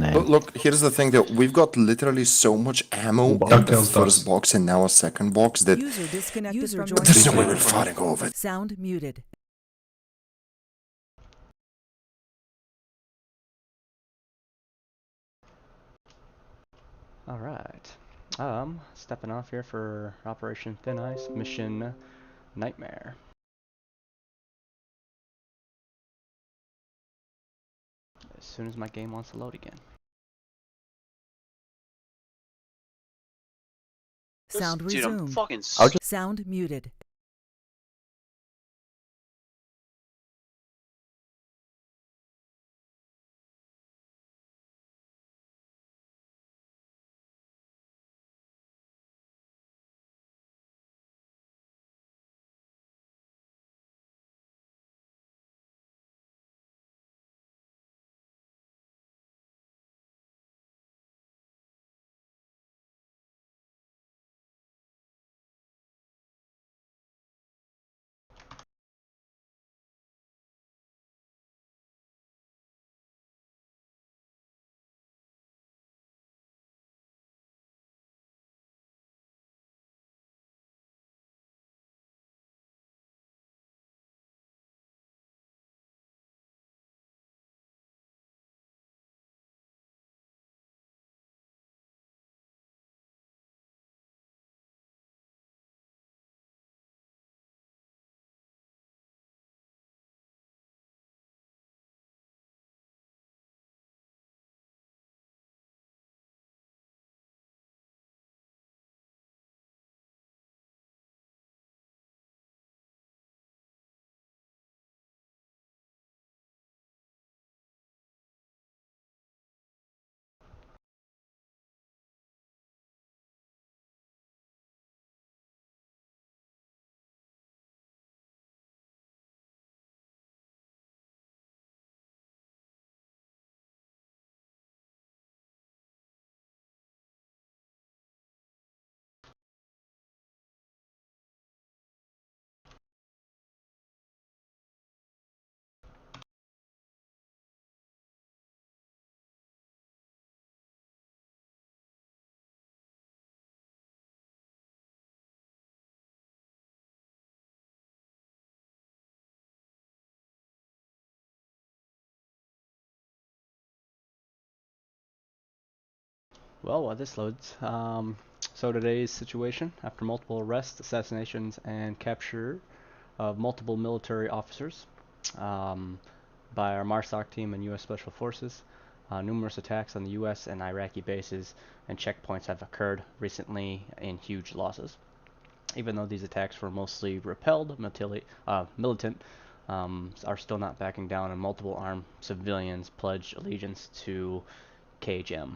name. But look, here's the thing that we've got literally so much ammo in the Ducktails first ducks. box and now a second box that User disconnected from your there's no way channel. we're fighting over it. Sound muted. Alright. Stepping off here for Operation Thin Ice, Mission Nightmare. As soon as my game wants to load again. Sound Dude, I'm resumed. fucking Sound muted. Well, while this loads, so today's situation, after multiple arrests, assassinations, and capture of multiple military officers by our MARSOC team and U.S. Special Forces, numerous attacks on the U.S. and Iraqi bases and checkpoints have occurred recently in huge losses. Even though these attacks were mostly repelled, militant are still not backing down, and multiple armed civilians pledged allegiance to KHM.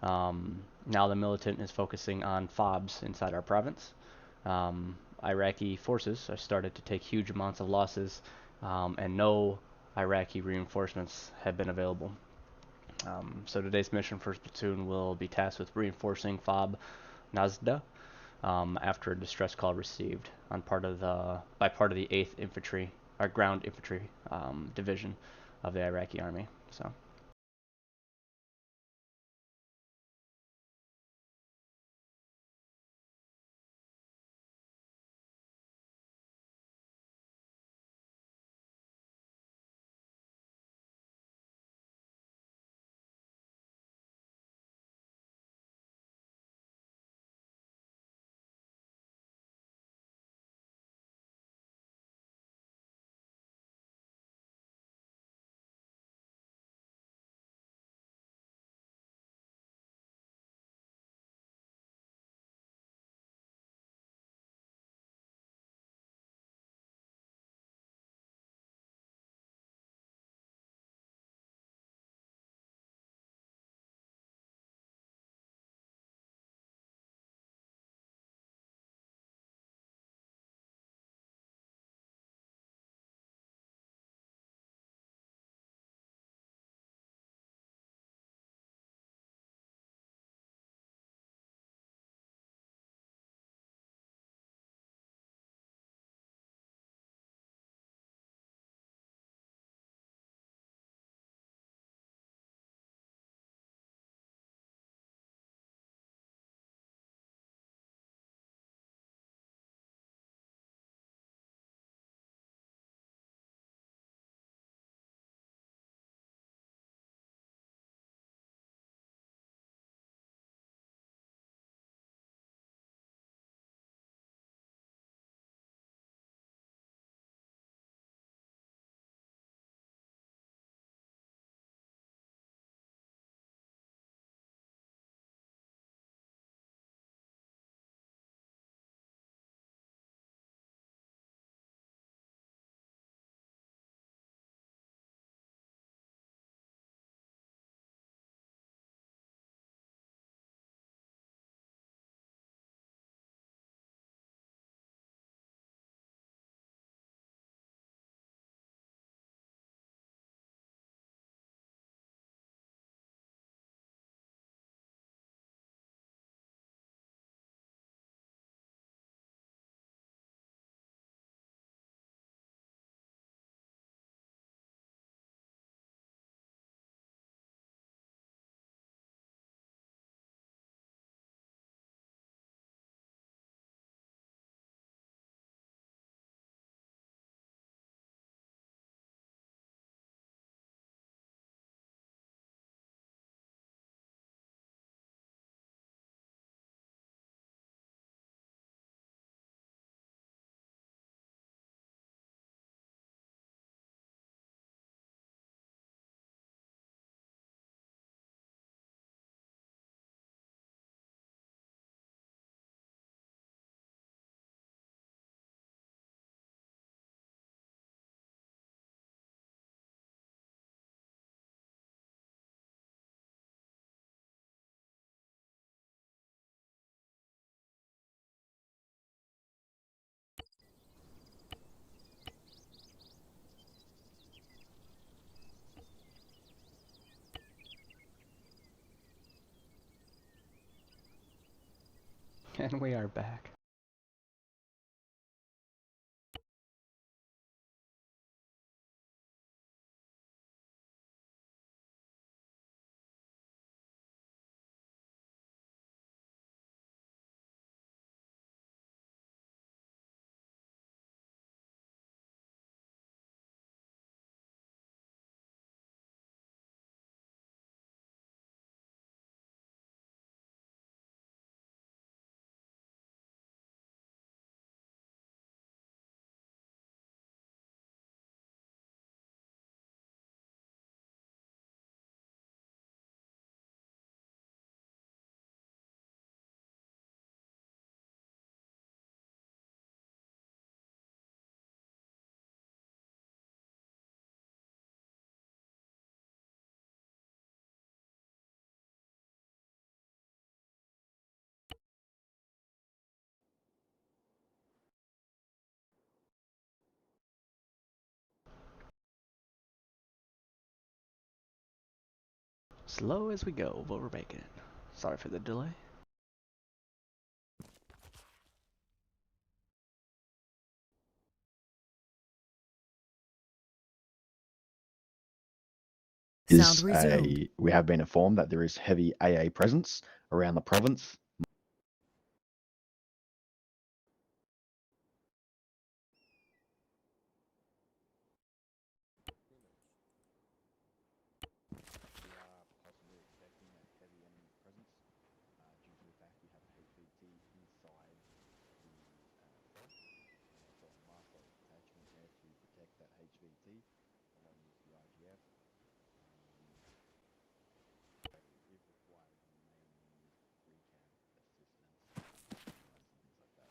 Now the militant is focusing on FOBs inside our province. Iraqi forces have started to take huge amounts of losses, and no Iraqi reinforcements have been available. So today's mission, first platoon will be tasked with reinforcing FOB Nazda after a distress call received on part of the 8th Infantry, or Ground Infantry Division of the Iraqi Army. So. And we are back. Slow as we go, but we're making it. Sorry for the delay. Sound resumed. We have been informed that there is heavy AA presence around the province. We are possibly expecting a heavy enemy presence due to the fact we have a HVT inside the FOB and also a MARSOC detachment there to protect that HVT along with the IGF. So if required, we may need recap assistance and things like that.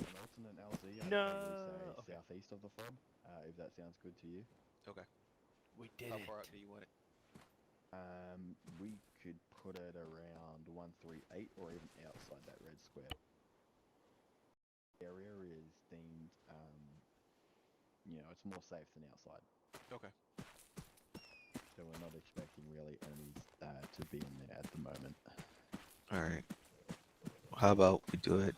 An alternate LZ, I'd probably say southeast of the FOB, if that sounds good to you. Okay. We did How it. far out do you want it? We could put it around 138 or even outside that red square. The area is deemed, it's more safe than outside. Okay. So we're not expecting really enemies to be in there at the moment. All right. How about we do it?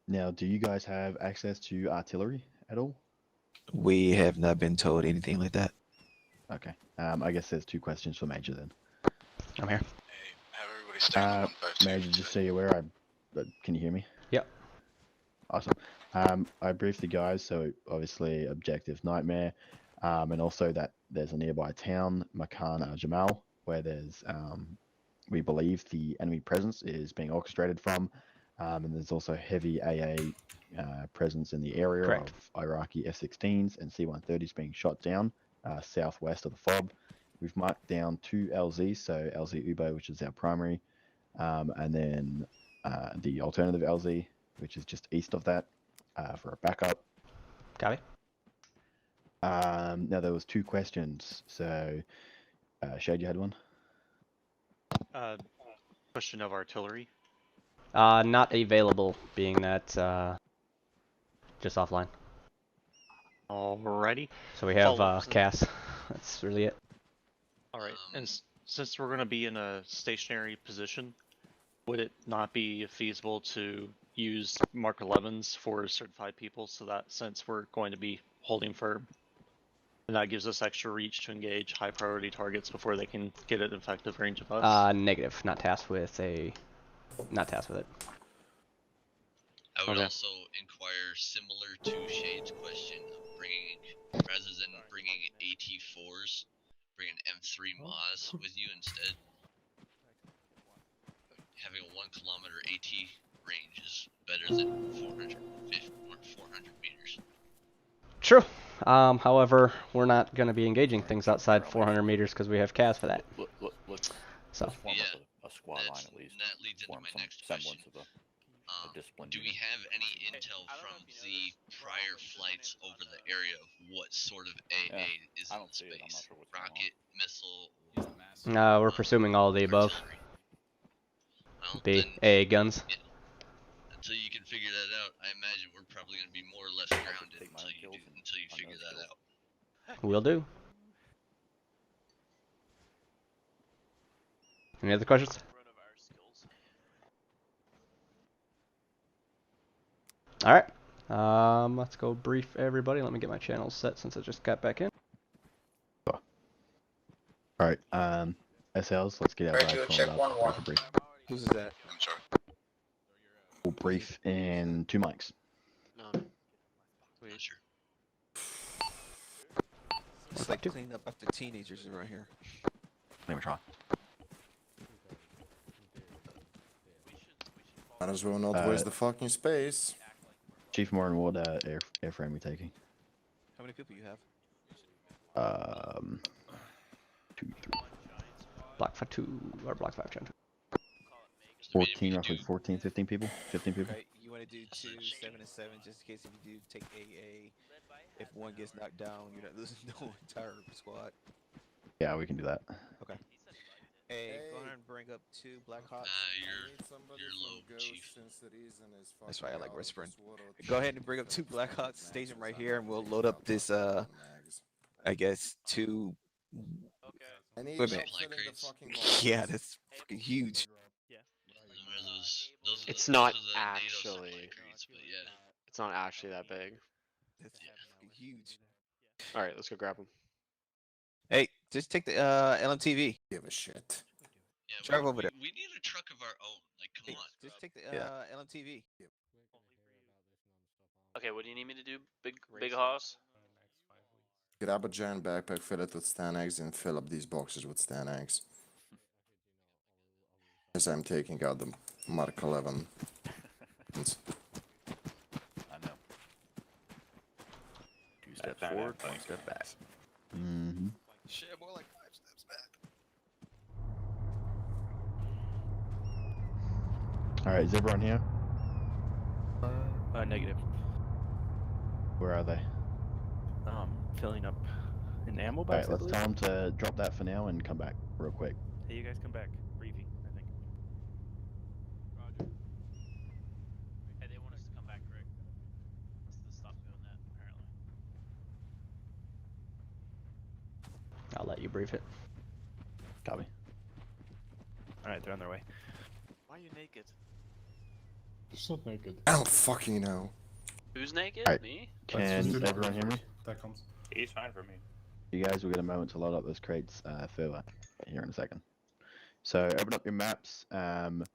Now, do you guys have access to artillery at all? We have not been told anything like that. Okay. I guess there's two questions for Major then. I'm here. Hey, have everybody stay on the 152. Major, just so you're aware, can you hear me? Yep. Awesome. I briefed the guys, so obviously objective Nightmare, and also that there's a nearby town, Makan Jamal, where there's, we believe the enemy presence is being orchestrated from, and there's also heavy AA presence in the area Correct. of Iraqi F-16s and C-130s being shot down southwest of the FOB. We've marked down 2 LZs, so LZ Ubo, which is our primary, and then the alternative LZ, which is just east of that, for a backup. Copy. Now there was 2 questions, so Shade, you had one? Question of artillery. Not available, being that just offline. Alrighty. So we have Follow-ups. CAS. That's really it. Alright, and since we're going to be in a stationary position, would it not be feasible to use Mark 11s for certified people, so that since we're going to be holding firm, and that gives us extra reach to engage high priority targets before they can get an effective range of us? Negative. Not tasked with it. I would Okay. also inquire, similar to Shade's question, of bringing, rather than bringing AT4s, bring an M3 Maz with you instead. Having a 1 kilometer AT range is better than 450 or 400 meters. True. However, we're not going to be engaging things outside 400 meters because we have CAS for that. Let's So. form Yeah, up a squad line at least. That leads into Form my some next question. semblance of a discipline. Do we have any intel from the prior flights over the area of what sort of AA is I in don't see it. I'm not space? sure what's going on. Rocket, missile, No, we're presuming all of the above. artillery? Well, The then, AA guns. until you can figure that out, I imagine we're probably going to be more or less grounded Take my until kills and you unknown figure that skills. out. Will do. Any other questions? All right. Let's go brief everybody. Let me get my channels set since I just got back in. All right. SLs, let's get our guys formed up. We can brief. Who's that? I'm sorry. We'll brief in 2 mics. No. Not sure. It's like cleaning up after teenagers around here. Let me try. Might as well not waste the fucking space. Chief Morin, what airframe we taking? How many people you have? 2, 3, Block 5 2 or Block 5 Gen 2. 14, roughly 14, 15 people. 15 people. Okay, you want to do 2, 7, and 7, just in case if you do take AA. If one gets knocked down, you're not losing the whole entire squad. Yeah, we can do that. Okay. Hey, go ahead and bring up 2 Black Hawks. You're low, Chief. That's why I like whispering. Go ahead and bring up 2 Black Hawks, station right here, and we'll load up this, I guess, 2... Any Wait a minute. Supply crates. Yeah, that's fucking huge. Remember those are It's the, not those are the NATO actually. supply crates, but yeah. It's not actually that big. That's fucking huge. All right, let's go grab them. Hey, just take the LMTV. Give a shit. Yeah, Drive over there. we need a truck of our own. Like, come Hey, on. just take the Yeah. LMTV. Okay, what do you need me to do, big hoss? Grab a giant backpack, fill it with Stan eggs, and fill up these boxes with Stan eggs. As I'm taking out the Mark 11. I know. 2 steps forward, 1 step back. Mm-hmm. Shit, more like 5 steps back. All right, is everyone here? Negative. Where are they? Filling up an ammo All box. right, let's tell them to drop that for now and come back real quick. Hey, you guys come back. Briefing, I think. Roger. Hey, they want us to come back, Greg. Must have stopped doing that, apparently. I'll let you brief it. Copy. All right, they're on their way. Why are you naked? It's not naked. I don't fucking know. Who's naked? Alright. Me? Can everyone hear me? That comes. He's fine for me. You guys will get a moment to load up those crates further here in a second. So open up your maps and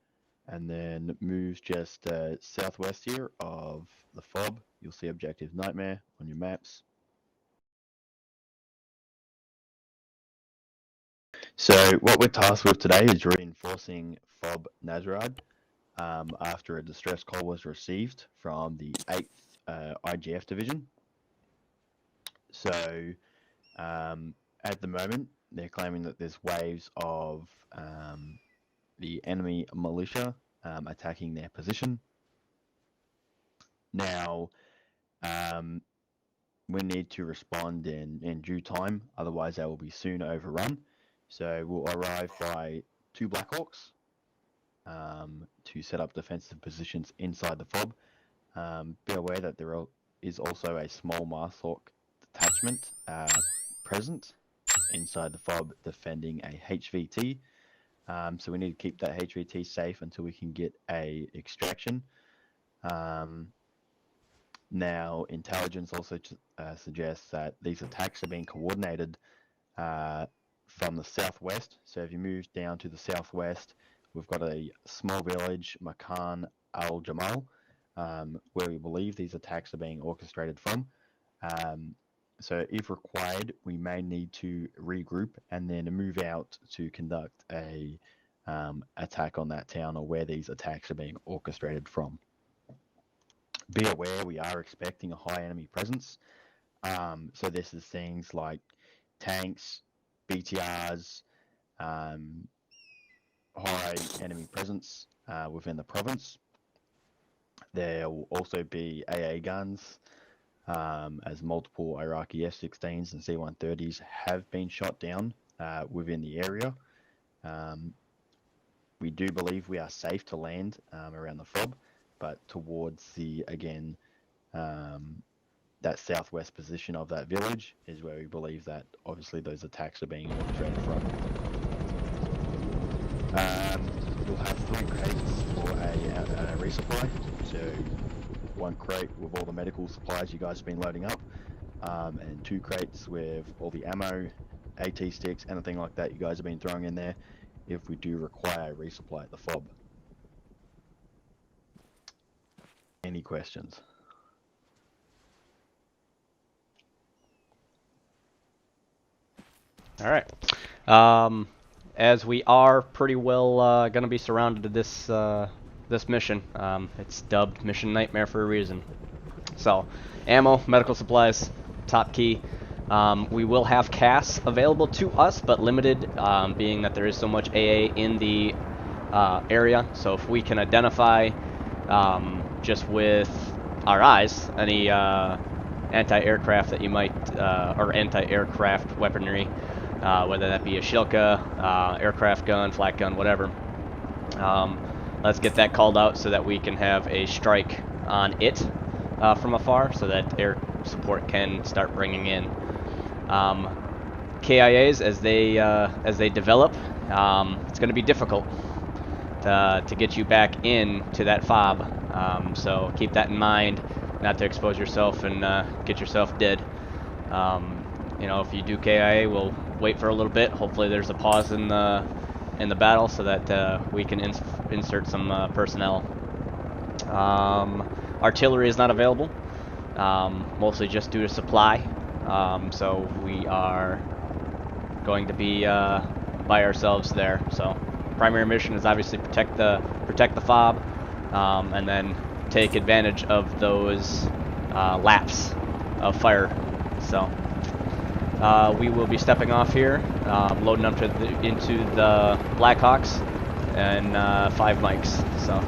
then move just southwest here of the FOB. You'll see Objective Nightmare on your maps. So what we're tasked with today is reinforcing FOB Nazarad after a distress call was received from the 8th IGF Division. So at the moment, they're claiming that there's waves of the enemy militia attacking their position. Now, we need to respond in due time, otherwise they will be soon overrun. So we'll arrive by 2 Blackhawks to set up defensive positions inside the FOB. Be aware that there is also a small MARSOC detachment present inside the FOB defending a HVT. So we need to keep that HVT safe until we can get a extraction. Now, intelligence also suggests that these attacks are being coordinated from the southwest. So if you move down to the southwest, we've got a small village, Makan Al Jamal, where we believe these attacks are being orchestrated from. So if required, we may need to regroup and then move out to conduct a attack on that town or where these attacks are being orchestrated from. Be aware we are expecting a high enemy presence. So this is things like tanks, BTRs, high enemy presence within the province. There will also be AA guns, as multiple Iraqi F-16s and C-130s have been shot down within the area. We do believe we are safe to land around the FOB, but towards the, again, that southwest position of that village is where we believe that obviously those attacks are being orchestrated from. You'll have 3 crates for a resupply, so 1 crate with all the medical supplies you guys have been loading up, and 2 crates with all the ammo, AT sticks, anything like that you guys have been throwing in there if we do require a resupply at the FOB. Any questions? All right. As we are pretty well going to be surrounded to this mission, it's dubbed Mission Nightmare for a reason. So, ammo, medical supplies, top key. We will have CAS available to us, but limited, being that there is so much AA in the area. So if we can identify just with our eyes any anti-aircraft that you might, or anti-aircraft weaponry, whether that be a Shilka, aircraft gun, flak gun, whatever. Let's get that called out so that we can have a strike on it from afar, so that air support can start bringing in KIAs as they develop. It's going to be difficult to get you back in to that FOB, so keep that in mind, not to expose yourself and get yourself dead. You know, if you do KIA, we'll wait for a little bit. Hopefully there's a pause in the battle so that we can insert some personnel. Artillery is not available, mostly just due to supply. So we are going to be by ourselves there. So primary mission is obviously protect the FOB, and then take advantage of those laps of fire. So we will be stepping off here, loading up into the Blackhawks, and 5 mics. So.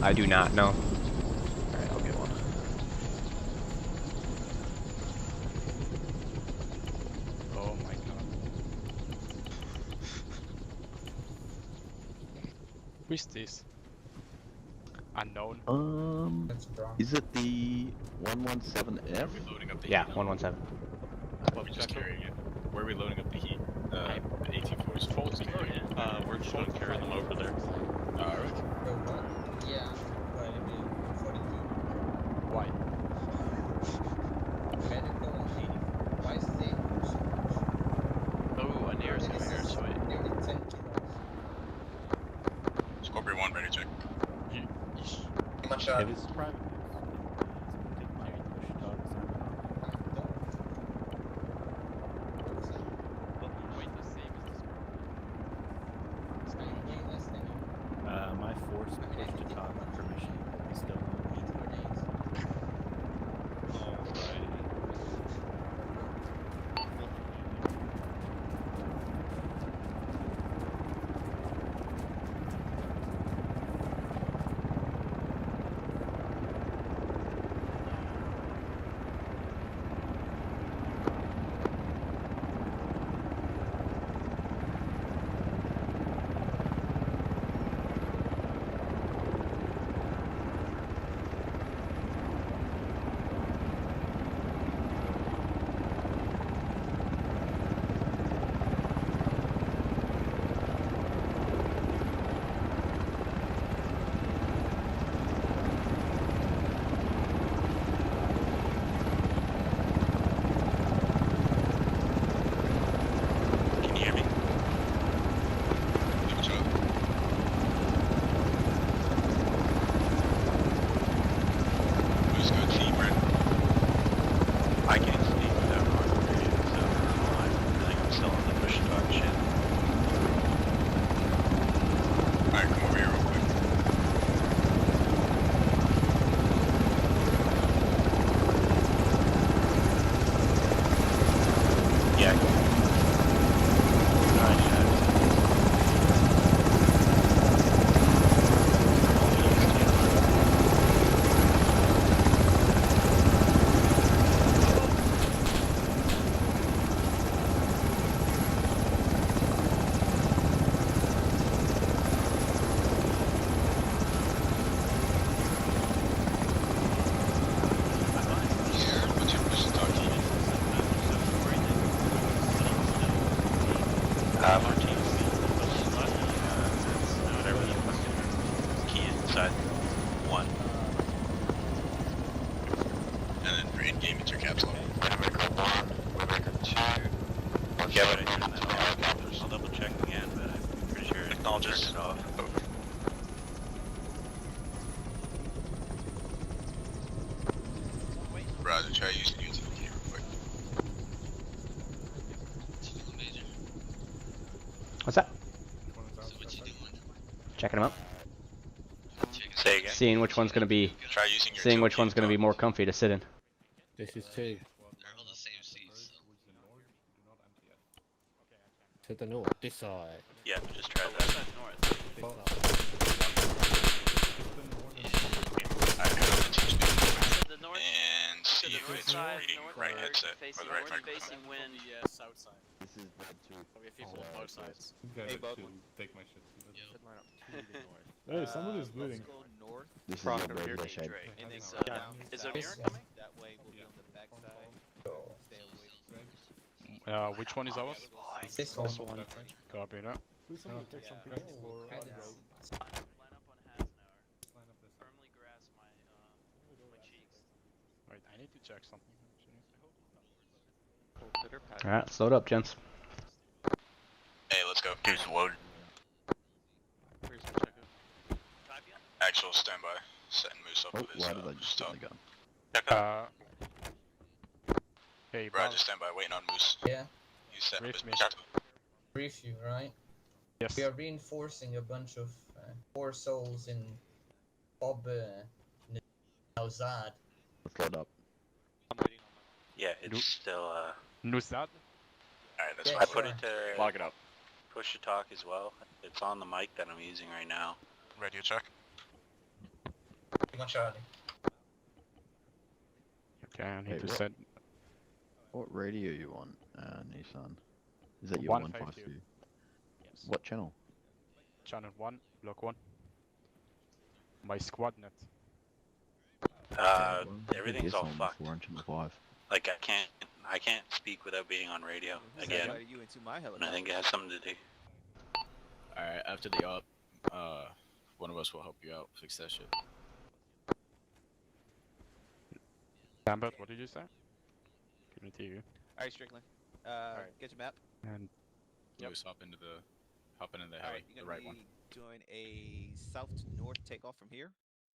I do not know. Alright, I'll get one. Oh my god. Who is this? Unknown. Is it the 117F? Yeah, 117. Well, we're just carrying it. Where are we loading up the heat? The AT4s. We're just going to carry them over there. Alright. Yeah. Why? Medical and 80. Why is they so much? Oh, a near over here, sweet. Nearly 10 kilos. Scorpion 1 ready, check. Much If it's private, my force pushed to top permission. Still. outside. 1. And then re-engage with your caps lock. Waymaker 1, Waymaker 2. Okay, but I turned that off. I'll double check again, but I'm pretty sure it turned it off. Over. Roger, try using your utility real quick. What's that? So what you doing? Checking them out. Say again. Seeing which one's gonna be. Try using your Seeing which utility one's gonna be more comfy to sit in. This is 2. They're all the same seats. So. To the north. This side. Yeah, just try that. West side north. The north. And see if it's side, reading north right or headset facing or the right north microphone. facing wind. The south side. This is bad too. We have people on both sides. Hey, Bug. Take my shit. Hey, someone is moving. Let's go north. This is Profit a over very here, shape. Drake. And then Is, go down. is O'Neill south. coming? That way we'll be on the backside. Stay away. Which one is ours? This one. Copy that. Please somebody take some pictures for Line up on Hasnauer. Firmly grasp my cheeks. Wait, I need to check something. Alright, let's load up, gents. Hey, let's go. Here's load. Where's my checkup? Actual standby. Setting Moose up Oh, with his why did I just stuff. stun the gun? Check up. Hey, Roger, standby. Waiting on Moose. Yeah, He's setting up Brief his me. brief you, right? Yes. We are reinforcing a bunch of poor souls in Bob Nauzad. Let's load up. I'm waiting on Yeah, it's still, Nusad? Alright, that's Yeah, fine. I put it to log it up. Push to talk as well. It's on the mic that I'm using right now. Radio check. Come on, Charlie. Okay, I need Wait, to what? set What radio are you on, Nissan? Is that your 152. 152? Yes. What channel? Channel 1, block 1. My squad net. Everything's all fucked. 4 and channel 5. Like, I can't speak without being on radio again. You into my And I think it has something to do. Alright, after the op, one of us will help you out, fix that shit. Lambert, what did you say? Couldn't hear you. Alright, Strickland. Get your map. And Lewis, hop into the heli, Alright, you're the gonna right one. be doing a south to north takeoff from here,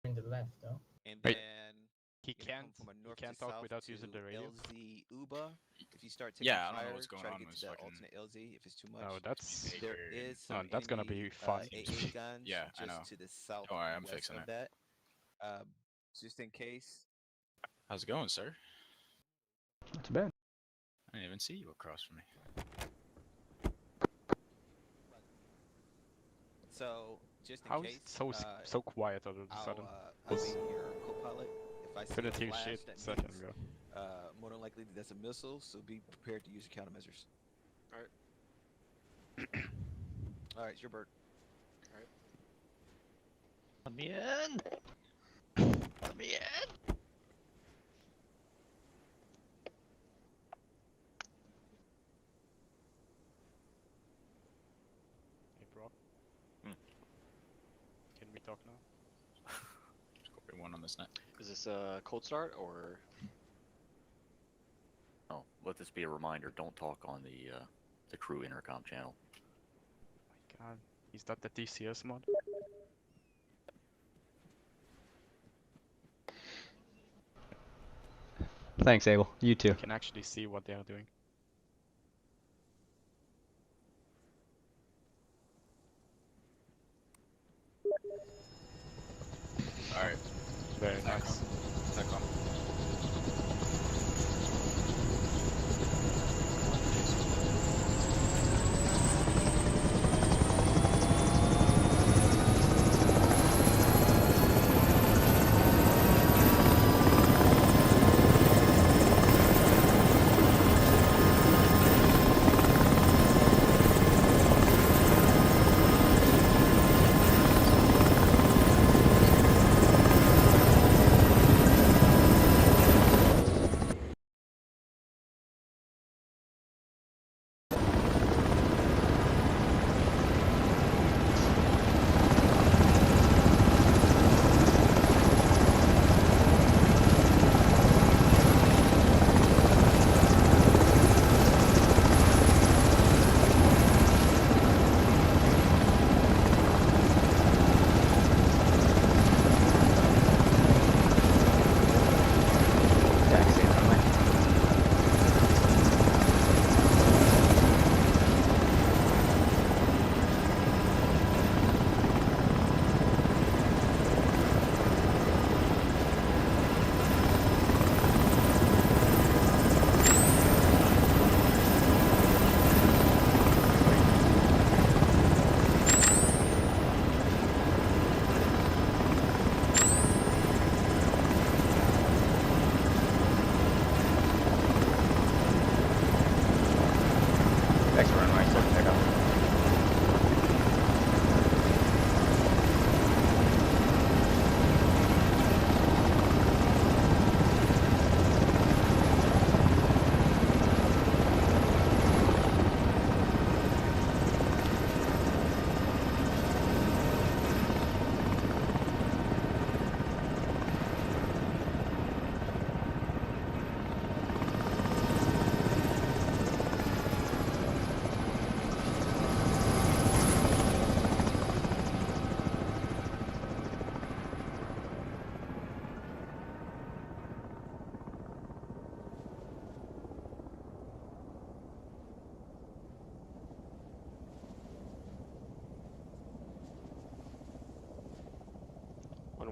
In the left, though. and Wait. then he you're gonna can't. come from a He north can't to talk south without to using the radio. LZ Uba. If you start taking Yeah, I don't know fire, what's going try on to get with to the fucking- alternate LZ if it's too much. Oh, that's. There is some that's gonna enemy, be fun. AA guns Yeah, I just know. to the south. Don't worry, I'm west fixing of it. that. Just in case. How's it going, sir? Not too bad. I didn't even see you across from me. So just in How case. is it so quiet all of a sudden? I'll be your co-pilot. If I see Couldn't a hear flash, shit that second means, ago. more than likely that's a missile, so be prepared to use your countermeasures. Alright. Alright, it's your bird. Let me in! Let me in! Hey, bro. Can we talk now? Just copy one on this net. Is this a cold start or? Oh, let this be a reminder. Don't talk on the crew intercom channel. My God, is that the DCS mod? Thanks, Abel. You too. You can actually see what they are doing. Alright, Very nice. TACOM.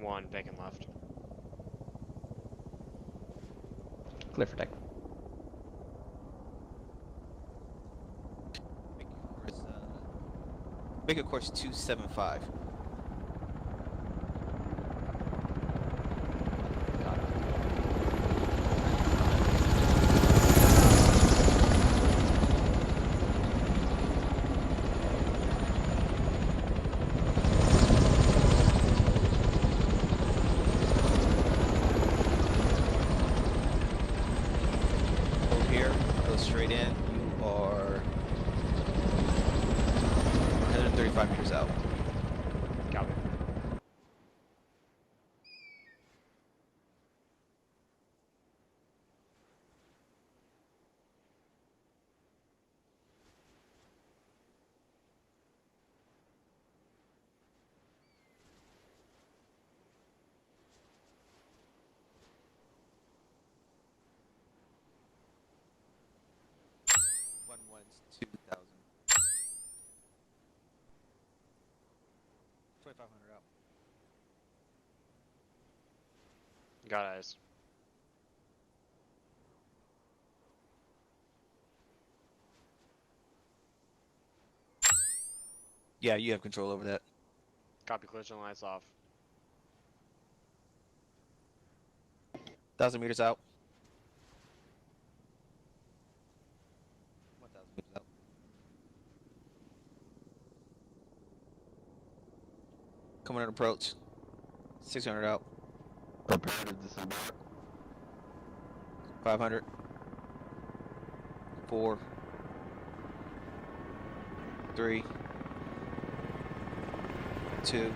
1, vacant left. Clear for deck. Make a course 275. Hold here, go straight in. You are 135 meters out. Copy. One one's 2,000. 2,500 out. Got eyes. Yeah, you have control over that. Copy, collision lights off. 1,000 meters out. 1,000 meters out. Coming on approach. 600 out. Prepare to disembark. 500. 4. 3. 2.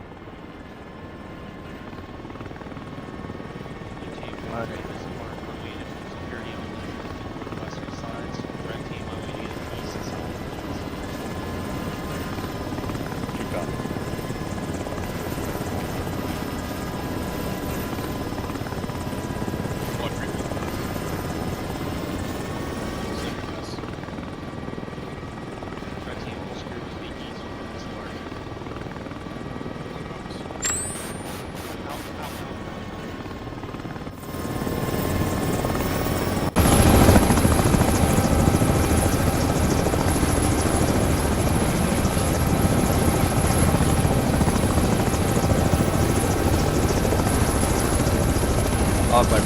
Off by.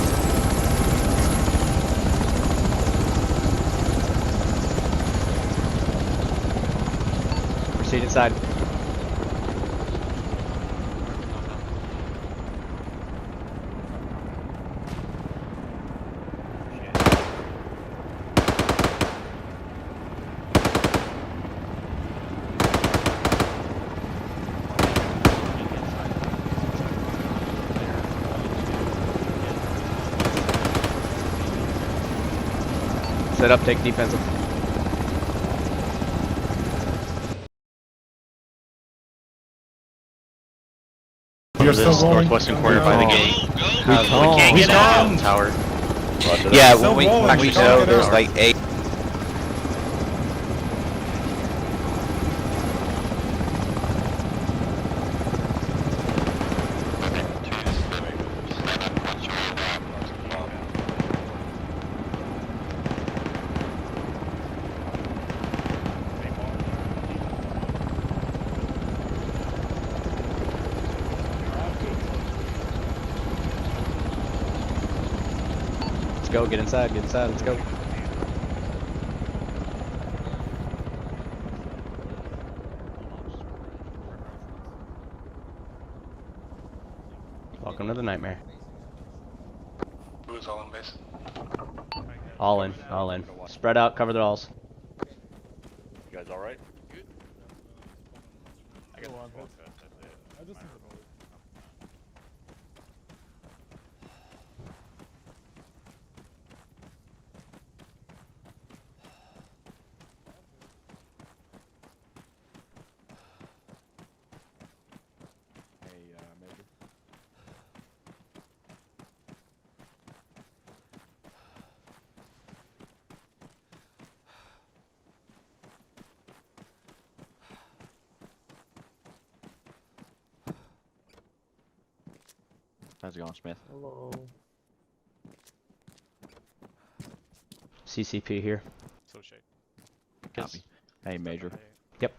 Proceed inside. Set up, take defensive. You're still northwestern corner by the gate. He's Get tower. Yeah, when we know there's like 8. Let's go, get inside, let's go. Welcome to the nightmare. Who's all in base? All in, all in. Spread out, cover the walls. You guys alright? I got the Major. How's it going, Smith? Hello. CCP here. So shake. Copy. Hey, Major. Yep.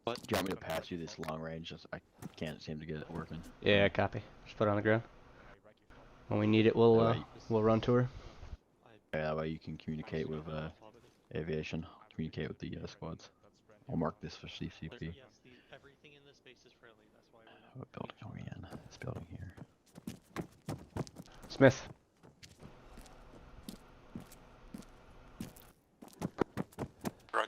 What? Do you want me to pass you this long range? I can't seem to get it working. Yeah, copy. Just put it on the ground. When we need it, we'll run to her. Yeah, that way you can communicate with aviation. Communicate with the squads. I'll mark this for CCP. Everything in this base is friendly. That's why we're What building are we in? This building here. Smith. Right.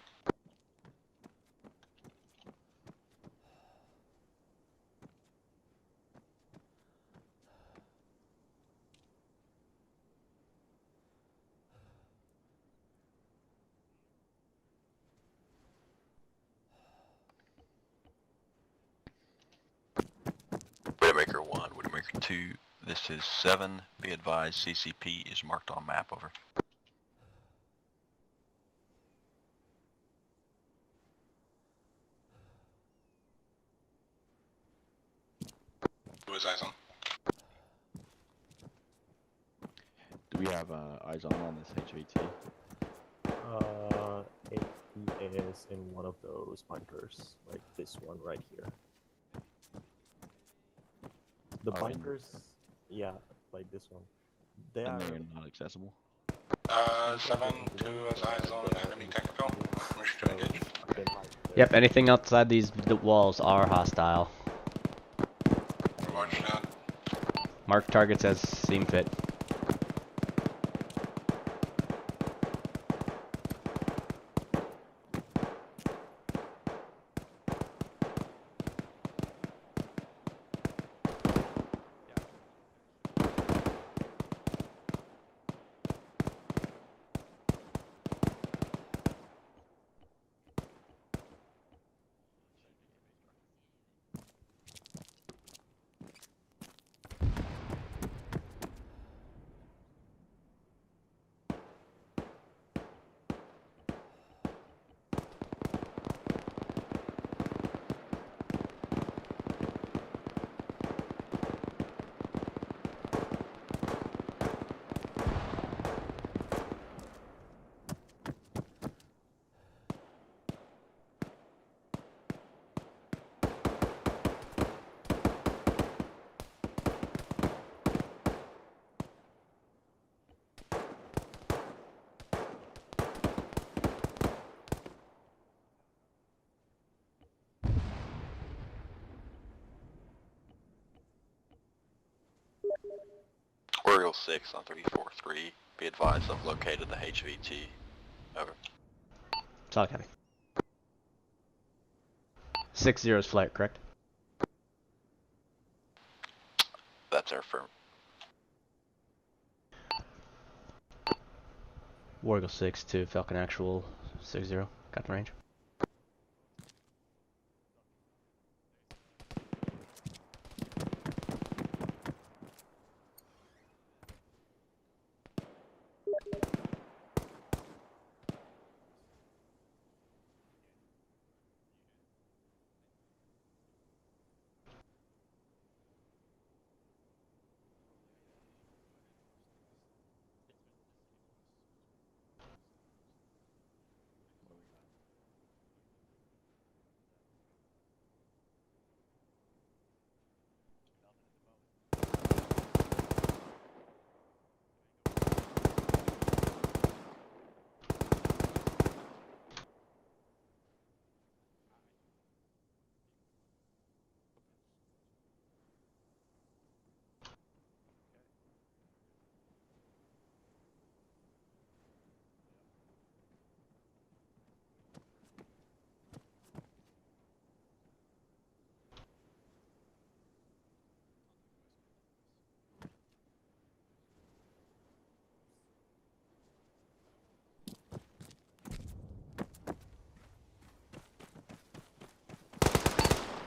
Widowmaker 1, Widowmaker 2, this is 7. Be advised, CCP is marked on map, over. Who is eyes on? Do we have eyes on this HVT? It is in one of those bunkers, like this one right here. The bunkers, yeah, like this one. They And are they're not accessible? 7, 2 has eyes on enemy technical. Wish to engage. Yep, anything outside the walls are hostile. Roger that. Mark targets as seem fit. Oriole 6 on 343. Be advised, I've located the HVT. Over. Solid copy. 6-0's flight, correct? That's our firm. Wargle 6 to Falcon Actual 6-0. Got the range.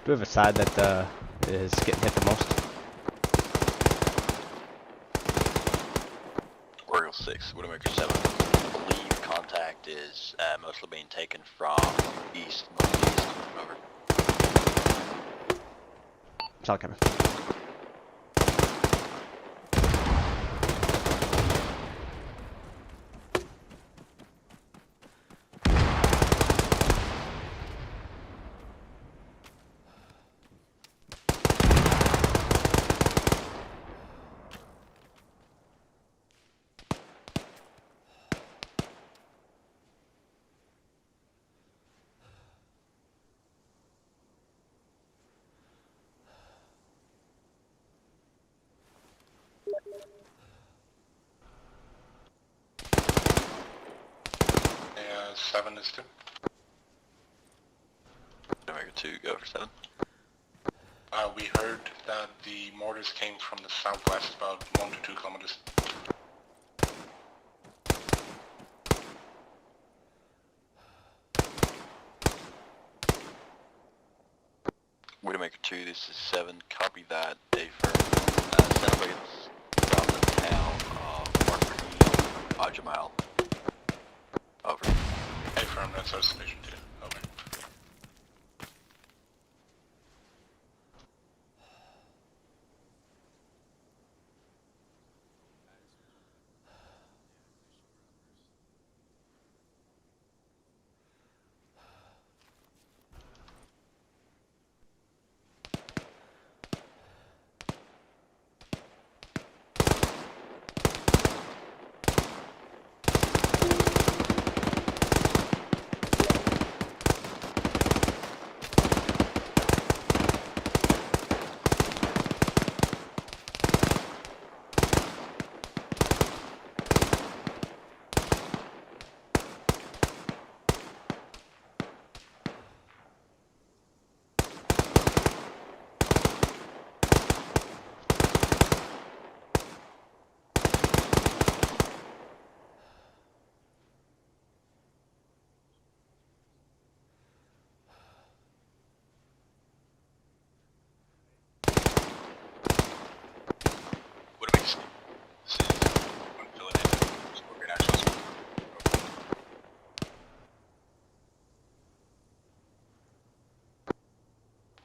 Do we have a side that is getting hit the most? Oriole 6, Widowmaker 7. I believe contact is mostly being taken from east, northeast. Over. Solid copy. 7 is 2. Widowmaker 2, go for 7. We heard that the mortars came from the southwest, about 1 to 2 kilometers. Widowmaker 2, this is 7, copy that. They firm. Celebrates from the town of Jamal. Over. Hey, firm, that's our station 2. Over.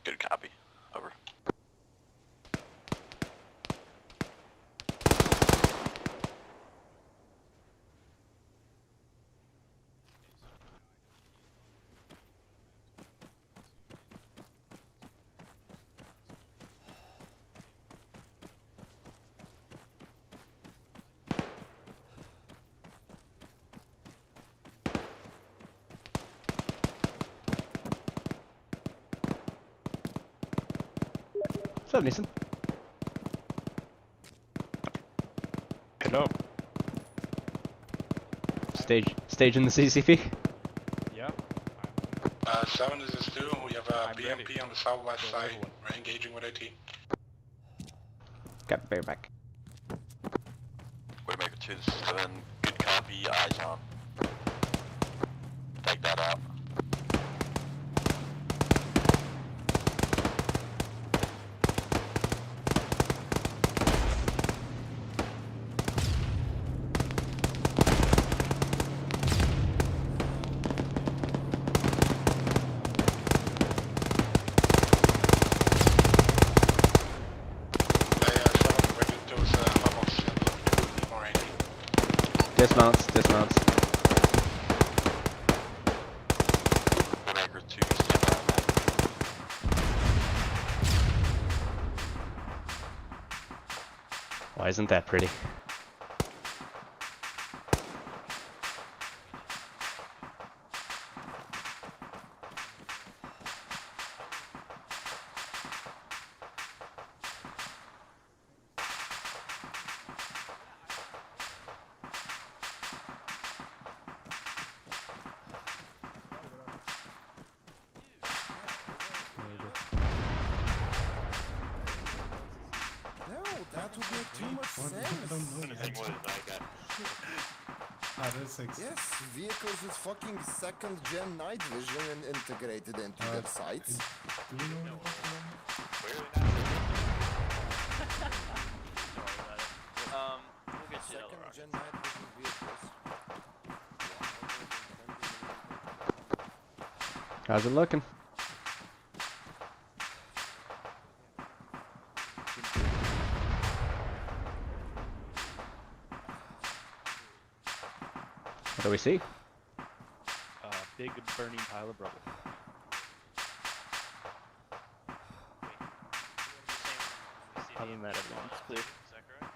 Good copy. Over. What's up, Neeson? Hello. Staging the CCP? Yeah. 7 is 2. We have a BMP on the southwest side. We're engaging with AT. Got bear back. Widowmaker 2, this is 7, good copy, eyes on. Take that out. Dismounts. Widowmaker 2, stand by on that. Why isn't that pretty? That would make too much sense. Yes, vehicles with fucking second-gen night vision and integrated into their sights. We'll get you Second-gen night vision vehicles. How's it looking? What do we see? Big burning pile of rubble. Other than that, everyone's clear. Is that correct?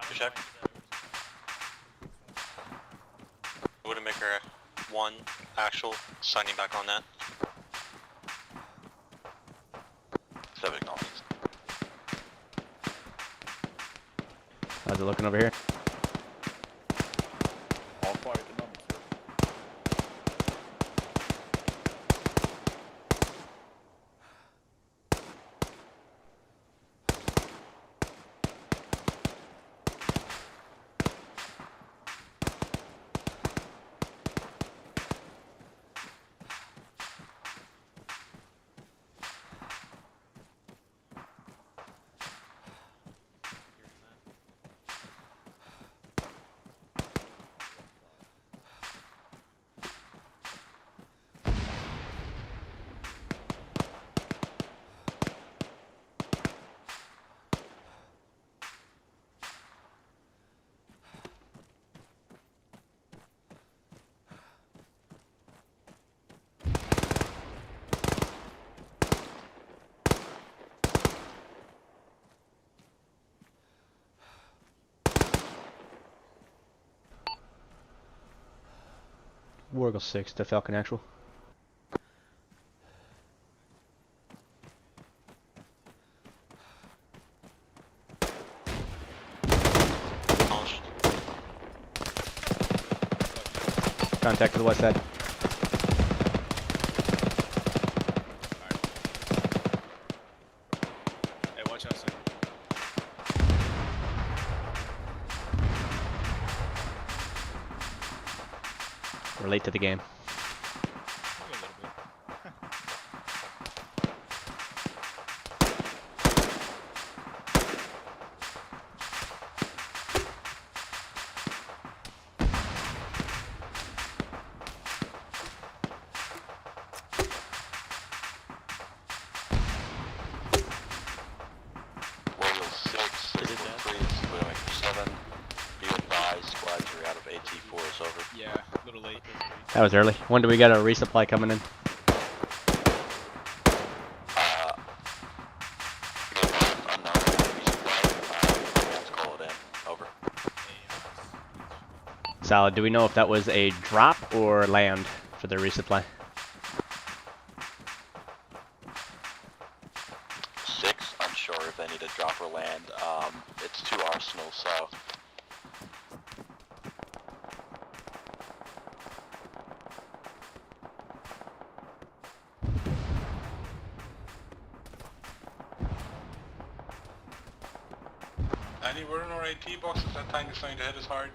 Good check. Widowmaker 1, actual, signing back on that. 7 acknowledges. How's it looking over here? All quiet. Wargle 6 to Falcon Actual. Contact to the west side. Hey, watch out, sir. We're late to the game. Yeah, a little late. That was early. When do we get a resupply coming in? Solid. Do we know if that was a drop or land for the resupply? 6, unsure if they need a drop or land. It's 2 arsenals, so. Anywhere in our AT boxes that tank is trying to hit us hard.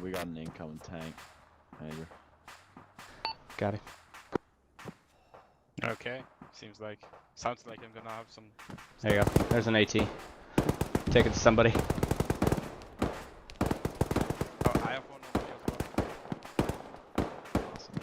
We got an incoming tank. Over. Got it. Okay. Sounds like I'm gonna have some. There you go. There's an AT. Take it to somebody. Oh, I have one over here as well.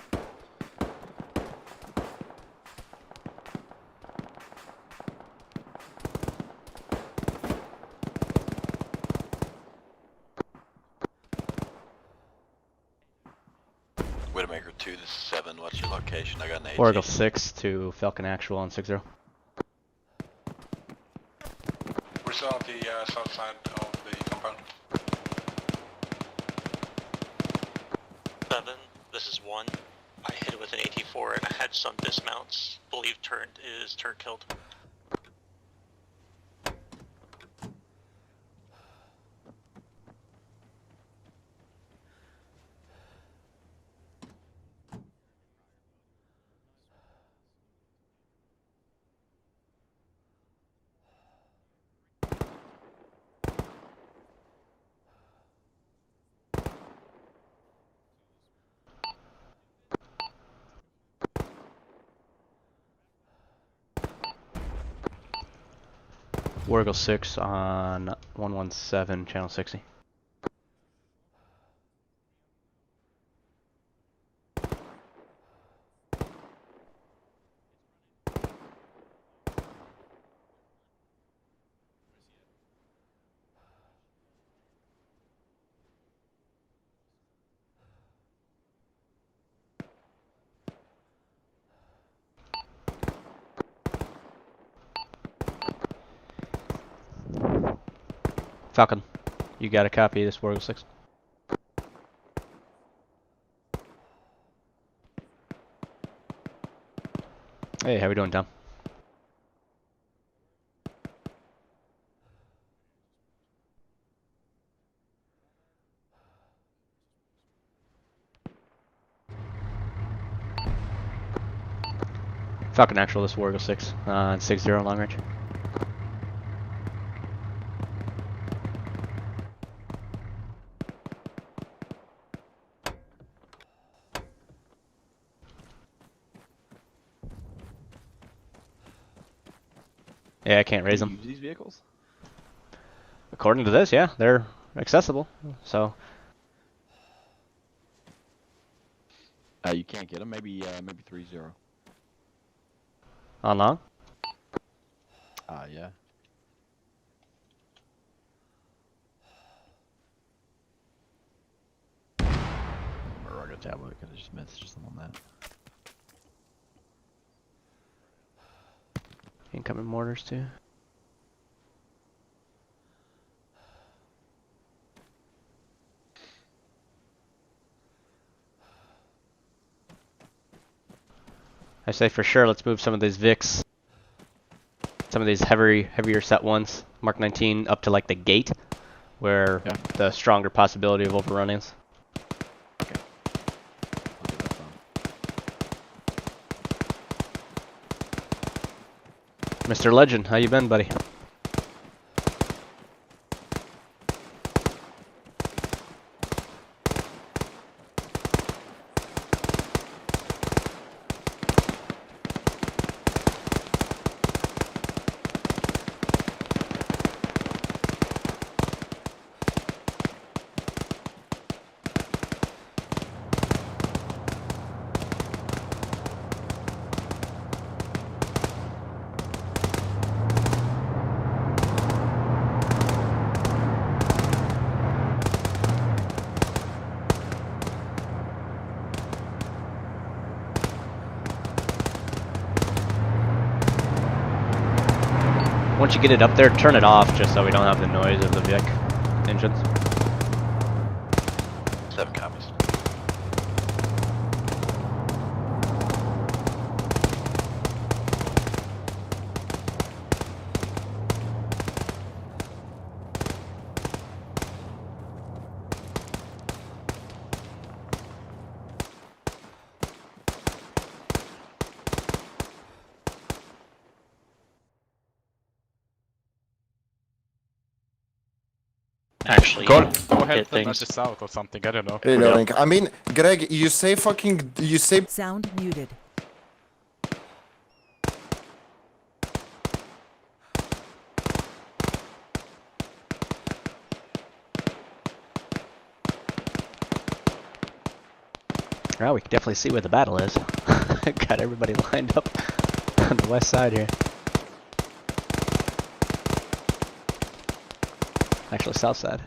Widowmaker 2, this is 7. What's your location? I got an AT. Oracle 6 to Falcon Actual on 6-0. We're still on the south side of the compound. 7, this is 1. I hit it with an 84 and I had some dismounts. Believe turn killed. Wargle 6 on 117, channel 60. Falcon, you got a copy of this Wargle 6? Hey, how we doing, Tom? Falcon Actual, this Wargle 6 on 6-0 long range. Yeah, I can't raise them. Use these vehicles? According to this, yeah, they're accessible. So You can't get them. Maybe 3-0. on long. Yeah. Or I got tablet because I just messaged them on that. Incoming mortars too. I say for sure, let's move some of these Vics, some of these heavier set ones, Mark 19, up to like the gate, where the stronger possibility of overrun is. Okay. I'll get that done. Mr. Legend, how you been, buddy? Once you get it up there, turn it off just so we don't have the noise of the Vic engines. 7 copies. Actually, Go hit ahead and things. the south or something, I don't know. Reloading. I mean, Greg, you say Sound muted. Well, we can definitely see where the battle is. Got everybody lined up on the west side here. Actually, south side.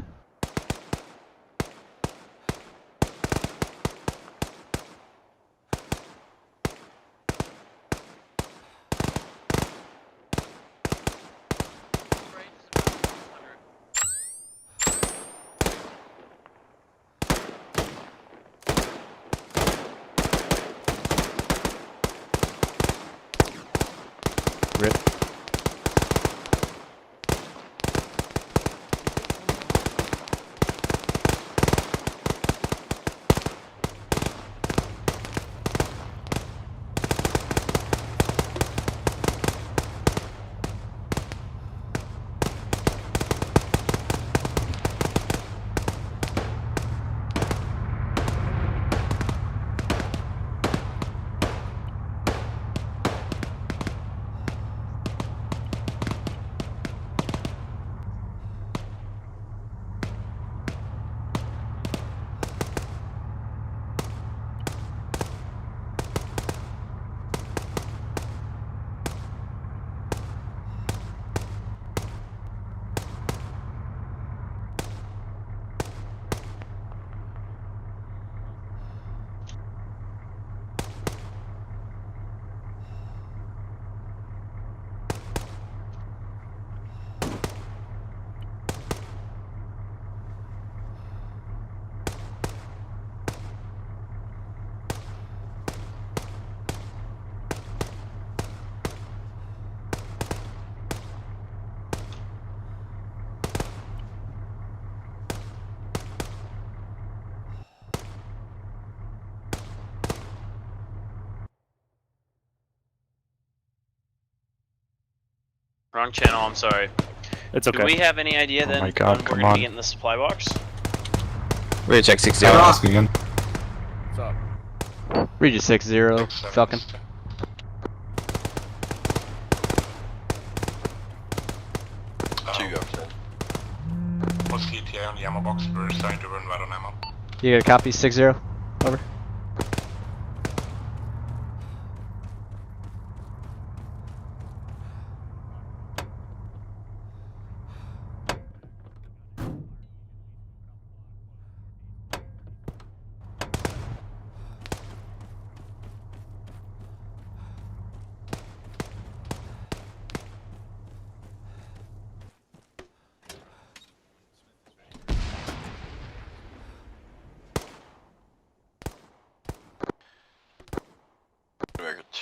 Rip. Wrong channel, I'm sorry. It's okay. Do we have any idea then my God, when come we're gonna on. be getting the supply box? Ready to check 60. Ask again. What's up? Regis 6-0, Falcon. Two go. What's the ETA on the ammo box? We're starting to run right on ammo. You got a copy? 6-0. Over.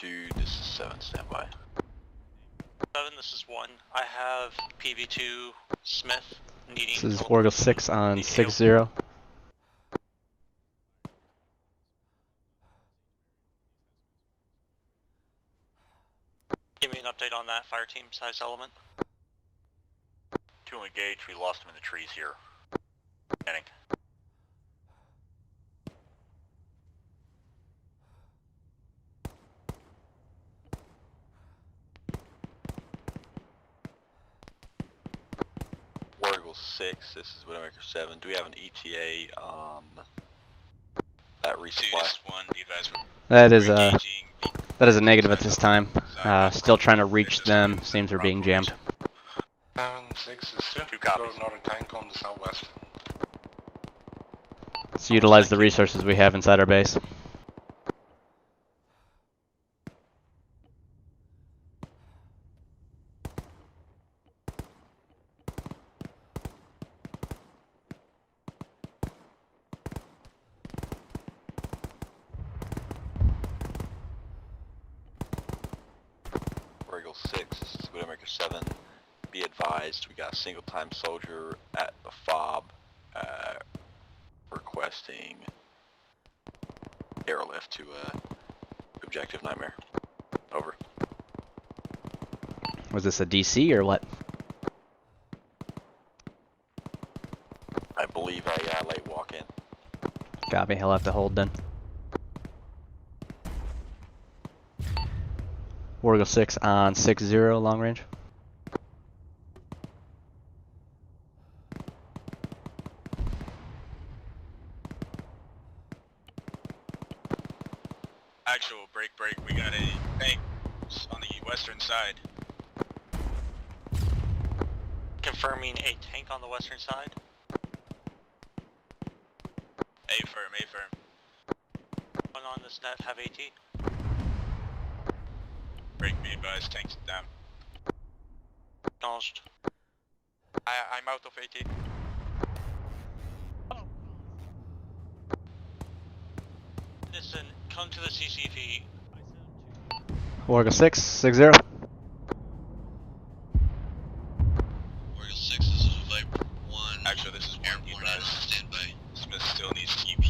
2, this is 7, standby. 7, this is 1. I have PV2 Smith needing. This is Orgle 6 on 6-0. Give me an update on that fire team size element. 2 engaged, we lost him in the trees here. Scanning. Wargle 6, this is Widowmaker 7. Do we have an ETA on that resupply? That is a negative at this time. Still trying to reach them. Seems they're being jammed. 6 is 2 copies. Another tank on the southwest. Let's utilize the resources we have inside our base. Wargle 6, this is Widowmaker 7. Be advised, we got a single time soldier at the FOB requesting airlift to objective Nightmare. Over. Was this a DC or what? I believe a late walk-in. Copy, he'll have to hold then. Wargle 6 on 6-0 long range. Actual break. We got a tank on the western side. Confirming a tank on the western side. A-firm. One on this net, have AT. Break, be advised, tanks down. Acknowledged. I'm out of AT. Listen, come to the CCP. Wargle 6, 6-0. Wargle 6, this is Viper 1. Actually, this is Airborne on standby. Smith still needs EP.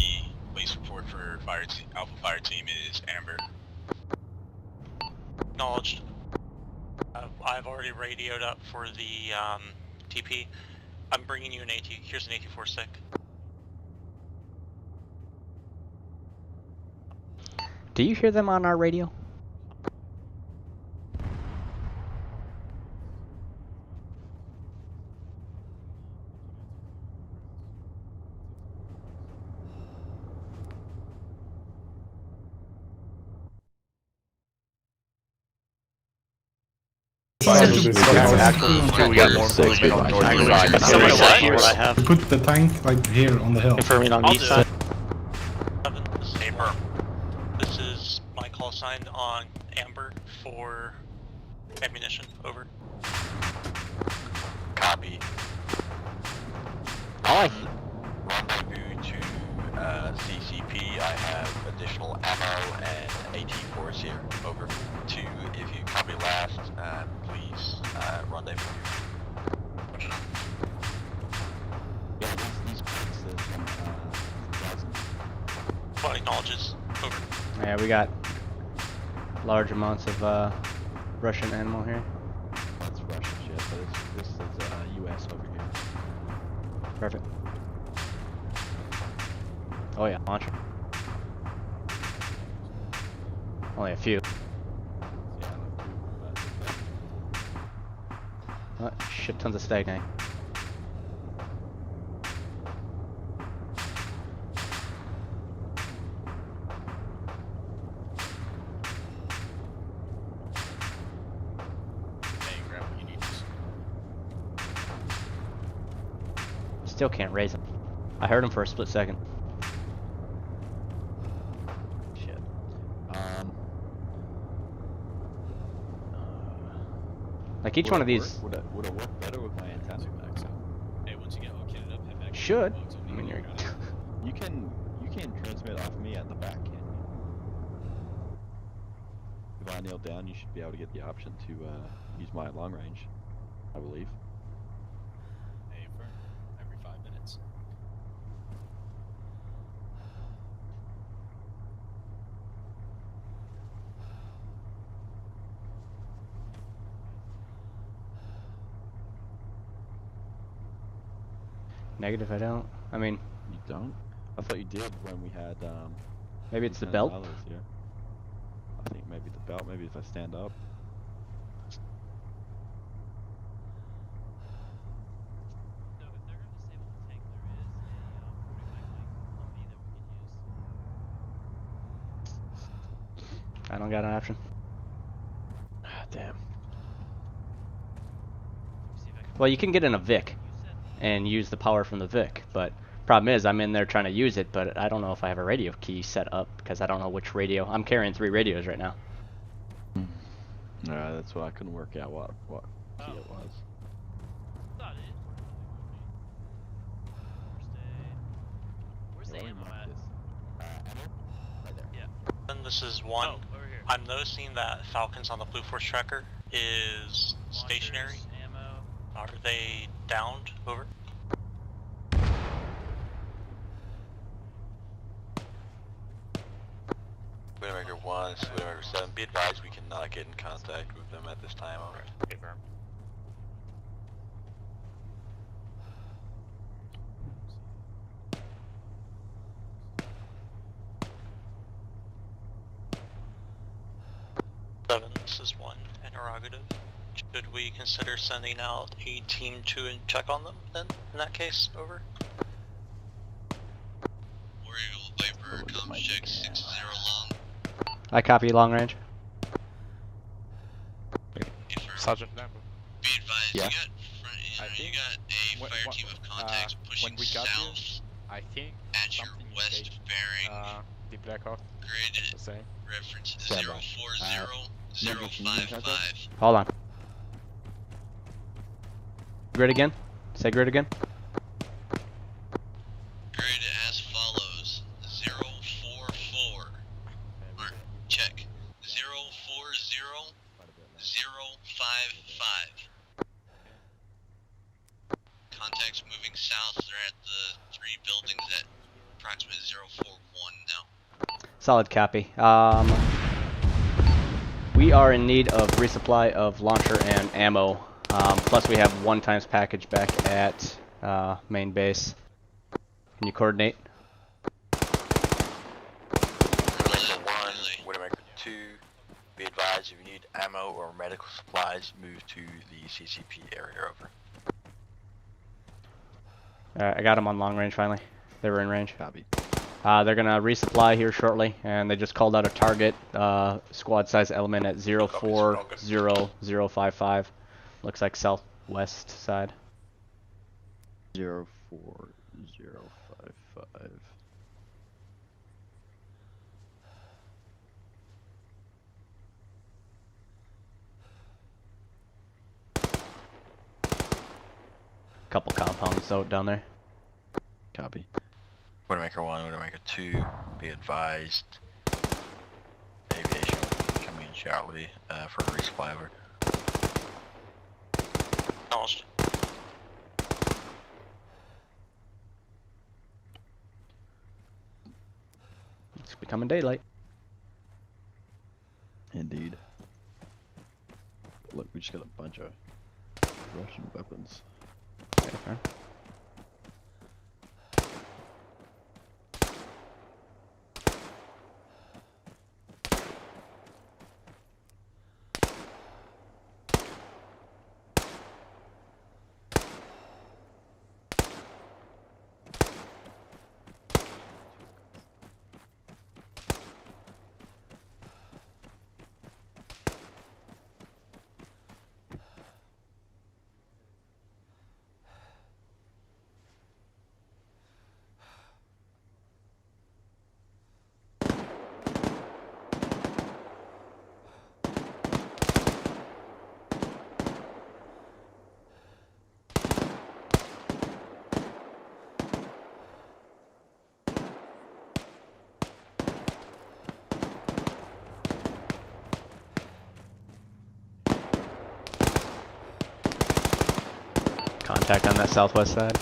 Police report for Alpha Fire Team is Amber. Acknowledged. I've already radioed up for the TP. I'm bringing you an AT. Here's an AT-4 stick. Do you hear them on our radio? We got more movement on the northern side. Put the tank like here on the hill. Confirming on the east side. This is my call sign on Amber for ammunition. Over. Copy. Rendezvous to CCP. I have additional ammo and AT-4s here. Over. 2, if you copy last, please rendezvous. What acknowledges? Over. Yeah, we got large amounts of Russian animal here. That's Russian shit, but this is US over here. Perfect. Oh yeah, launcher. Only a few. Oh, shit tons of stagnate. Still can't raise him. I heard him for a split second. Shit. Like each one of these would it work better with my antenna? Hey, once you get all kitted up, head back. should. I mean, you're you can transmit off me at the back, can't you? if I kneel down, you should be able to get the option to use my long range, I believe. Hey, for every 5 minutes. Negative, I don't. I mean, You don't? I thought you did when we had. maybe it's the Lieutenant belt. Tyler's here. I think maybe the belt. Maybe if I stand up. So if they're gonna disable the tank, there is a 45 like Humvee that we could use. I don't got an option. Damn. Well, you can get in a Vic and use the power from the Vic, but problem is I'm in there trying to use it, but I don't know if I have a radio key set up because I don't know which radio. I'm carrying 3 radios right now. That's why I couldn't work out what key it was. Where's the ammo at? Right there. Yeah. And this is one. Oh, over here. I'm noticing that Falcons on the Blue Force tracker is stationary. Ammo. Are they downed? Over. Widowmaker 1, Widowmaker 7, be advised we cannot get in contact with them at this time. Over. Confirm. Seven, this is one. Interrogative. Should we consider sending out a team to check on them then, in that case? Over. War Eagle Viper, comms check 60 long. I copy long range. Sergeant. Be advised, Yeah. you got a fire team of contacts pushing south I think at your west bearing the Black Hawk. grid The same. reference Stand by. 040055. Hold on. Grid again? Say grid again? Grid as follows: 044. Mark, check. 040055. Contacts moving south. They're at the 3 buildings at approximately 041 now. Solid copy. We are in need of resupply of launcher and ammo. Plus we have 1 times package back at main base. Can you coordinate? Widowmaker 1, Widowmaker 2, be advised if you need ammo or medical supplies, move to the CCP area. Over. I got them on long range finally. They were in range. Copy. They're gonna resupply here shortly, and they just called out a target squad size element at 040055. Looks like southwest side. 04055. Couple compounds out down there. Copy. Widowmaker 1, Widowmaker 2, be advised. Aviation coming shortly for a resupply. Over. Acknowledged. It's becoming daylight. Indeed. Look, we just got a bunch of Russian weapons. Okay. contact on that southwest side.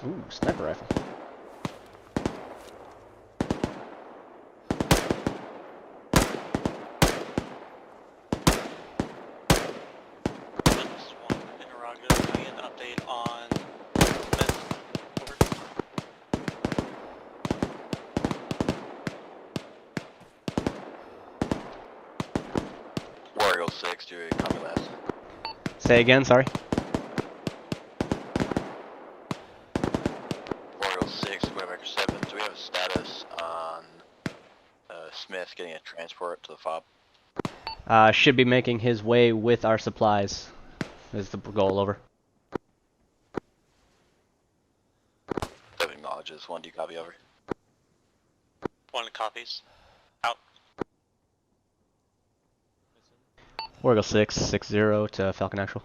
Ooh, sniper rifle. Warrior 6, do you copy last? Say again, sorry. Warrior 6, Waymaker 7, do we have a status on Smith getting a transport to the FOB? Should be making his way with our supplies. Is the goal, over. 7 acknowledges, 1, do you copy, over? 1 copies. Out. Wargo 6, 6-0 to Falcon Actual.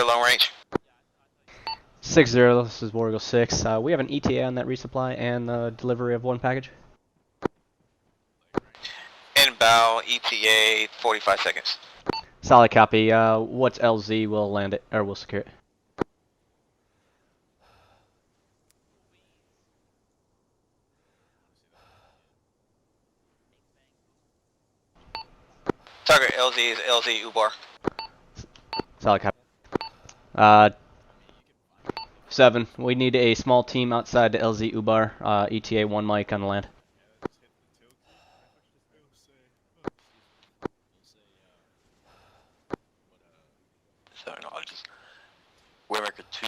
Long range. 6-0, this is Wargo 6. We have an ETA on that resupply and delivery of 1 package. Inbound ETA 45 seconds. Solid copy. What's LZ? We'll land it, or we'll secure it. Target LZ is LZ Ubar. Solid copy. 7. We need a small team outside the LZ Ubar. ETA 1 mic on the land. So acknowledges. Waymaker 2,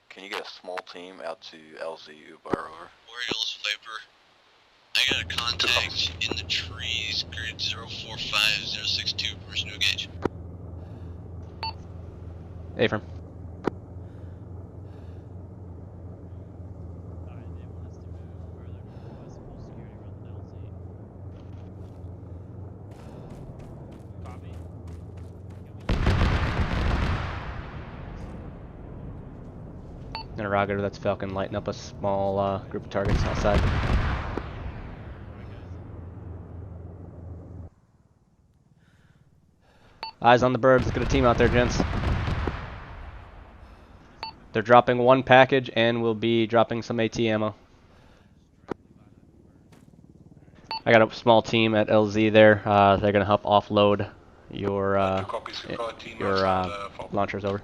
can you get a small team out to LZ Ubar, over? Orioles Viper. I got a contact in the trees, grid 045062, person to engage. Affirm. Interrogator, that's Falcon, lighten up a small group of targets outside. Eyes on the birds, let's get a team out there, gents. They're dropping 1 package and we'll be dropping some AT ammo. I got a small team at LZ there. They're gonna help offload your launchers, over.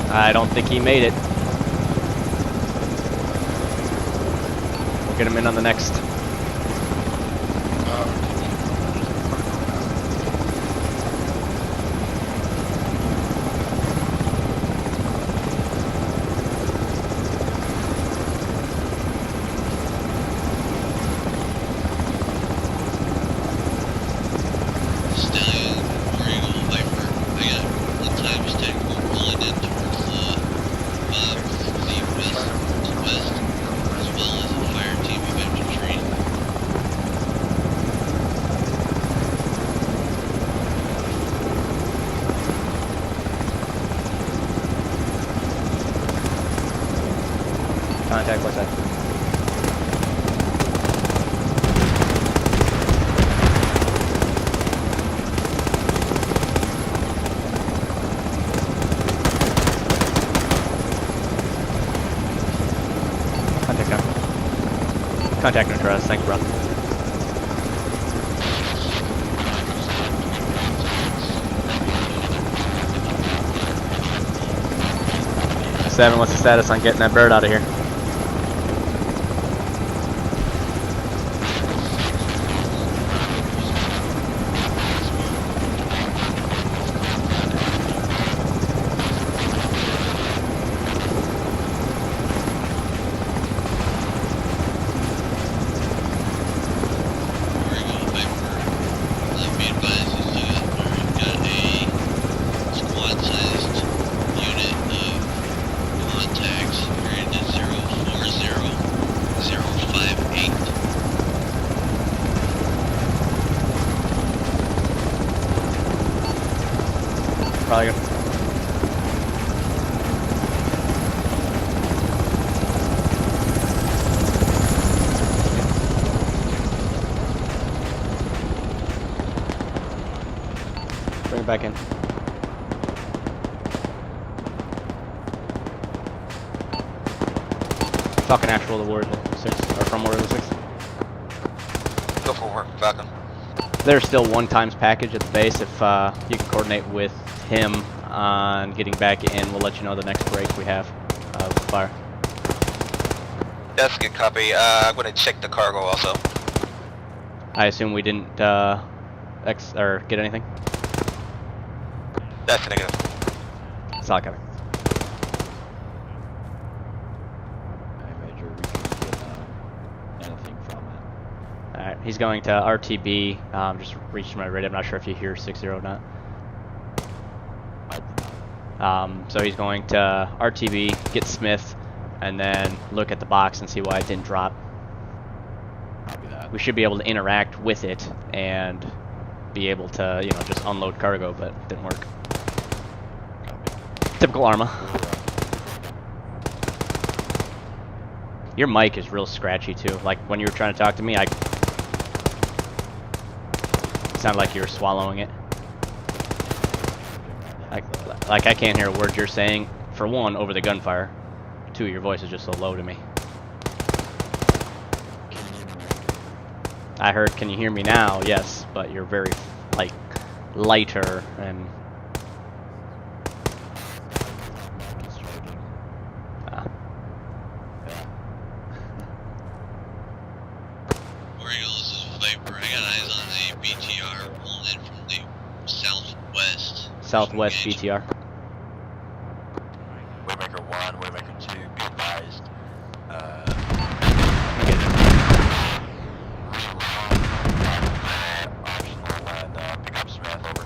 I don't think he made it. We'll get him in on the next. contact west side. Contact down. Contact neutralized. Thank you, bro. Seven, what's the status on getting that bird out of here? Probably good. Bring it back in. Talking actual to Warrior 6, or from Warrior 6. Go for work, Falcon. There's still one times package at the base. If you can coordinate with him on getting back in, we'll let you know the next break we have fire. That's a good copy. I'm going to check the cargo also. I assume we didn't get anything? That's negative. Solid copy. Major, we couldn't get anything from it. Alright, he's going to RTB. Just reached my radar. I'm not sure if you hear 6-0 or not. So he's going to RTB, get Smith, and then look at the box and see why it didn't drop. We should be able to interact with it and be able to, you know, just unload cargo, but it didn't work. Typical Arma. Your mic is real scratchy too. Like when you were trying to talk to me, it sounded like you were swallowing it. Like I can't hear a word you're saying. For one, over the gunfire. Two, your voice is just so low to me. I heard, can you hear me now? Yes, but you're very, like, lighter and... Oriole, this is Viper. I got eyes on a BTR pulling in from the southwest. Southwest BTR. Waymaker 1, Waymaker 2, be advised. Optional and pick up Smith, over.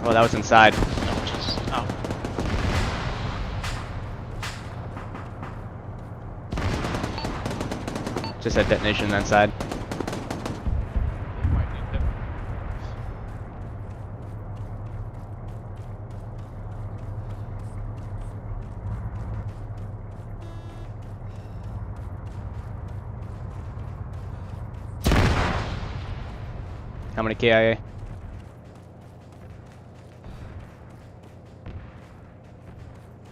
Oh, that was inside. Oh. Just had detonation on that side. How many KIA?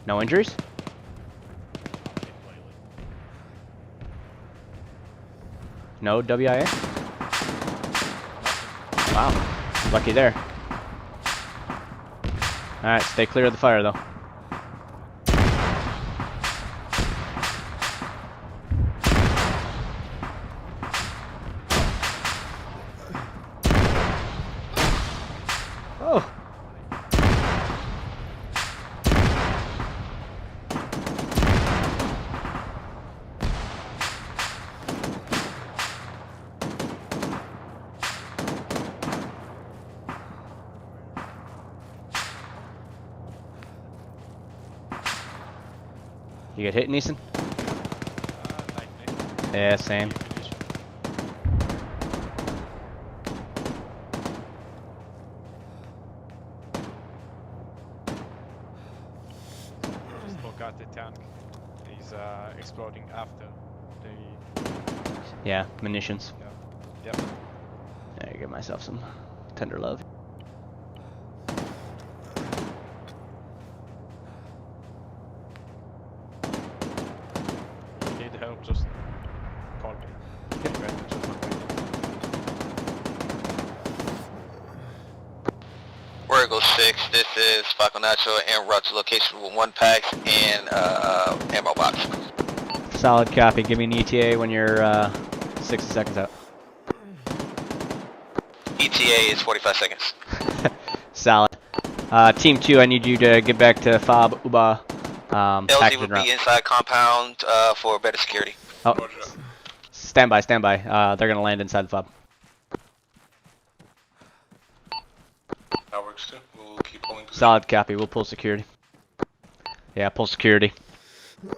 No injuries? No WIA? Wow. Lucky there. Alright, stay clear of the fire though. Oh. You get hit, Neeson? Yeah, same. tank is exploding after the. Yeah, munitions. Yep. Yeah, give myself some tender love. Need help? Just call me. War Eagle 6, this is Falcon Nacho en route to location with 1 pack and ammo box. Solid copy. Give me an ETA when you're 60 seconds out. ETA is 45 seconds. Solid. Team 2, I need you to get back to FOB Uba. LZ will be inside compound for better security. Oh, stand by, stand by. They're gonna land inside the FOB. That works too. We'll keep pulling. Solid copy. We'll pull security. Yeah, pull security. War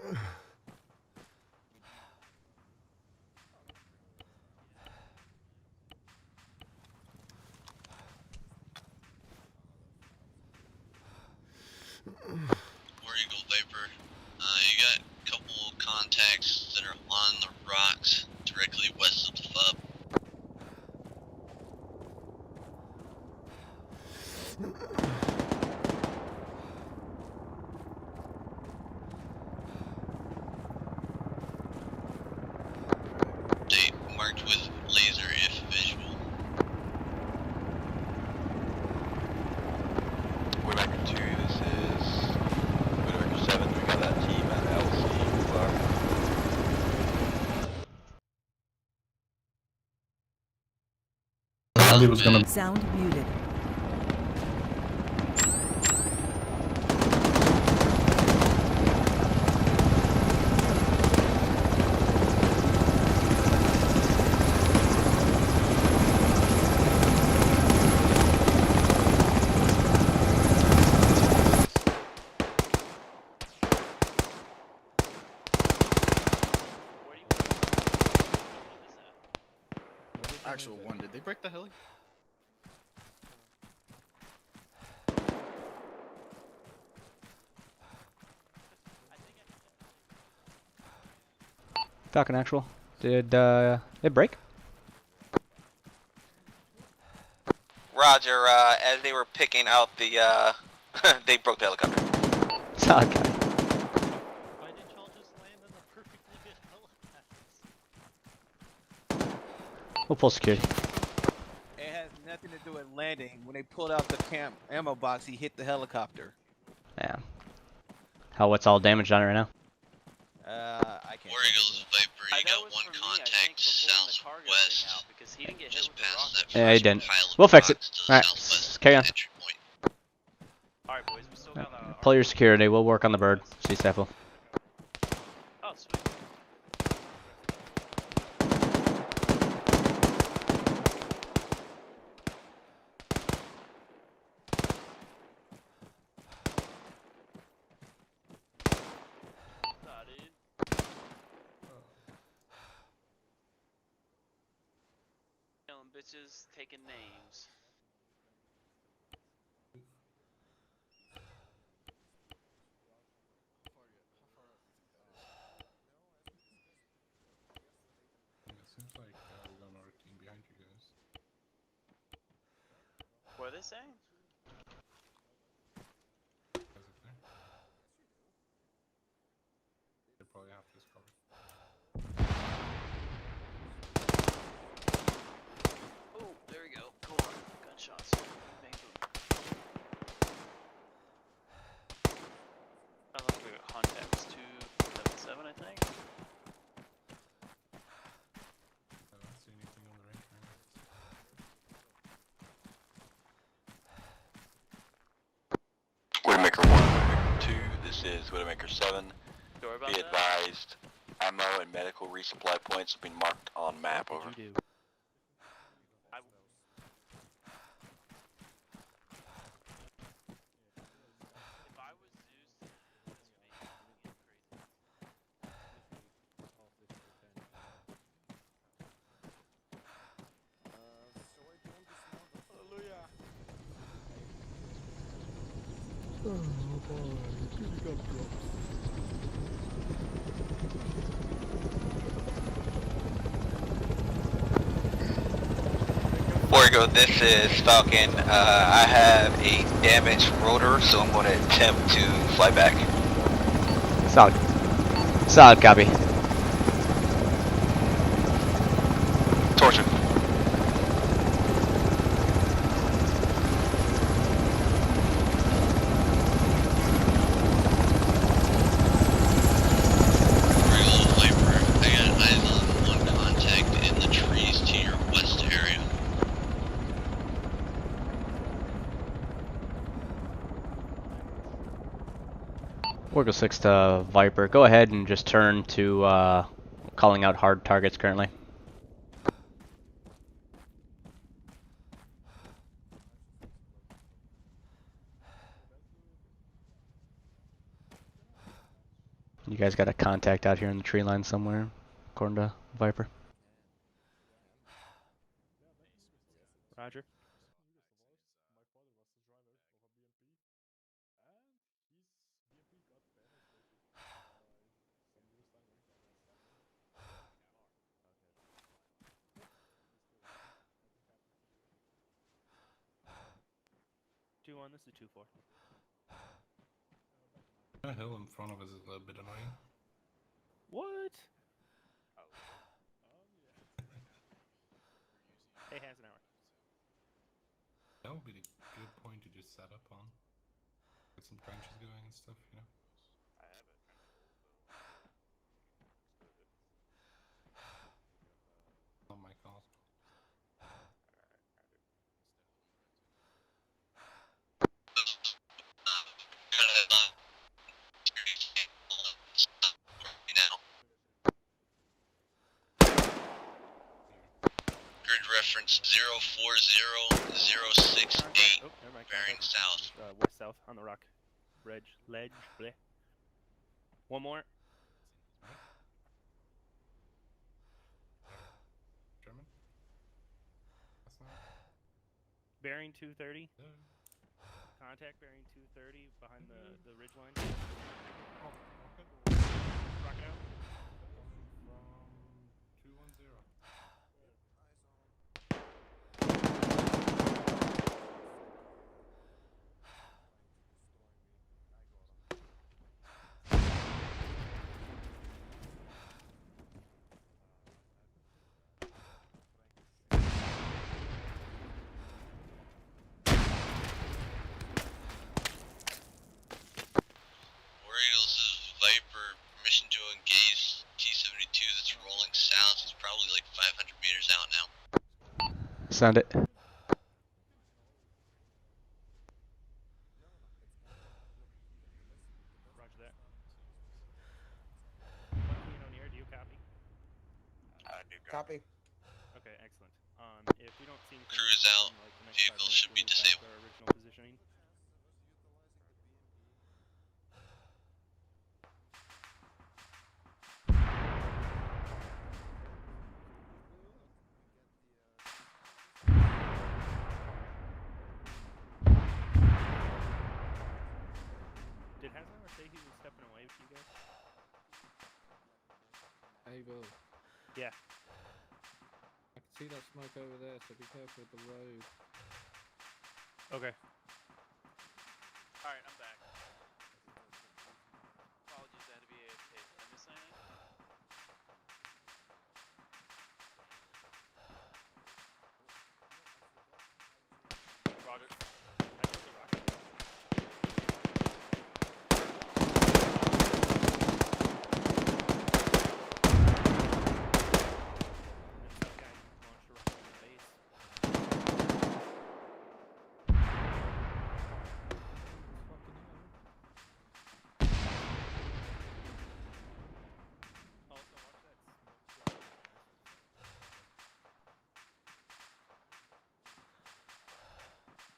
Eagle Viper, you got a couple contacts that are on the rocks directly west of the FOB. They marked with laser if visual. Widowmaker 2, this is Widowmaker 7, we got that team at LC. He was gonna. Sound muted. Actual one, did they break the heli? Falcon actual. Did it break? Roger, as they were picking out the, they broke the helicopter. Solid copy. We'll pull security. It has nothing to do with landing. When they pulled out the camp ammo box, he hit the helicopter. Yeah. Hell, what's all damaged on it right now? I can't. War Eagle's Viper, you got one contact southwest, just past that Yeah, he first didn't. pile of We'll fix it. rocks to the Alright, southwest carry on. entry point. Alright, boys, we still got Pull your security. We'll work on the bird. See, Staffel. Oh, sweet. Nah, dude. Killing bitches, taking names. Seems like we got another team behind you guys. What are they saying? Guys up there. They probably have this covered. Oh, there we go. Go on. Gunshots. Bang, boom. I love we got contacts 277, I think. I don't see anything on the range right now. Widowmaker 1, Widowmaker 2, this is Widowmaker 7. Sorry about Be that. advised, ammo and medical resupply points have been marked on map, over. You do. If I was Zeus, this would be crazy. Borgo, this is Falcon. I have a damaged rotor, so I'm going to attempt to fly back. Solid. Solid copy. Torture. Orgo 6 to Viper. Go ahead and just turn to calling out hard targets currently. You guys got a contact out here in the tree line somewhere, according to Viper. Roger. This is 2-4. The hill in front of us is a little bit annoying. What? Oh. Hey, has an hour. That would be the good point to just set up on. Get some trenches going and stuff, you know? I have it. Not my call. Grid reference 040068, bearing south. West-south on the rock. Ledge, bleh. One more. German? That's not... Bearing 230. Yeah. Contact bearing 230 behind the ridge line. Oh, okay. Rock it out. Coming from 210. Viper, permission to engage T-72 that's rolling south. It's probably like 500 meters out now. Send it. Roger that. O'Neill, do you copy? I do Copy. Okay, excellent. If we don't see anything Cruise out. like the next 5 Vehicle minutes, should be we'll move back to disabled. our original positioning. Did Hasnauer say he was stepping away with you guys? Able. Yeah. I can see that smoke over there, so be careful with the road. Okay. Alright, I'm back. Apologies, I had to be AFK. Did I miss anything? Roger. I took the rocket.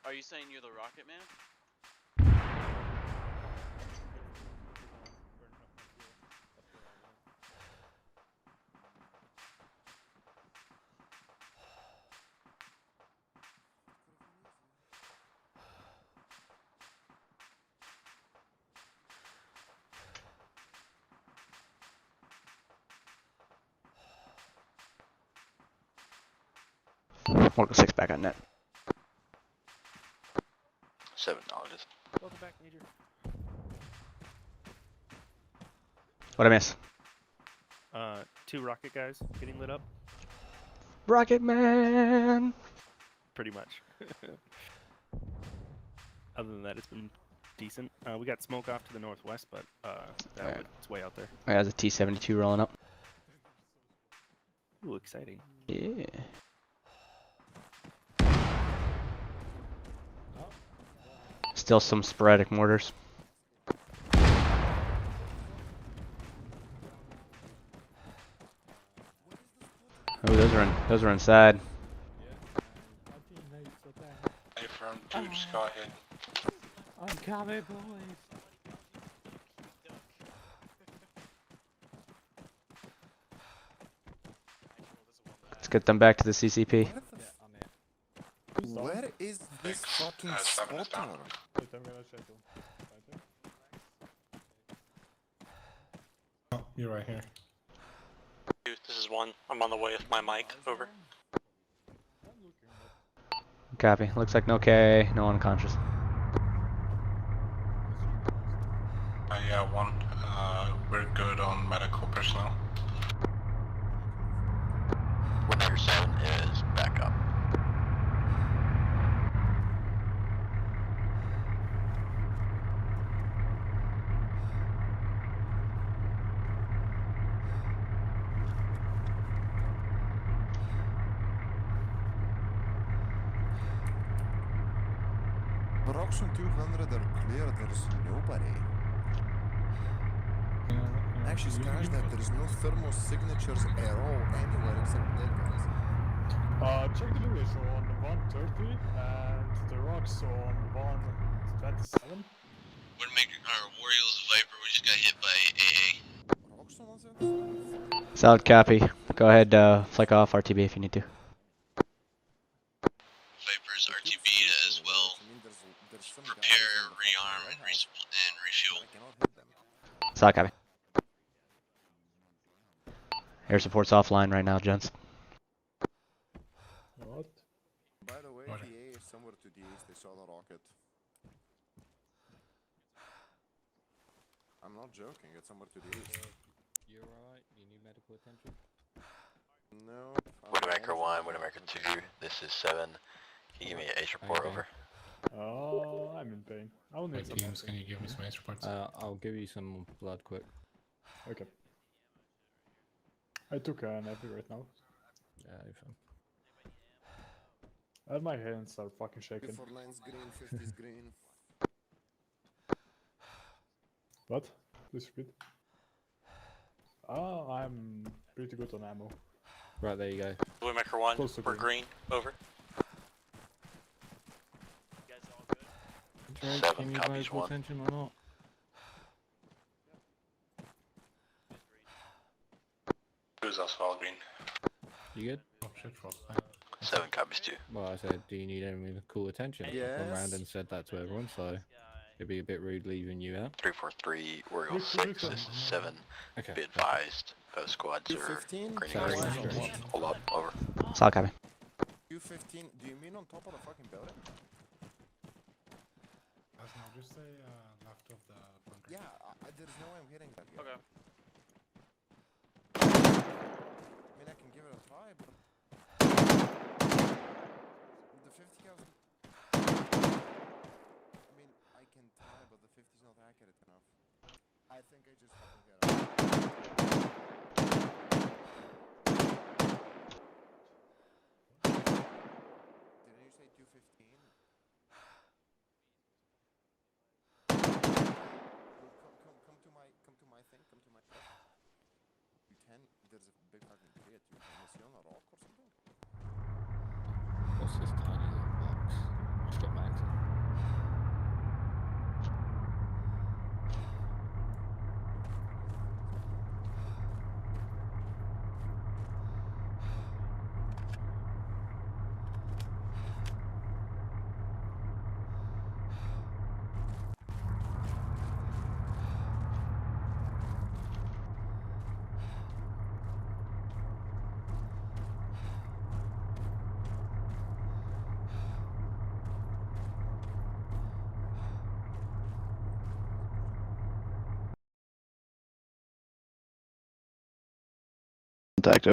Are you saying you're the rocket man? Morgan 6 back on net. 7 acknowledges. Welcome back, Major. What'd I miss? 2 rocket guys getting lit up. Rocket Man! Pretty much. Other than that, it's been decent. We got smoke off to the northwest, but it's way out there. I got a T-72 rolling up. Ooh, exciting. Yeah. Still some sporadic mortars. Oh, those are inside. Hey, from 2, just go ahead. I'm coming, boys. Let's get them back to the CCP. Where is this fucking spotter? Oh, you're right here. This is 1. I'm on the way with my mic. Over. Copy. Looks like no K, no unconscious. Yeah, 1. We're good on medical personnel. 107 is back up. Production 200 are clear, there's nobody. Actually, scratch that, there's no thermal signatures at all anywhere except there, guys. Check the English on 130 and the rocks on 127. Warriors Viper, we just got hit by AA. Solid copy. Go ahead, flick off RTB if you need to. Viper's RTB as well. Prepare, rearm, and refuel. Solid copy. Air support's offline right now, gents. What? By the way, PA is somewhere to the east, they saw the rocket. I'm not joking, it's somewhere to the east. You're alright? You need medical attention? No. Widowmaker 1, Widowmaker 2, this is 7. Can you give me an H report over? Oh, I'm in pain. I'll need some Teams, can you give me some ace reports? I'll give you some blood quick. Okay. I took an epi right now. Yeah, you're fine. And my hands are fucking shaking. Before line's green, 50's green. What? Please repeat. Oh, I'm pretty good on ammo. Right, there you go. Waymaker 1, Close to we're green. Over. Drake, 7 can you copies, medical 1. attention or not? Who's also all green? You good? Oh shit, Frost. 7 copies 2. Well, I said, do you need any medical attention? I Yes. went around and said that to everyone, so it'd be a bit rude leaving you out. 343, Oriole 6, this is 7. Okay. Be advised, both squads are 215? green. Sorry. Hold up, over. Solid copy. 215, do you mean on top of the fucking building? No, just say left of the bunker. Yeah, there's no way I'm hitting that guy. Okay. I mean, I can give it a try, but... The 50 cows... I mean, I can try, but the 50's not accurate enough. I think I just fucking hit him. Didn't you say 215? Come to my thing, come to my truck. 210, there's a big fucking tree at 210. Is he on a rock or something? What's this tiny little box? Just got mags in. Contact.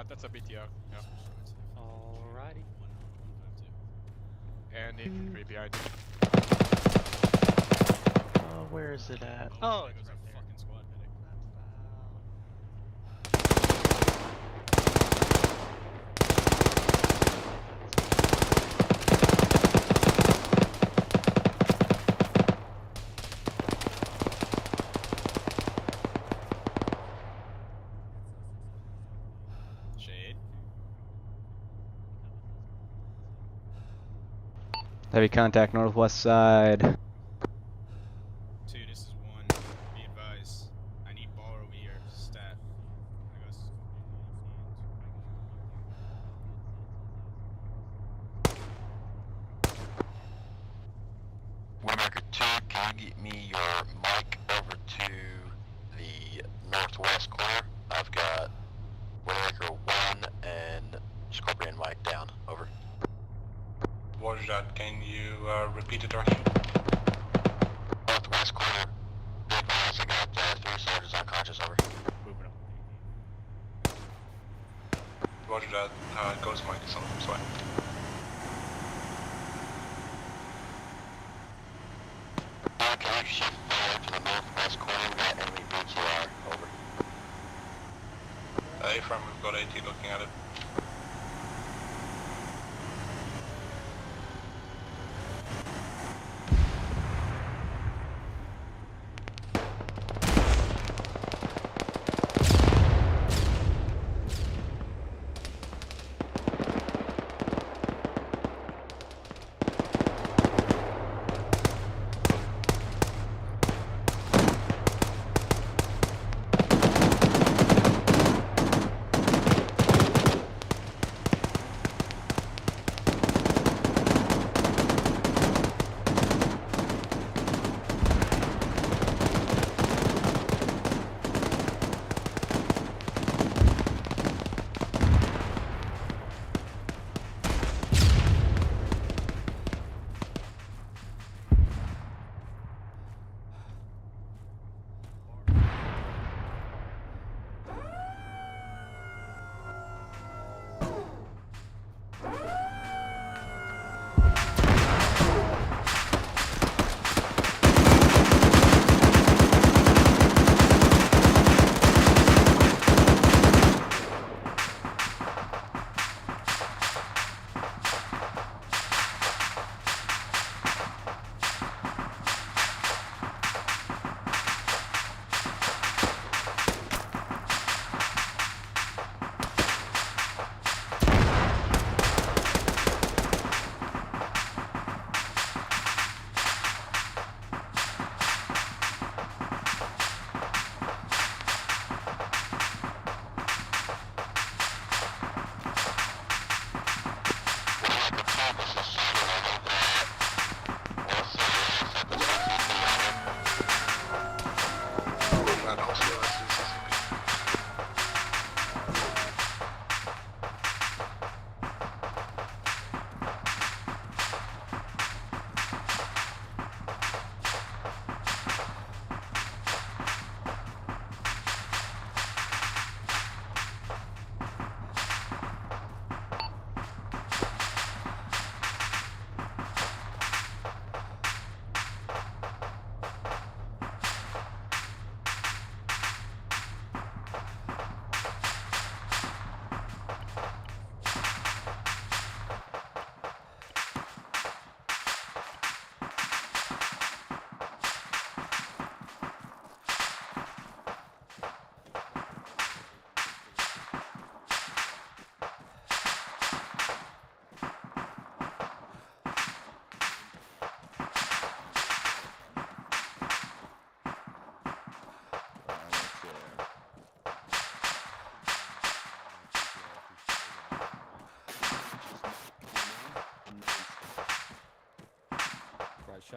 That's a BTO. Yeah. Alrighty. And the infantry behind you. Where is it at? Oh, it's right there. Fucking squad medic. Shade. Heavy contact northwest side. 2, this is 1. Be advised. I need bar over here. Stat. I got Winnebaker 2, can you get me your mic over to the northwest corner? I've got Winnebaker 1 and Scorpion mic down. Over. Roger that. Can you repeat the direction? Northwest corner. Be advised, I got 3 soldiers unconscious. Over. moving up. Roger that. Ghost mic is on its way. Can you shift forward to the northwest corner? We got enemy BTR. Over. A-frame, we've got AT looking at it.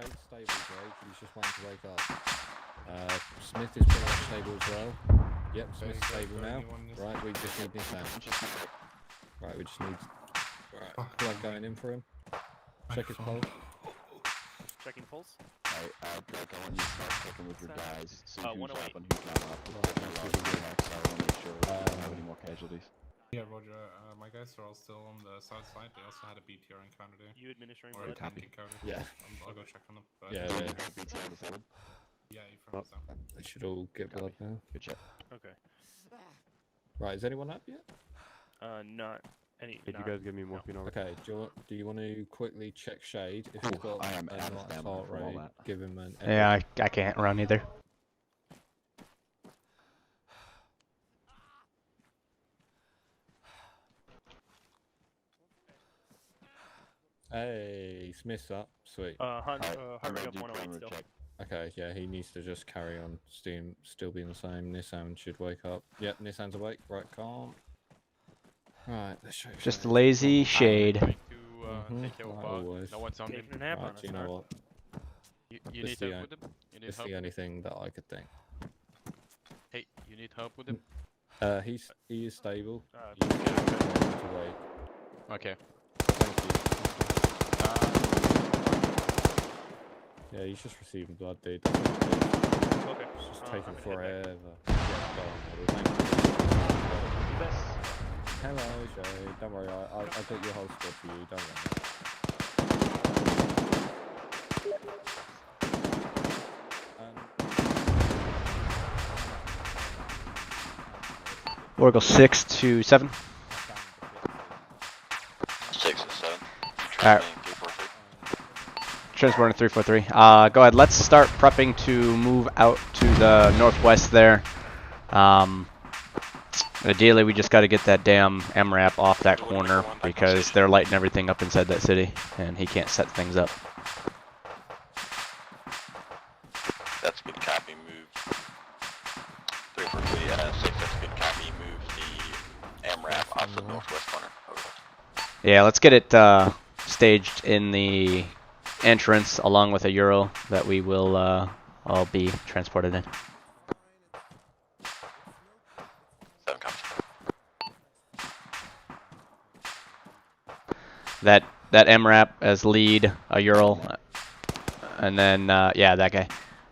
Shade, stable, Drake. He's just wanting to wake up. Smith is pretty much stable as well. Yep, Smith's stable now. Right, we just need this out. Right, we just need... Right, blood going in for him. Check his pulse. Checking pulse. Drake, I want you to start checking with your guys. See who's up 108. and who's not up. I want to make sure we don't have any more casualties. Yeah, Roger. My guys are all still on the south side. They also had a BTR encounter there. You administering or a blood? tank encounter. Yeah. I'll go check on them. But Yeah. Yeah, you from the south. They should all get blood now. Good check. Okay. Right, is anyone up yet? Not any. Did you guys give me morphine already? Okay, do you want to quickly check Shade? If you've got I am a out of nice stamina heart from all rate, that. give him an... Yeah, I can't run either. Hey, Smith's up. Sweet. Heart rate of 108 still. Okay, yeah, he needs to just carry on, still being the same. Nissan should wake up. Yep, Nissan's awake. Right, calm. Right, let's show you. Just lazy Shade. Take care of always. No one's on him. Taking a nap on Right, us, you know what? You need help with him? You need It's help? the only thing that I could think. Hey, you need help with him? He is stable. Uh, You can get him to wake. Okay. Yeah, he's just receiving blood, dude. Okay. It's just taking I'm gonna head forever. Yeah, go on, buddy. Thank you. Hello, Shay. Don't worry, I got your whole squad for you. Don't worry. Oracle 6 to 7. 6 and 7. Alright. Transporting 343. Go ahead. Let's start prepping to move out to the northwest there. Ideally, we just got to get that damn MRAP off that corner because they're lighting everything up inside that city, and he can't set things up. That's a good copy. Move 343. 6. That's a good copy. Move the MRAP off the northwest corner. Over. Yeah, let's get it staged in the entrance along with a Euro that we will all be transported in. 7 copies. That MRAP as lead, a Ural, and then yeah, that guy,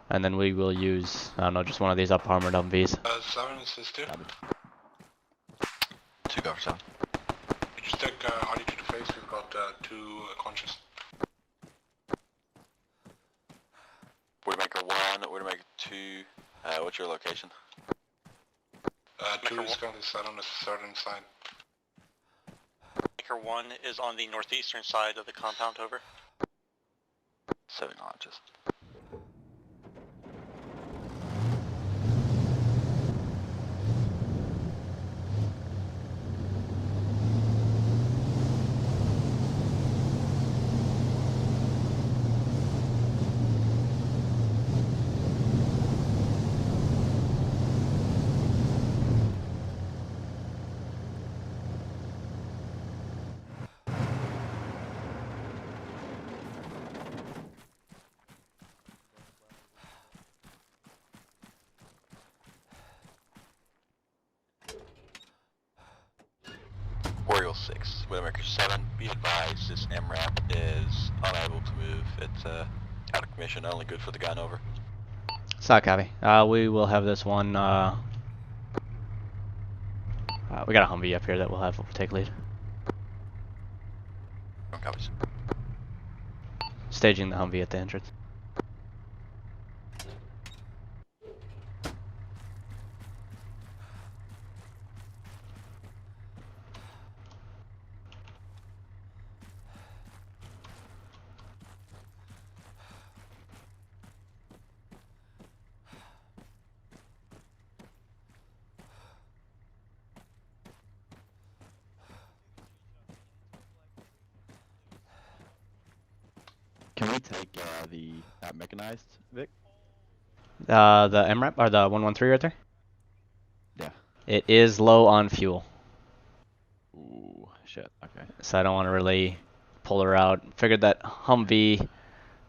and then we will use I don't know, just one of these up armored Humvees. 7 is 2. 2 cover 7. You just take Hardy to the face. We've got 2 conscious. Widowmaker 1, Widowmaker 2. What's your location? 2 is currently set on the southern side. Maker 1 is on the northeastern side of the compound, over. 7 launches. Oriole 6, Widowmaker 7, be advised this MRAP is unable to move. It's out of commission, only good for the gun, over. Stock copy. We will have this one. We got a Humvee up here that we'll have take lead. Copies. Staging the Humvee at the entrance. Can we take the mechanized, Vic? The MRAP or the 113 right there? Yeah. It is low on fuel. Ooh, shit. Okay. So I don't want to really pull her out. Figured that Humvee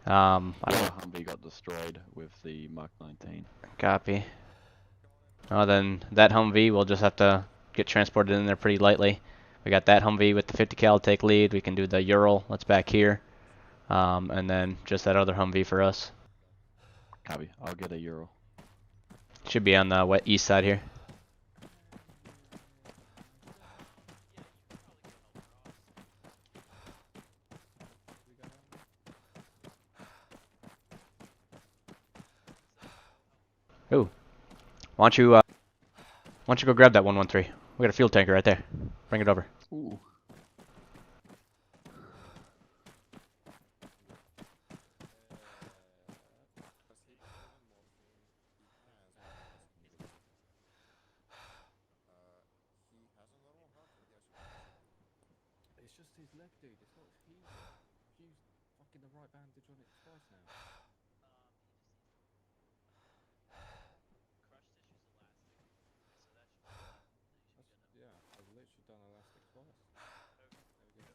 I don't know. Humvee got destroyed with the Mark 19. Copy. Oh, then that Humvee will just have to get transported in there pretty lightly. We got that Humvee with the 50 cal take lead. We can do the Ural. That's back here. And then just that other Humvee for us. Copy. I'll get a Ural. Should be on the east side here. Ooh. Why don't you go grab that 113? We got a fuel tanker right there. Bring it over. Ooh. It's just his leg, dude. It's not. He's used fucking the right bandage on it twice now. Yeah, I've literally done elastic twice. There we go.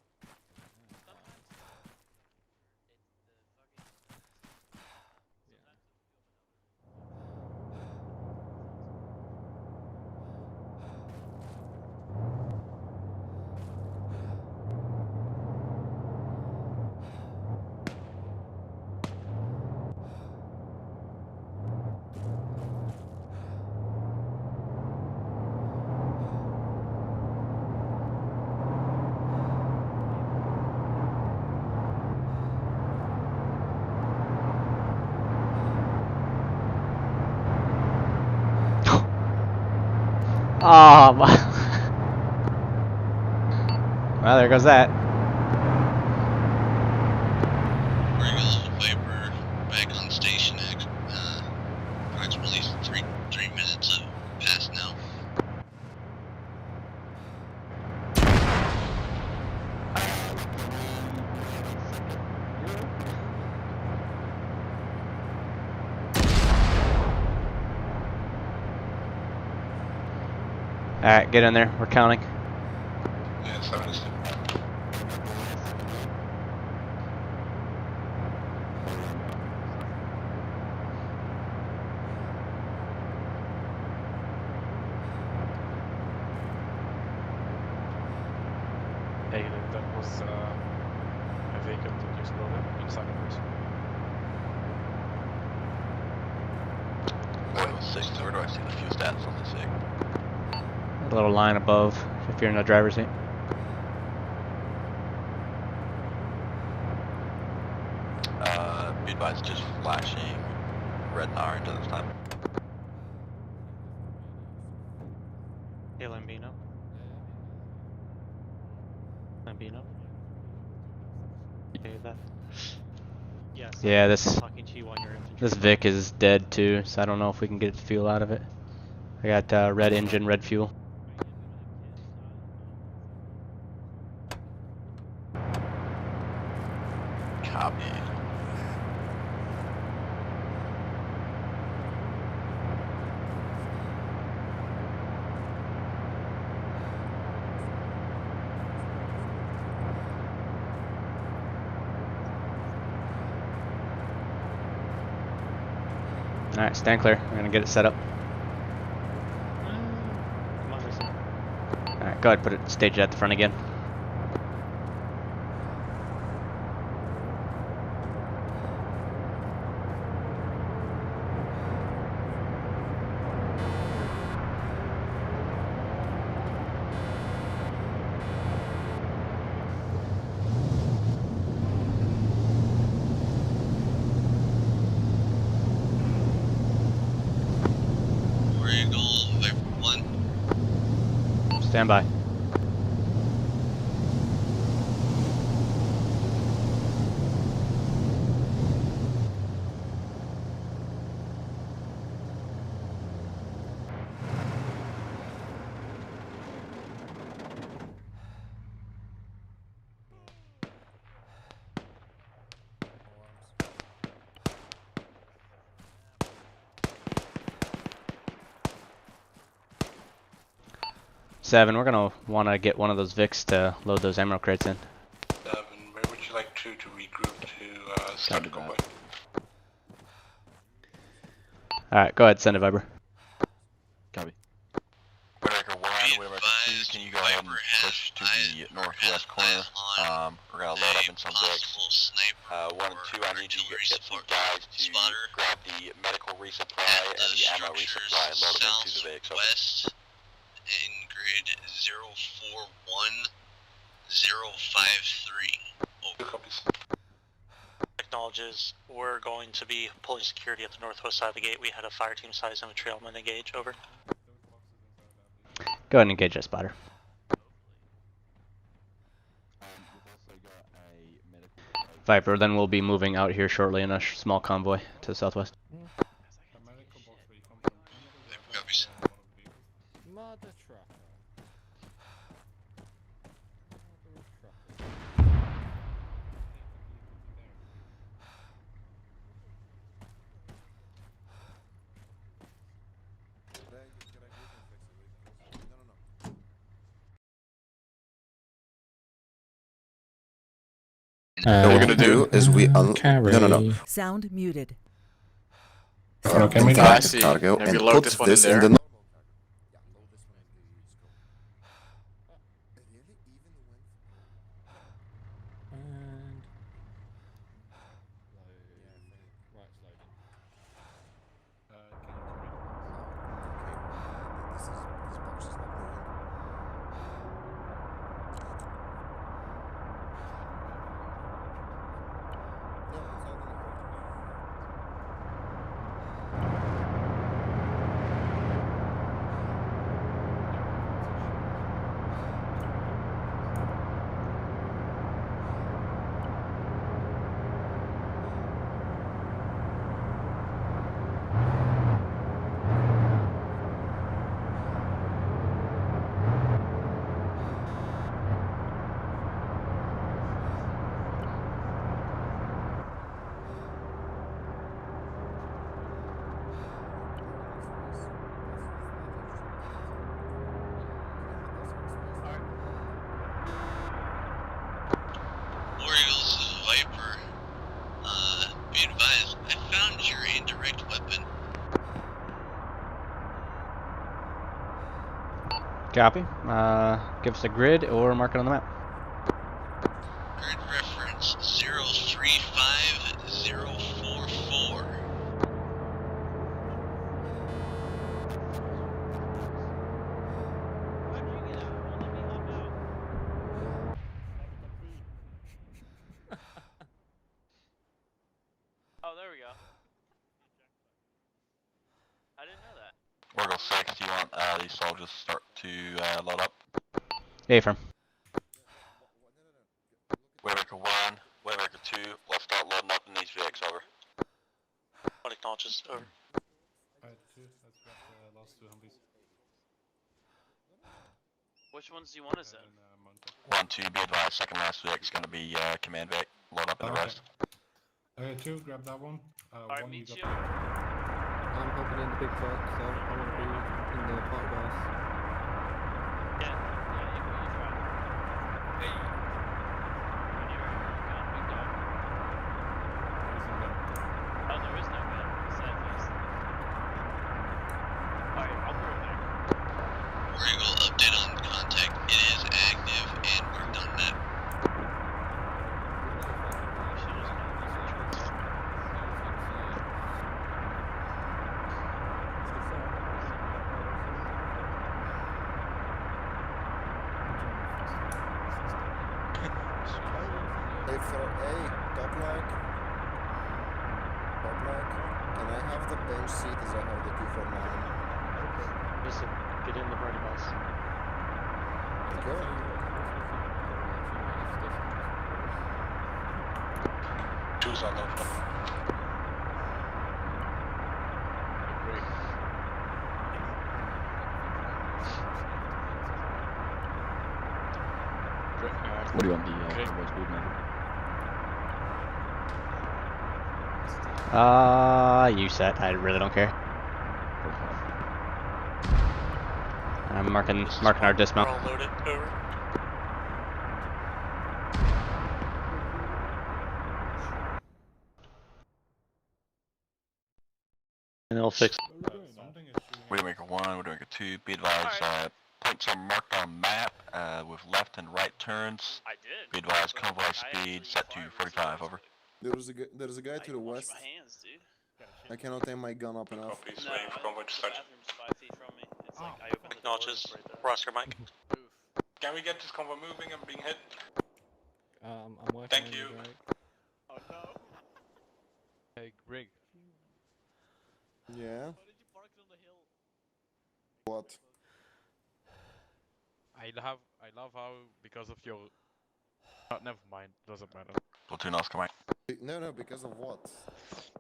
Oh, well, there goes that. Regular Viper back on station at approximately 3 minutes past now. Alright, get in there. We're counting. Yeah, 76. Hey, that was a vehicle that exploded inside the prison. Boy, 6, where do I see the few stats on this thing? A little line above if you're in the driver's seat. Be advised, just flashing red and orange at this time. Hey, Lambino. Lambino. Okay, that. Yes. Yeah, this Talking to you on your infantry. this Vic is dead too, so I don't know if we can get fuel out of it. I got red engine, red fuel. Copy. Alright, stand clear. We're gonna get it set up. Come on, listen. Alright, go ahead, put it stage it at the front again. War Eagle, Viper 1. Stand by. Seven, we're gonna wanna get one of those Vics to load those ammo crates in. 7, where would you select 2 to regroup to start the convoy. Alright, go ahead, send it, Viper. Copy. Waymaker 1, Waymaker 2, can you go ahead and push to the northwest corner? We're gonna load up in some decks. 1 and 2, I need you to get some guys to grab the medical resupply and the ammo resupply and load them into the Vicks. West in grid 041053. Over. Acknowledges. We're going to be pulling security at the northwest side of the gate. We had a fire team size and a trailman engage. Over. Go ahead and engage that spotter. Viper, then we'll be moving out here shortly in a small convoy to the southwest. Mother trucker. What we're gonna do is we no. Sound muted. Okay, make the cargo and put this in the. Copy. Give us a grid or mark it on the map. Grid reference 035044. Oh, there we go. I didn't know that. Orgle 6, do you want these soldiers to start to load up? Yeah, firm. Waymaker 1, Waymaker 2, let's start loading up in these Vicks, over. One acknowledges. Over. Alright, 2, let's grab the last 2 Humvees. Which ones do you want us in? 1, 2, be advised, second last Vic is going to be command Vic, load up in the rest. Okay, 2, grab that one. Alright, meet you. I'm hopping in the big truck, so I want to be in the party bus. Yeah, you can try. Hey! When you're big dog. Oh, there is no gun. Sad face. Alright, I'll be right back. War Eagle, update on contact. It is active and marked on map. Can I have the bench seat as I have the 249? Listen, get in the party bus. Go. Choose on load. Great. What do you want the convoy speed, man? You set. I really don't care. I'm marking our dismount. We're all loaded. Over. and it'll fix. Widowmaker 1, Widowmaker 2, be advised, points are marked on map with left and right turns. I did. Be advised, convoy speed set to 45, over. There's a guy to the west. My hands, dude. I cannot aim my gun up enough. Copies, No, waiting for convoy to start. the bathroom's 5 feet from me. It's like I opened the door. Acknowledges. It's right there. Rosker, Mike. Can we get this convoy moving? I'm being hit. I'm working Thank on you. Greg. Oh no. Hey, Greg. Yeah. Why did you park it on the hill? What? I love how because of your. Never mind. Doesn't matter. Platoon Oscar, Mike. No, because of what?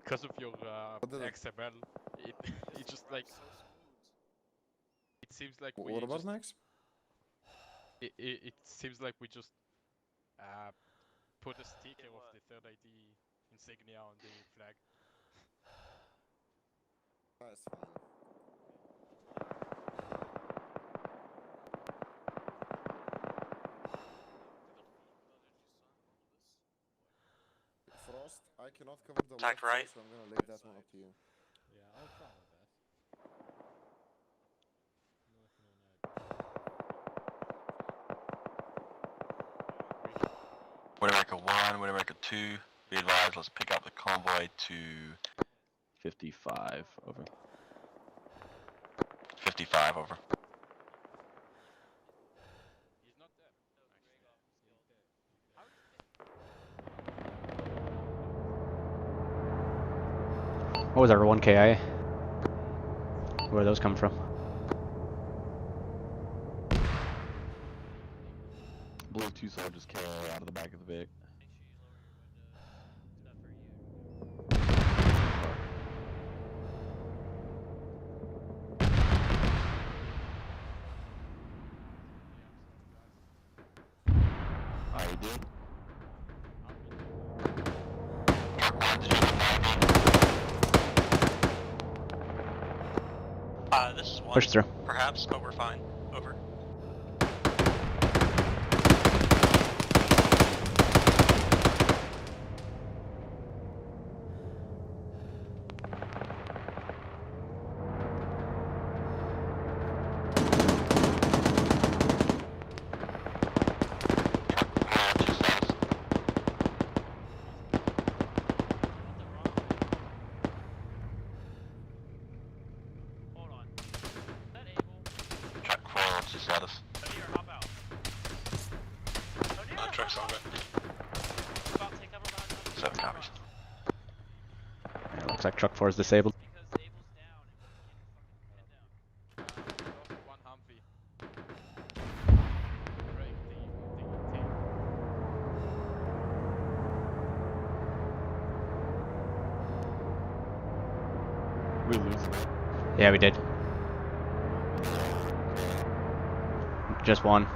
Because of your did I- XML, it just like it seems like we What about just, next? it seems like we just put a sticker of the third ID insignia on the flag. That's fine. Frost, I cannot cover the Attack left right. side, so I'm gonna leave that one up to you. Yeah, I'll try my best. Widowmaker 1, Widowmaker 2, be advised, let's pick up the convoy to 55, over. 55, over. What was our 1 KIA? Where are those coming from? Blue 2 soldiers KIA out of the back of the Vic. IED. This is one. Push through. Perhaps, but we're fine. Over. Hold on. Is that able? Track 4, what's your status? O'Near, hop out. O'Near, Truck's on hop it. out. About to take cover behind us. 7 copies. Yeah, looks like truck 4 is disabled. Because Abel's down and we can fucking head down. One Humvee. Break the tape. We lose. Yeah, we did. Just one.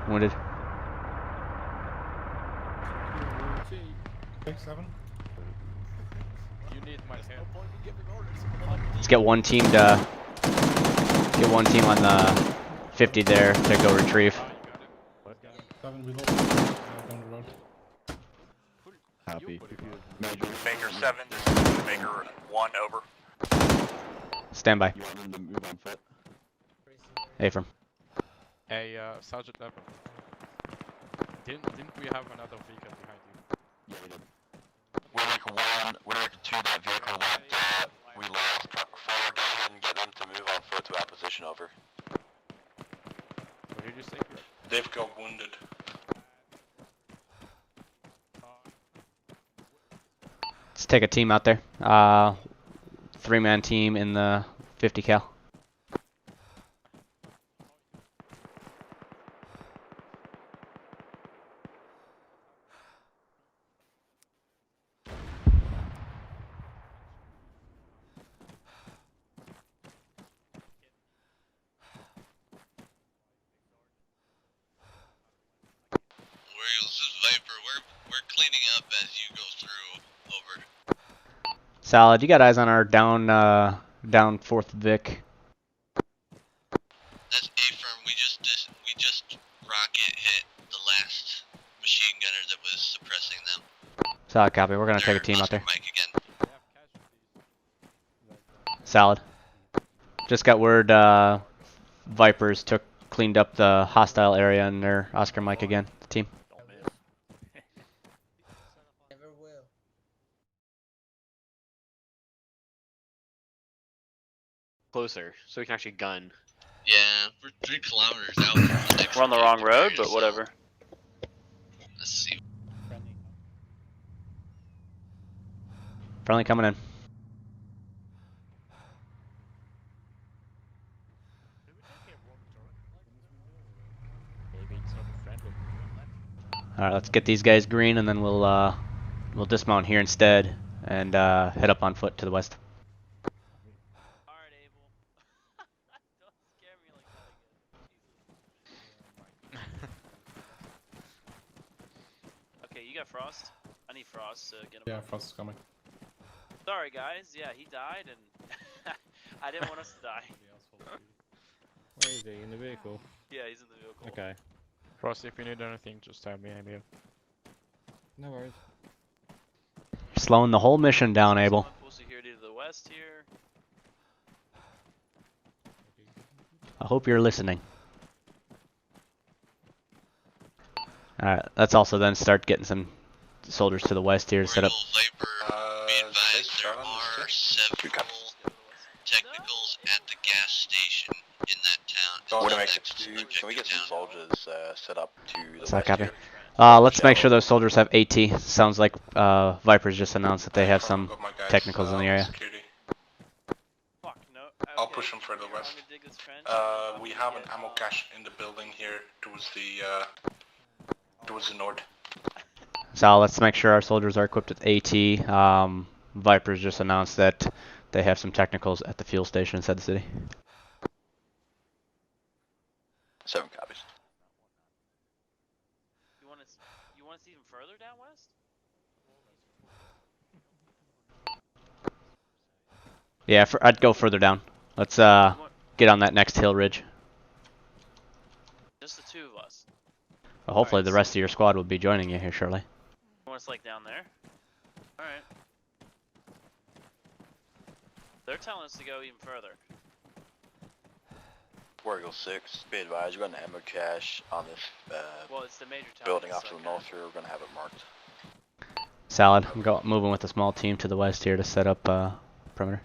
Wounded. 7. You need my help. Let's get one team to get one team on the 50 there to go retrieve. 7, we lost. Down the road. Happy. Maker 7, this is Maker 1, over. Stand by. You want them to move on foot? Afram. Hey, Sergeant Level. Didn't we have another vehicle behind you? Yeah, we did. Widowmaker 1, Widowmaker 2, that vehicle that we lost, truck 4, go ahead and get them to move on foot to our position, over. What did you say, Greg? They've got wounded. Let's take a team out there. 3-man team in the 50 cal. This is Viper. We're cleaning up as you go through. Over. Salad, you got eyes on our down 4th Vic. That's A-firm. We just rocket hit the last machine gunner that was suppressing them. Solid copy. We're gonna take a team out there. Mike again. Salad. Just got word Vipers cleaned up the hostile area in their Oscar Mike again, the team. Closer, so we can actually gun. Yeah, we're 3 kilometers out from the next We're on the wrong road, area, but so whatever. let's see. Friendly coming in. Alright, let's get these guys green and then we'll dismount here instead and head up on foot to the west. Okay, you got Frost? I need Frost to get him. Yeah, up. Frost is coming. Sorry guys, yeah, he died and I didn't want us to die. Where is he? In the vehicle? Yeah, he's in the vehicle. Okay. Frost, if you need anything, just tell me, I'm here. No worries. Slowing the whole mission down, Abel. Full security to the west here. I hope you're listening. Alright, let's also then start getting some soldiers to the west here to set up. Be advised, there are several technicals at the gas station in that town. What do I make can we get some soldiers set up to the Is that west copy? here? Let's make sure those soldiers have AT. Sounds like Vipers just announced that they have some technicals in the area. I'll push them further west. We have an ammo cache in the building here towards the north. So let's make sure our soldiers are equipped with AT. Vipers just announced that they have some technicals at the fuel station inside the city. 7 copies. You want us even further down west? Yeah, I'd go further down. Let's get on that next hill ridge. Just the 2 of us. Well, hopefully the rest of your squad will be joining you here shortly. You want us like down there? Alright. They're telling us to go even further. War Eagle 6, be advised, we're going to ammo cache on this Well, it's the major town. building off to the north here. We're going to have it marked. Salad, I'm moving with a small team to the west here to set up perimeter.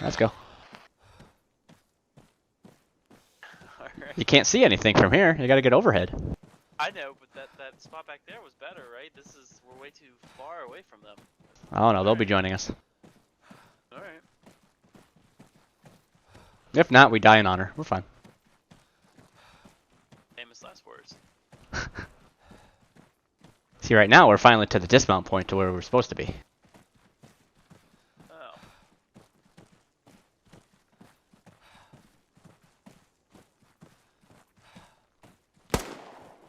Let's go. Alright. You can't see anything from here. You gotta get overhead. I know, but that spot back there was better, right? We're way too far away from them. Oh no, they'll be joining us. Alright. If not, we die in honor. We're fine. Famous last words. See, right now we're finally to the dismount point to where we're supposed to be.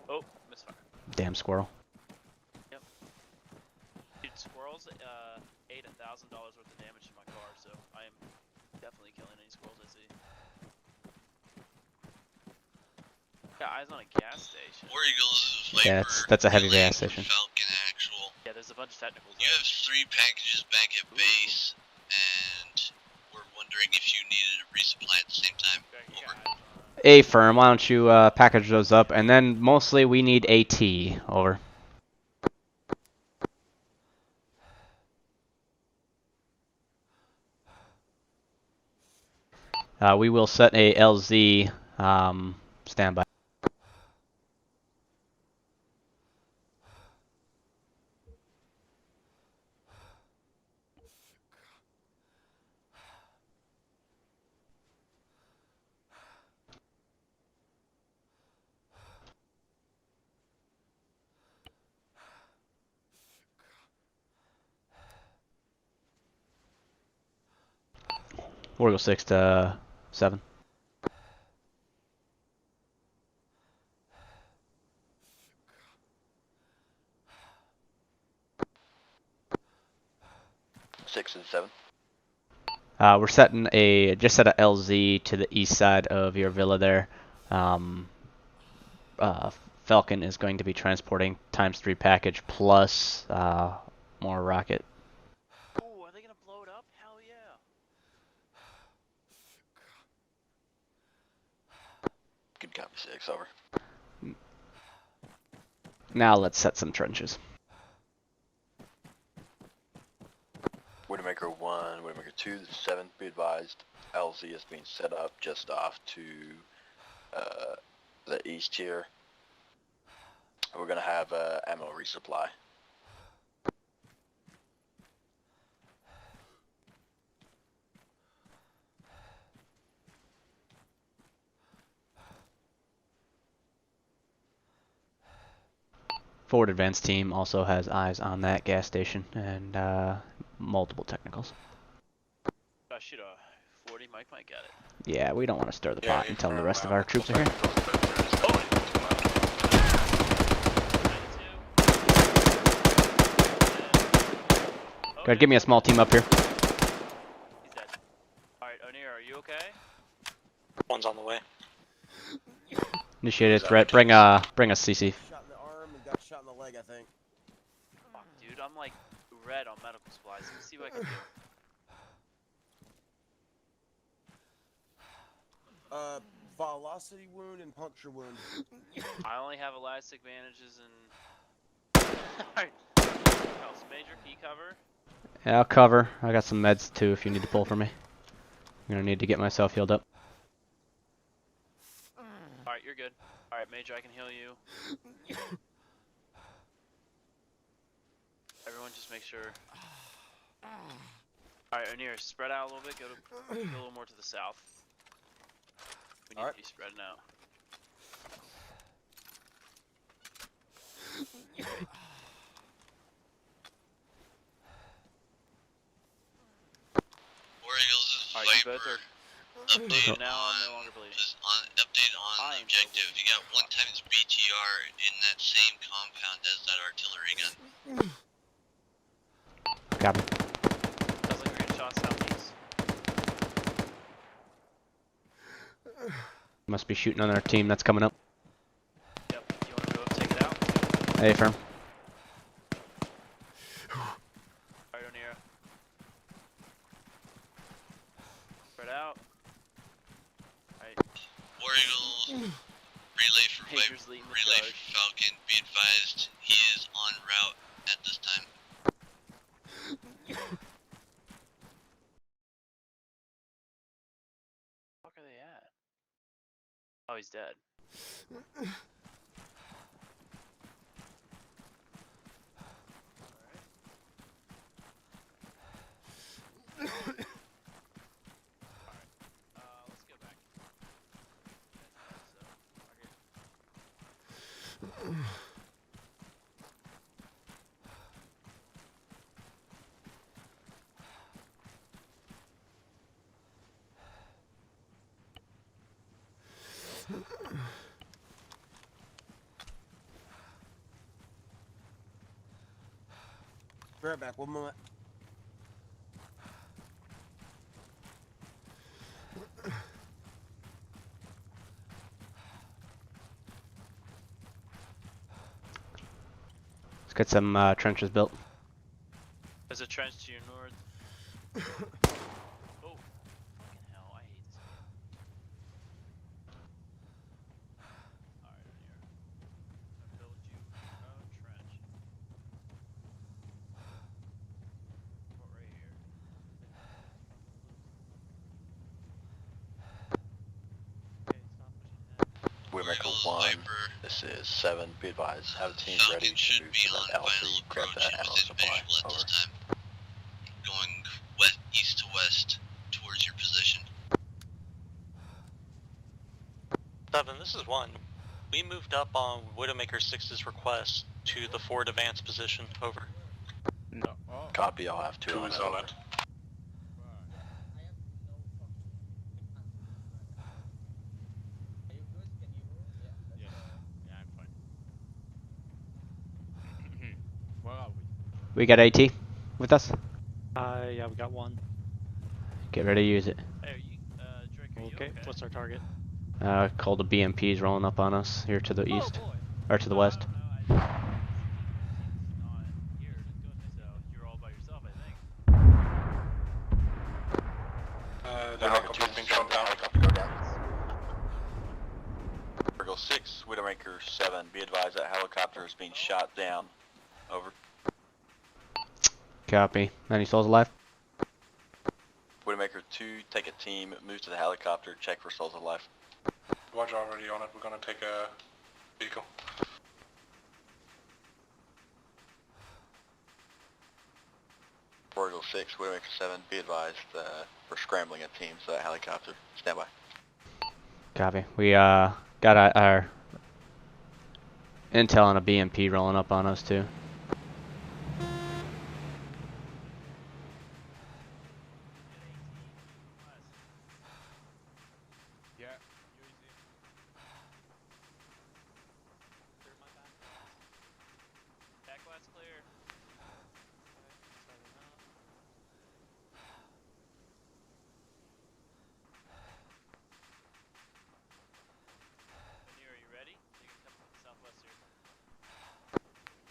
Oh, misfire. Damn squirrel. Yep. Dude, squirrels ate $1,000 worth of damage to my car, so I am definitely killing any squirrels I see. Got eyes on a gas station. War Eagles, Viper, Yeah, that's a heavy Relay, gas station. Falcon actual. Yeah, there's a bunch of technicals. You have 3 packages back at base, and we're wondering if you needed a resupply at the same time. Over. A firm, why don't you package those up, and then mostly we need AT. Over. We will set a LZ standby. We'll go 6 to 7. Six and 7. We're setting just set a LZ to the east side of your villa there. Falcon is going to be transporting ×3 package plus more rocket. Oh, are they gonna blow it up? Hell yeah. Good copy, 6, over. Now let's set some trenches. Widowmaker 1, Widowmaker 2, the 7th, be advised. LZ is being set up just off to the east here. We're going to have ammo resupply. Forward advance team also has eyes on that gas station and multiple technicals. I shoot a 40, Mike might get it. Yeah, we don't want to stir the pot until the rest of our troops are here. Go ahead, give me a small team up here. He's dead. Alright, O'Neill, are you okay? One's on the way. Initiated threat. Bring a CC. Shot in the arm and got shot in the leg, I think. Fuck, dude, I'm like red on medical supplies. Let me see what I can do. Velocity wound and puncture wound. I only have elastic bandages and... Alright. House Major, can you cover? Yeah, I'll cover. I got some meds too if you need to pull for me. I'm gonna need to get myself healed up. Alright, you're good. Alright, Major, I can heal you. Everyone just make sure. Alright, O'Neill, spread out a little bit. Go a little more to the south. We need to be spreading out. Alright, you both are update now on, I'm no longer bleeding. update on the objective. You got 1 times BTR in that same compound as that artillery gun. Copy. Sounds like we're getting shot southeast. Must be shooting on our team that's coming up. Yep, you want to go up, take it out? Hey, firm. Alright, O'Neill. Spread out. Alright. War Eagle, relay for Major's leading the relay charge. for Falcon. Be advised, he is en route at this time. Fuck are they at? Oh, he's dead. Let's go back. Be right back, 1 moment. Let's get some trenches built. There's a trench to your north. Oh, fucking hell, I hate this. Alright, O'Neill. I'll build you a trench. What, right here? Okay, stop pushing that. Widowmaker 1, this is 7, be advised. Have a team ready to move to that LZ, grab that ammo supply. Over. Going west, east to west towards your position. 7, this is 1. We moved up on Widowmaker 6's request to the forward advance position. Over. No. Copy, I'll have 2 2 on is it. on Over. it. Yeah, I'm fine. Where are we? We got AT with us. Yeah, we got 1. Get ready to use it. Hey, are you, Drake, are you Okay, what's our target? Called the BMPs rolling up on us here to the east. Oh boy. Or to the west. The helicopter's being shot down. Virgo 6, Widowmaker 7, be advised that helicopter is being shot down. Over. Copy. Any souls alive? Widowmaker 2, take a team, move to the helicopter, check for souls alive. Roger, already on it. We're gonna take a vehicle. Virgo 6, Widowmaker 7, be advised we're scrambling a team to that helicopter. Stand by. Copy. We got our intel on a BMP rolling up on us too.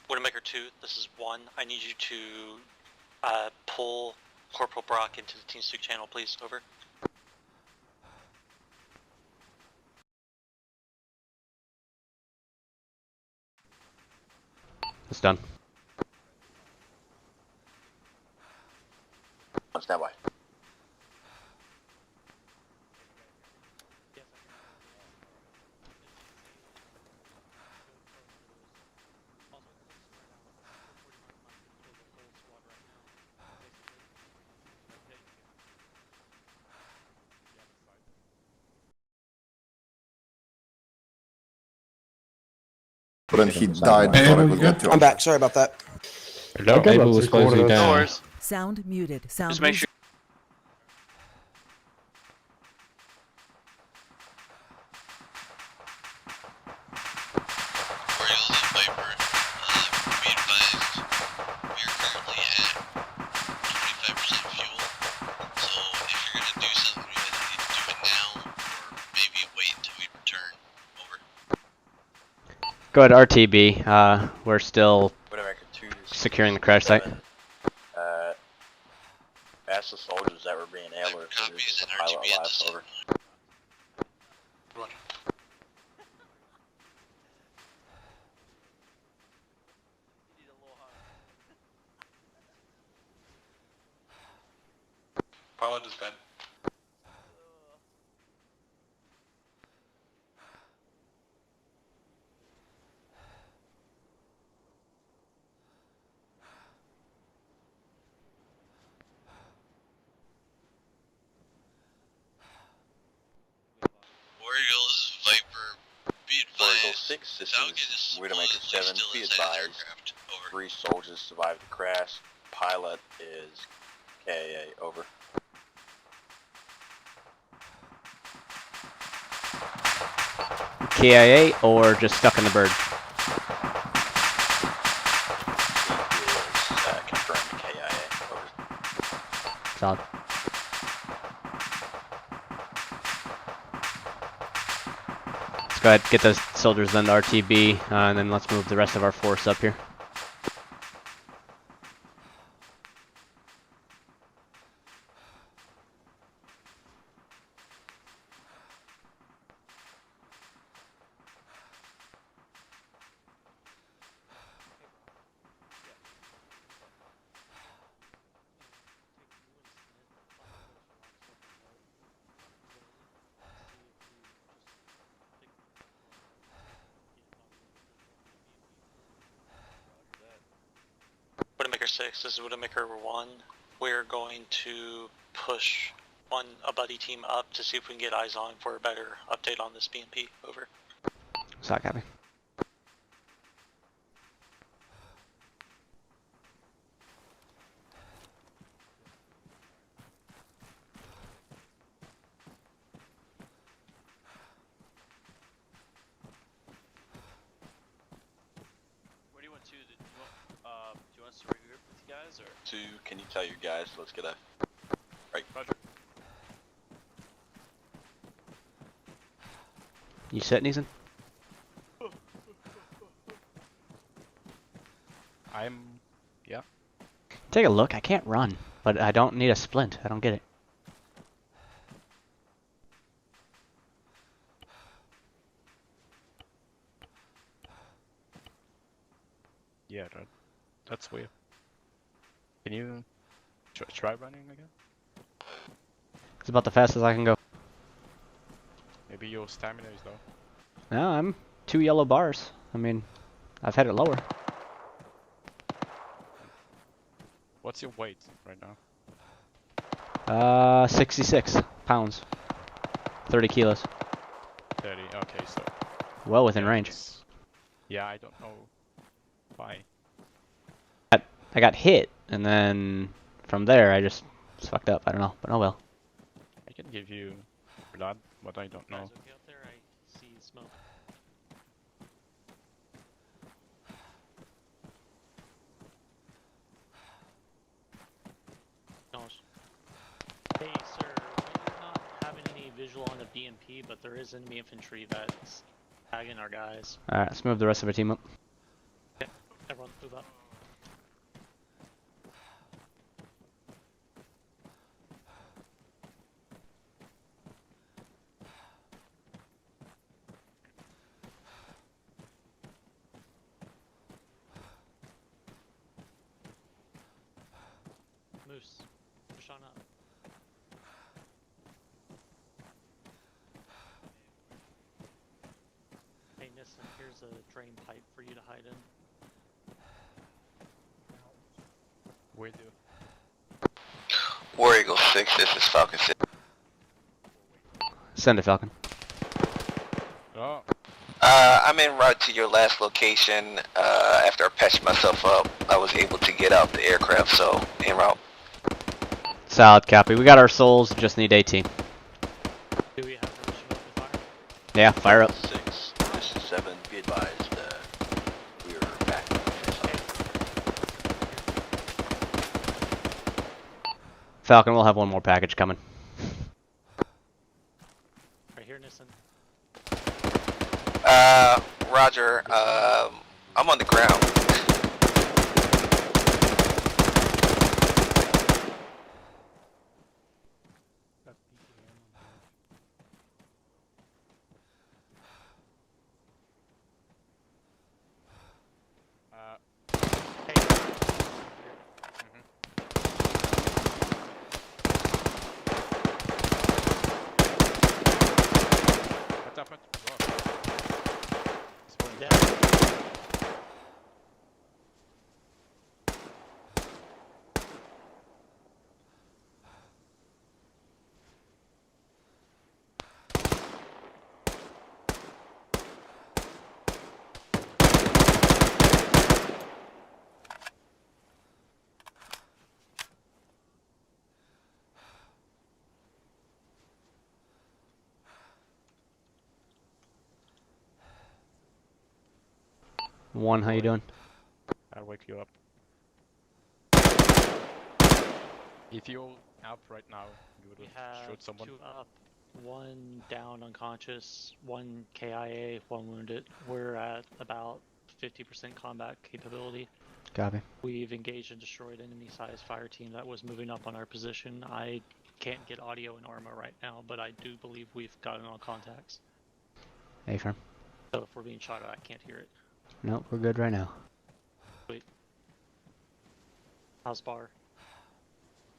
Widowmaker 2, this is 1. I need you to pull Corporal Brock into the TeamSpeak channel, please. Over. It's done. On standby. But then he died before I could get to him. I'm back. Sorry about that. Hello? Able was closing down. Doors. Sound muted. Sound Just make sure. Go ahead, RTB. We're still securing the crash site. Ask the soldiers that were being ailered if there's a pilot alive. Over. Roger. Pilot is dead. Virgo 6, this is Widowmaker 7, be advised, 3 soldiers survived the crash, pilot is KAA, over. KIA or just stuck in the bird? He is confirmed KIA, over. Solid. Go ahead, get those soldiers then to RTB, and then let's move the rest of our force up here. Widowmaker 6, this is Widowmaker 1. We're going to push a buddy team up to see if we can get eyes on for a better update on this BMP. Over. Sock copy. Do you want us to regroup with you guys, or? 2, can you tell your guys, let's get a break. Roger. You set, Neeson? Yeah. Take a look. I can't run, but I don't need a splint. I don't get it. Yeah, that's weird. Can you try running again? It's about the fastest I can go. Maybe your stamina is low. No, I'm 2 yellow bars. I mean, I've had it lower. What's your weight right now? 66 pounds. 30 kilos. 30. Okay, so. Well within range. Yeah, I don't know why. I got hit, and then from there I just fucked up. I don't know, but oh well. I can give you blood, but I don't know. Guys, okay up there? I see smoke. Hey, sir, we're not having any visual on the BMP, but there is enemy infantry that's tagging our guys. Alright, let's move the rest of our team up. Okay, everyone move up. Moose, push on up. Hey Nissan, here's a drain pipe for you to hide in. Where do? War Eagle 6, this is Falcon 6. Send it, Falcon. Oh. I'm en route to your last location. After I patched myself up, I was able to get out the aircraft, so en route. Solid copy. We got our souls, just need 18. Do we have permission to open fire? Yeah, fire up. 6, this is 7, be advised, we're back. Falcon, we'll have one more package coming. Right here, Nissan. Roger, I'm on the ground. One, how you doing? I'll wake you up. If you're up right now, you would We have have shoot someone. 2 up, 1 down unconscious, 1 KIA, 1 wounded. We're at about 50% combat capability. Copy. We've engaged and destroyed enemy-sized fire team that was moving up on our position. I can't get audio and armor right now, but I do believe we've gotten all contacts. Hey, firm. So if we're being shot at, I can't hear it. Nope, we're good right now. Sweet. How's Bar?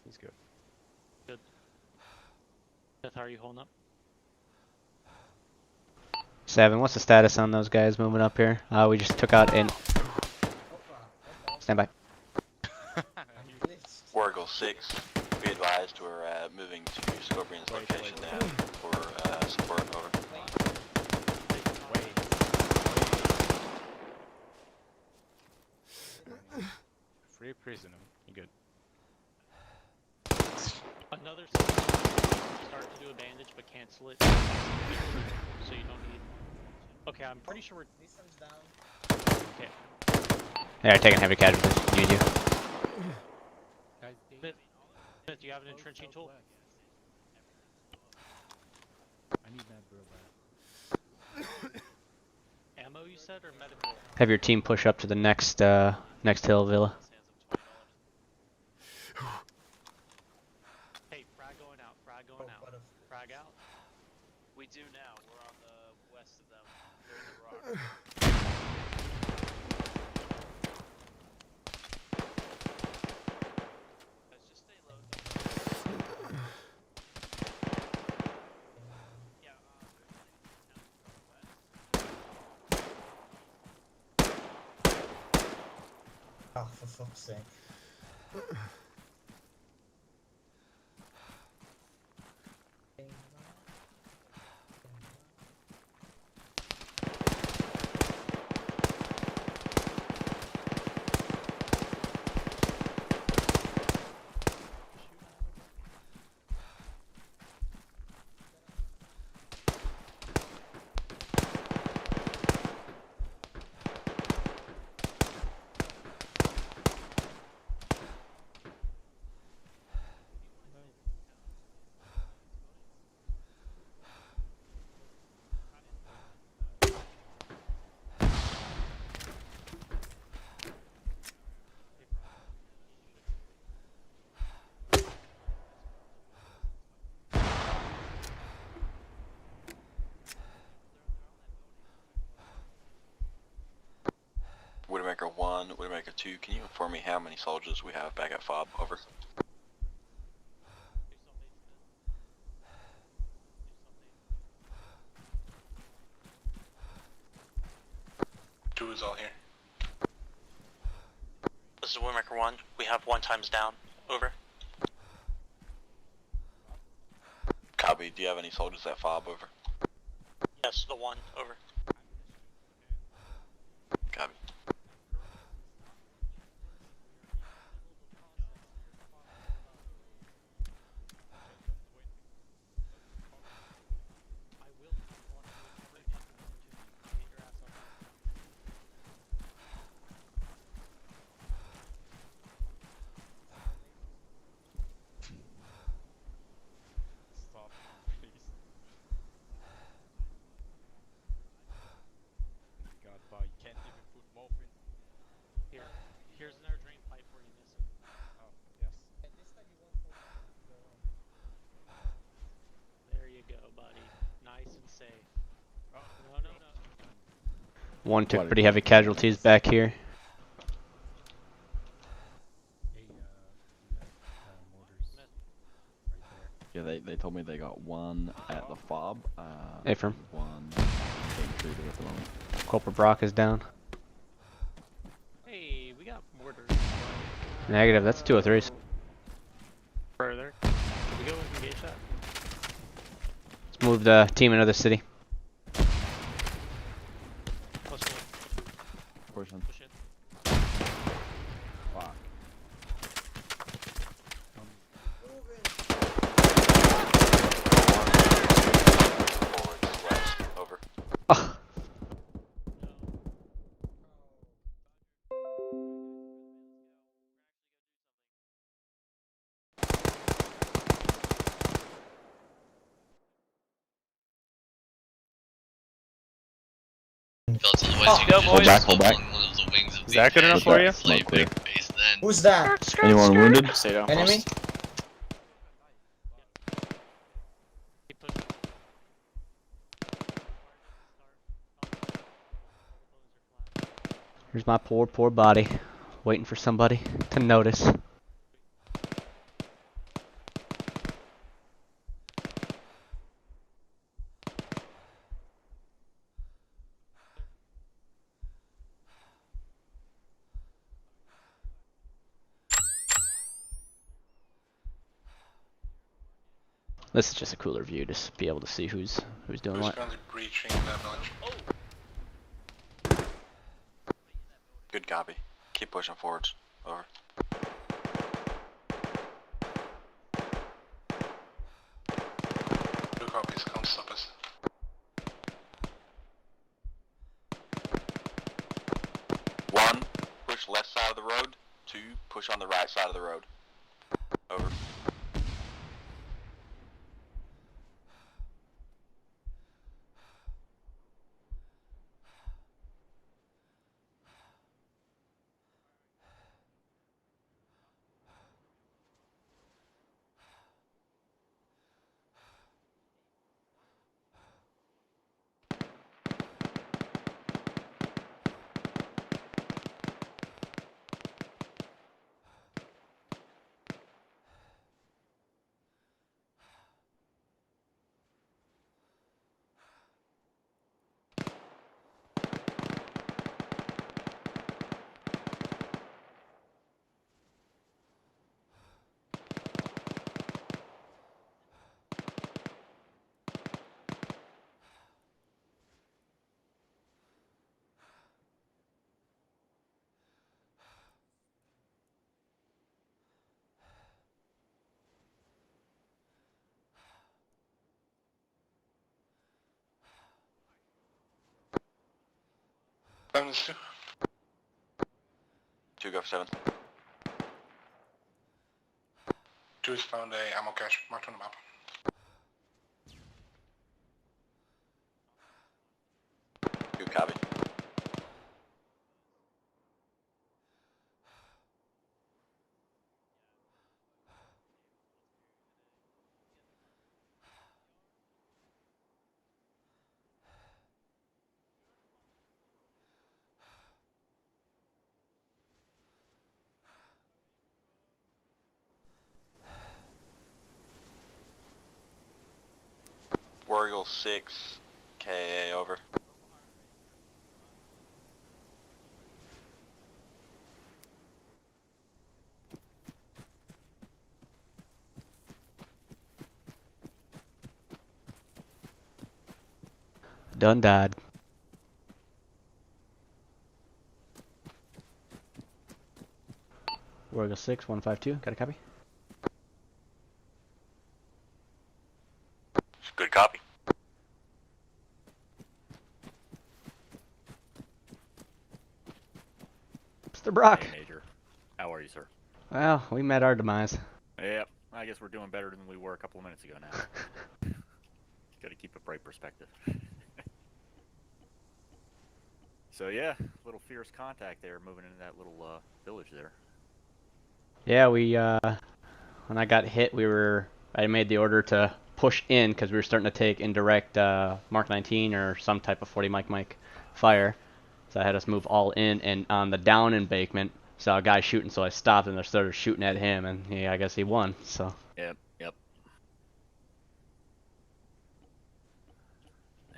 He's good. Good. Beth, how are you holding up? 7, what's the status on those guys moving up here? We just took out in. Stand by. War Eagle 6, be advised we're moving to Scorpion's location now for support. Over. Free prisoner. You good? Another start to do a bandage, but cancel it. So you don't need. Okay, I'm pretty sure we're. Okay. They're taking heavy casualties. You do. Smith, do you have an entrenching tool? I need that Ammo, you said, or medical? Have your team push up to the next Next hill villa. Hey, frag going out, frag going out. Frag out. We do now. We're on the west of them. They're in the rock. Guys, just stay low. Yeah, Oh, for fuck's sake. Widowmaker 1, Widowmaker 2, can you inform me how many soldiers we have back at FOB? Over. Two is all here. This is Widowmaker 1. We have 1 times down. Over. Copy, do you have any soldiers at FOB? Over. Yes, the 1. Over. Copy. Stop, please. God, but you can't even put morphine. Here, here's an air drain pipe for you, Nissa. Oh, yes. There you go, buddy. Nice and safe. Oh, no, no, no. One took pretty heavy casualties back here. Yeah, they told me they got 1 at the FOB. Affirm. 1 being treated at the moment. Corporal Brock is down. Hey, we got mortars. Negative, that's 203s. Further. Can we go and engage that? Let's move the team into the city. Plus 1. Push in. Push in. Fuck. Over. Oh. Hold back. Is that good enough for you? Not clear. Who's that? Anyone wounded? Stay down. Enemy? Here's my poor body, waiting for somebody to notice. This is just a cooler view, just be able to see who's doing what. Breaching that village. Good copy. Keep pushing forwards. Over. Two copies, can't stop us. One, push left side of the road. 2, push on the right side of the road. Over. 7 is 2. 2 go for 7. 2 has found a ammo cache marked on the map. Good copy. War Eagle 6, KA over. Done died. Wargo 6, 152, got a copy? Good copy. Mr. Brock! Hey, Major. How are you, sir? Well, we met our demise. Yep, I guess we're doing better than we were a couple of minutes ago now. Gotta keep a bright perspective. So yeah, little fierce contact there moving into that little village there. Yeah, we, when I got hit, I made the order to push in because we were starting to take indirect Mark 19 or some type of 40 Mike fire. So I had us move all in, and on the down embankment, saw a guy shooting, so I stopped and I started shooting at him, and yeah, I guess he won, so. Yep. Yeah,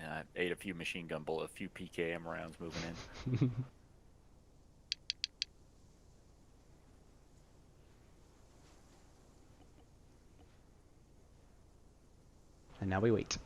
I ate a few machine gun bullets, a few PKM rounds moving in. And now we wait.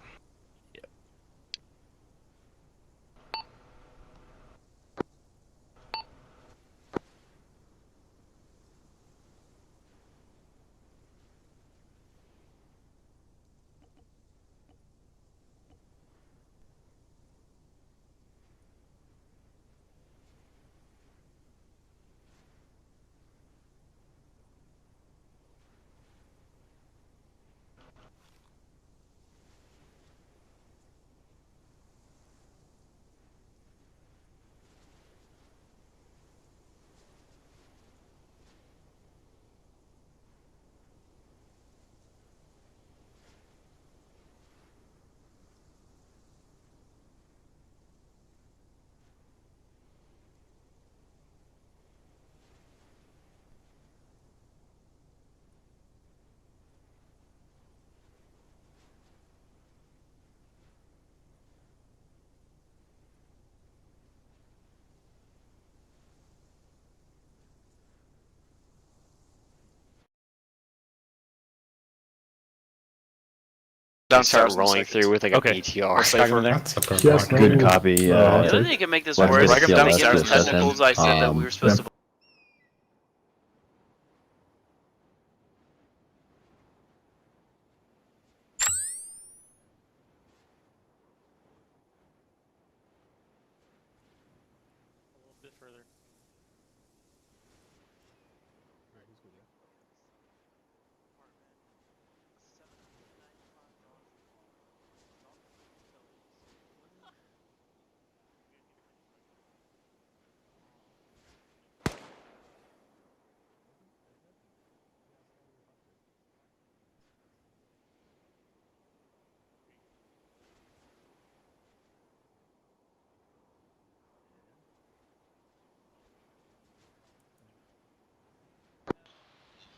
Start rolling through with like a BTR. Yes, good copy. The only thing that can make this worse is if they give us technicals. I said that we were supposed to.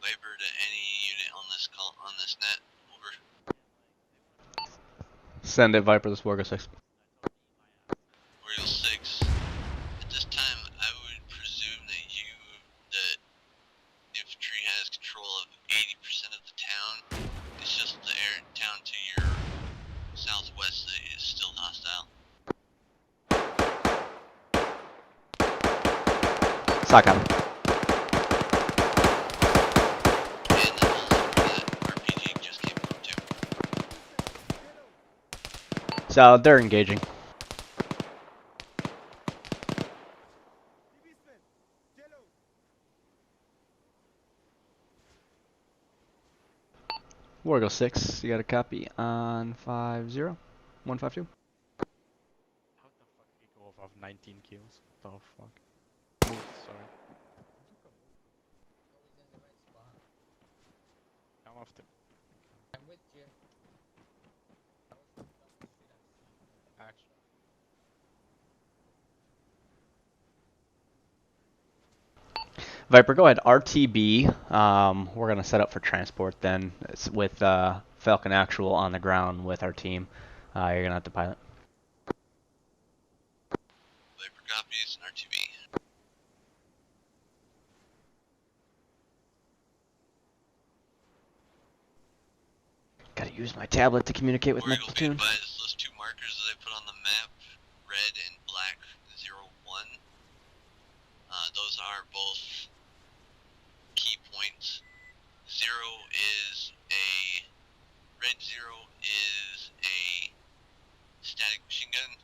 Viper to any unit on this call on this net. Over. Send it, Viper, this Wargo 6. Wargo 6. At this time, I would presume that infantry has control of 80% of the town. It's just the town to your southwest that is still hostile. Sock on. So they're engaging. War Eagle 6, you got a copy on 50 152. How the fuck did he go off 19 kills? What the fuck? Moved, sorry. I'm after. I'm with you. Actually. Viper, go ahead. RTB. We're gonna set up for transport then. It's with Falcon Actual on the ground with our team. You're gonna have to pilot. Viper copies and RTB. Gotta use my tablet to communicate with my Be platoon. advised, those two markers that I put on the map, red and black 01, those are both key points. Red 0 is a static machine gun,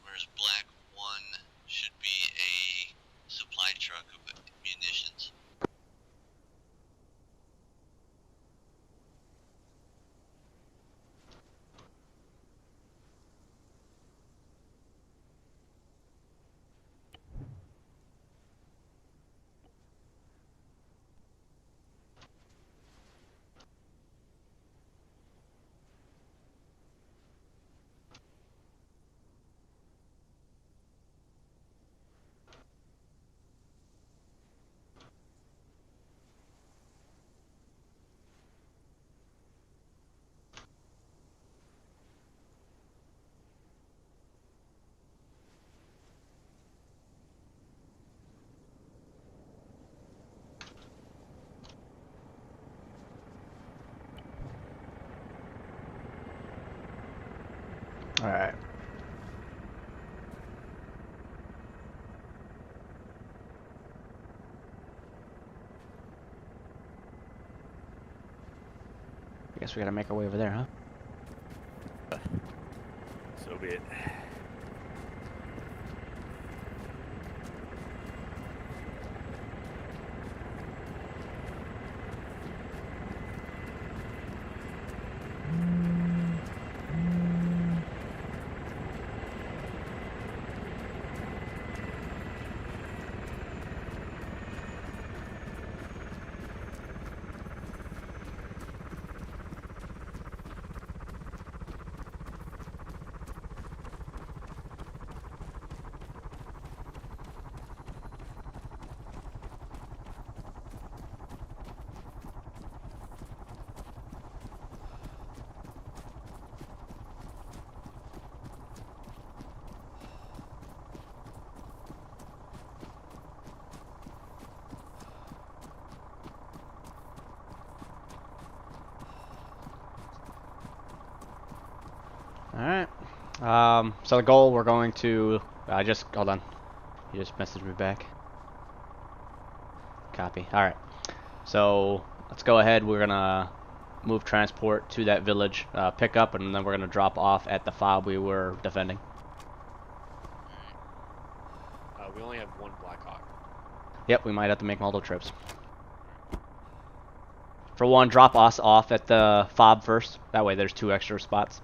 whereas black 1 should be a supply truck of munitions. All right. I guess we gotta make our way over there, huh? So be it. Alright. So the goal, we're going to... hold on. You just messaged me back. Copy. Alright. So, let's go ahead. We're gonna move transport to that village, pick up, and then we're gonna drop off at the FOB we were defending. We only have one Black Hawk. Yep, we might have to make multiple trips. For one, drop us off at the FOB first. That way there's 2 extra spots.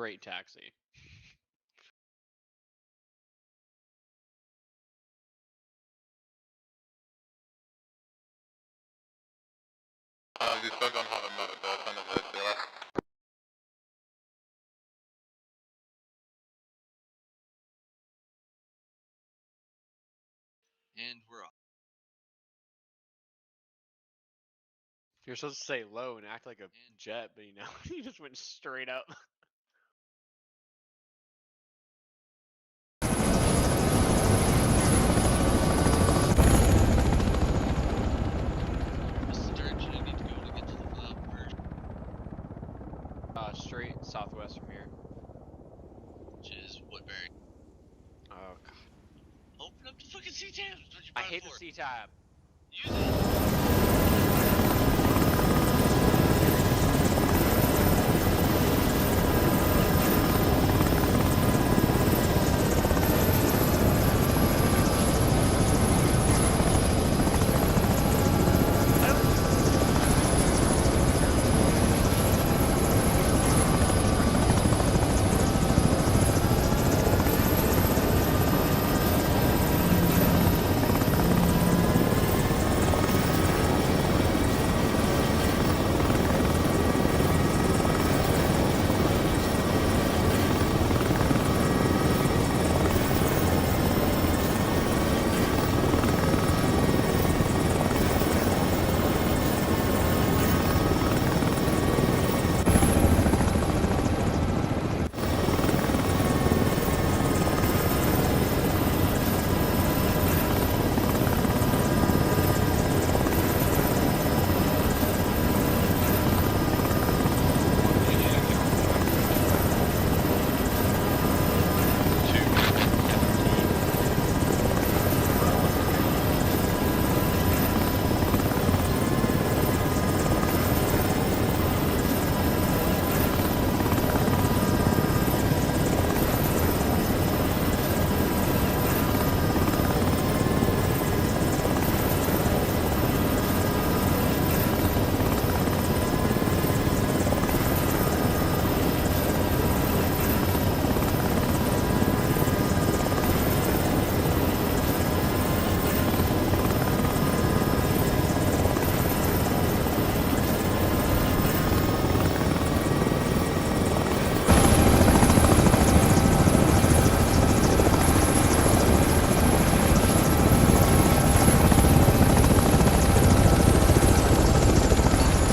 great taxi. These guys don't have a mode, they're kind of they left. And we're off. You're supposed to say low and act like a jet, but you know, you just went straight up. What's the direction I need to go to get to the cloud first? Straight southwest from here. Which is what bearing? Oh god. Open up the fucking C-tabs! What you I brought hate for? the C-tab. Use it!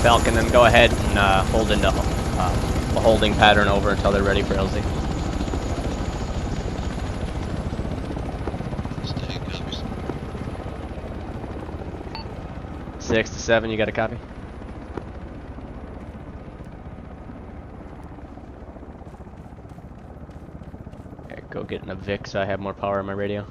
Falcon, then go ahead and hold into a holding pattern over until they're ready for LZ. Six to 7, you got a copy? Okay, go get in a Vic so I have more power on my radio.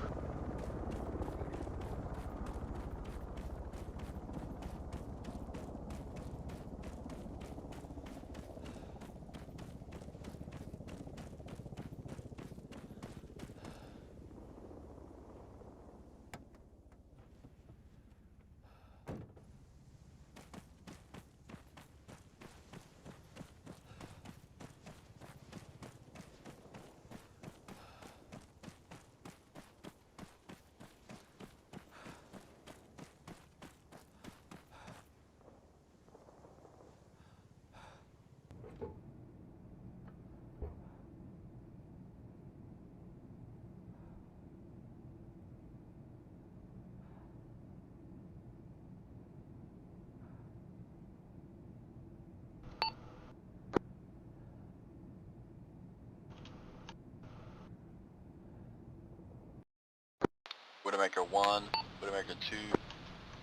Widowmaker 1, Widowmaker 2,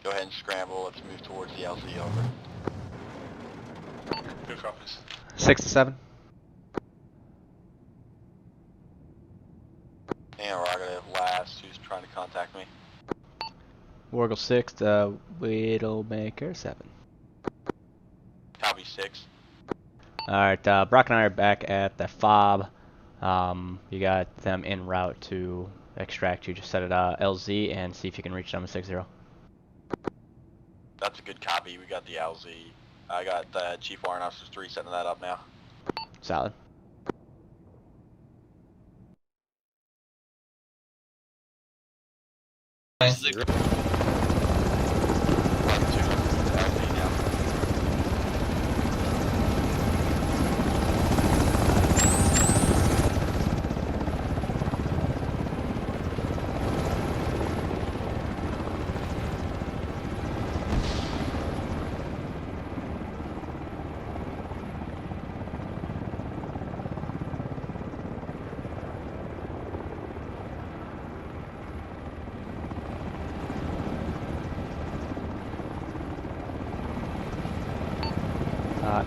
go ahead and scramble, let's move towards the LZ over. Two copies. 6 to 7. Interrogative, last, who's trying to contact me? Wargle 6, Widowmaker 7. Copy 6. Alright, Brock and I are back at the FOB. You got them en route to extract you. Just set it LZ and see if you can reach them at 6-0. That's a good copy, we got the LZ. I got Chief Warrant Officer 3 setting that up now. Solid.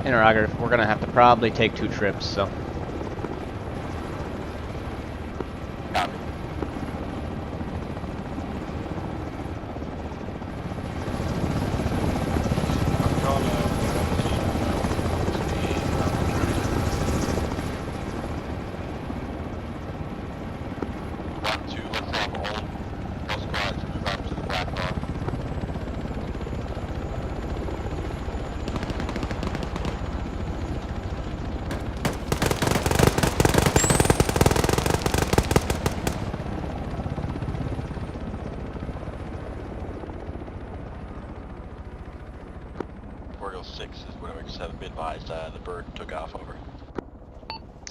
Interrogator, we're gonna have to probably take 2 trips, so. The bird took off over.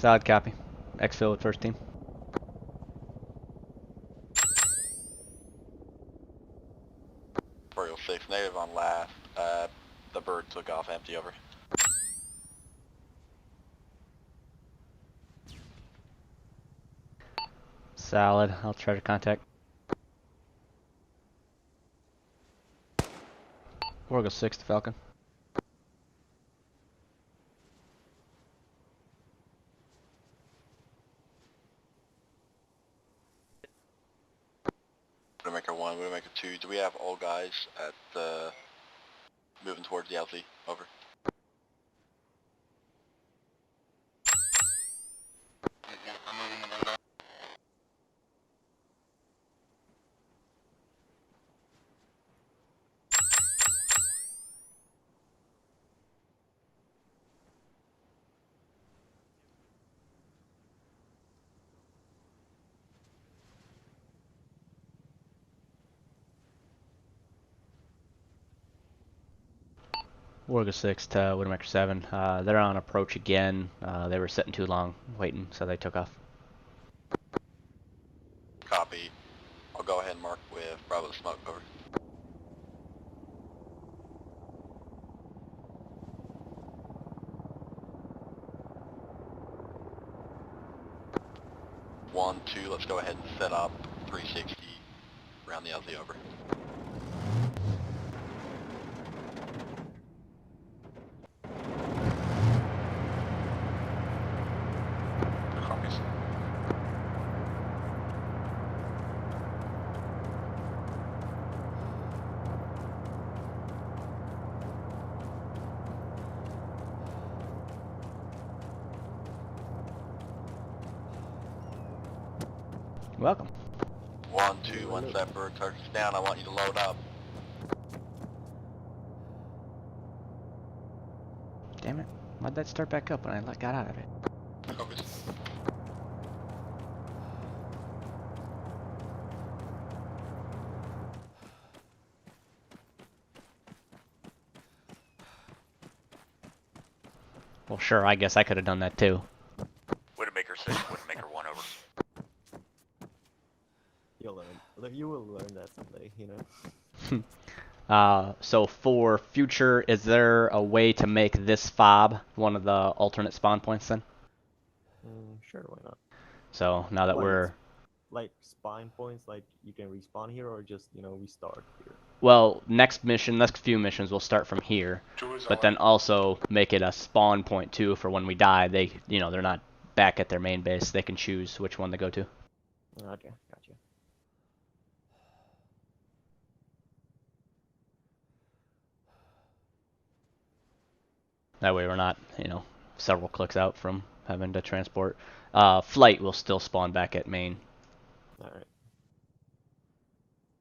Solid copy. Exfil with first team. Oriole 6, native on last. The bird took off empty over. Solid. I'll try to contact. Oriole 6 to Falcon. Widowmaker 1, Widowmaker 2, do we have all guys at moving towards the LZ? Over. Wargo 6 to Widowmaker 7. They're on approach again. They were sitting too long waiting, so they took off. Copy. I'll go ahead and mark with Bravo Smoke. Over. One, two, let's go ahead and set up 360 around the LZ. Over. Welcome. 1, 2, once that bird touches down, I want you to load up. Damn it. Why'd that start back up when I got out of it? Focus. Well, sure, I guess I could have done that too. Widowmaker 6, Widowmaker 1 over. You'll learn. You will learn that someday, you know. So for future, is there a way to make this fob one of the alternate spawn points then? Sure, why not? So now that we're... Like spawn points, like you can respawn here or just, you know, restart here? Well, next few missions will start from here, but then also make it a spawn point too for when we die. They, you know, they're not back at their main base. They can choose which one to go to. Okay, gotcha. That way we're not, you know, several clicks out from having to transport. Flight will still spawn back at main. Alright.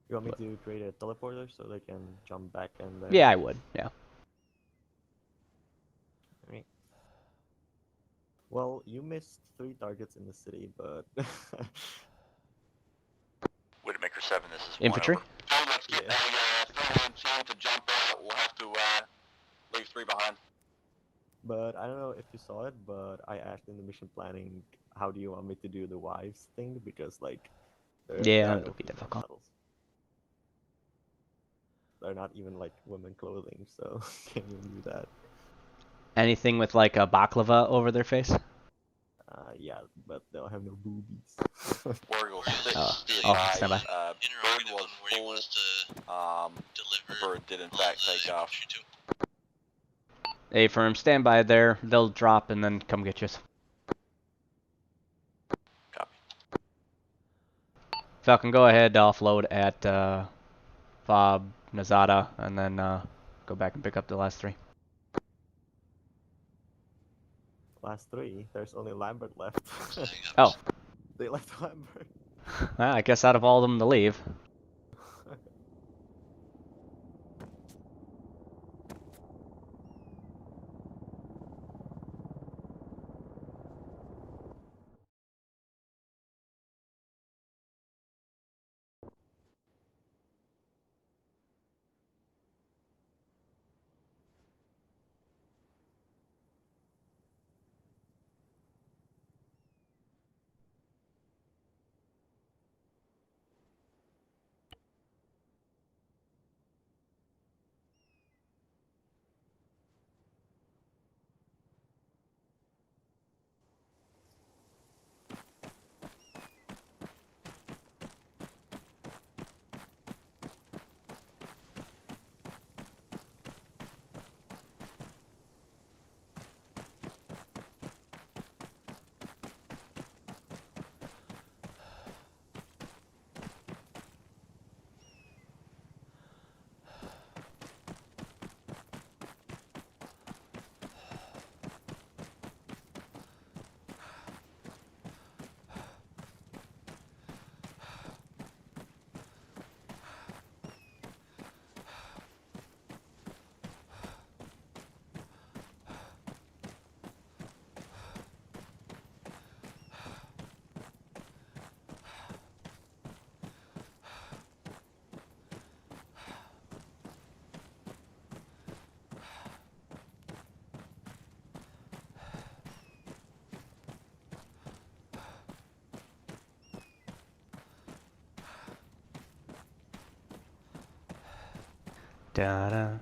You want me to create a teleporter so they can jump back and then... Yeah, I would, yeah. Alright. Well, you missed 3 targets in the city, but... Widowmaker 7, this is Infantry? 1 over. 3 behind. But I don't know if you saw it, but I asked in the mission planning, how do you want me to do the wives thing? Because like, there Yeah, are it'll no be female difficult. models. They're not even like women clothing, so can't even do that. Anything with like a baklava over their face? Yeah, but they'll have no boobies. Wargle 6, Oh, stand by. Bird was full. Bird did in fact take off. A firm, stand by there. They'll drop and then come get you. Copy. Falcon, go ahead, offload at FOB, Nazada, and then go back and pick up the last 3. Last 3, there's only Lambert left. Oh. They left Lambert. Well, I guess out of all of them to leave. Da da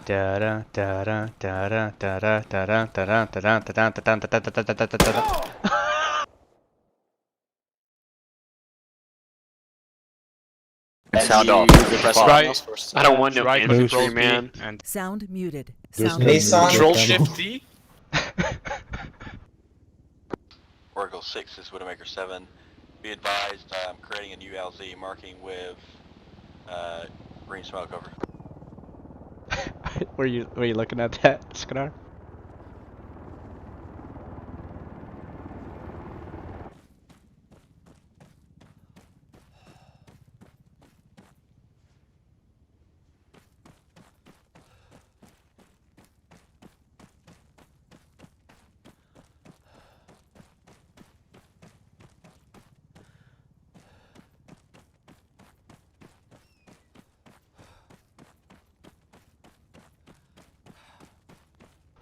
da da da da da da da da da da da da da da da da da. Sound off. I don't want no infantry, man. Sound muted. There's Sound no muted. Control Shift D. Oracle 6 is Widowmaker 7. Be advised, I'm creating a new LZ marking with green smoke over. Were you looking at that, Skadar?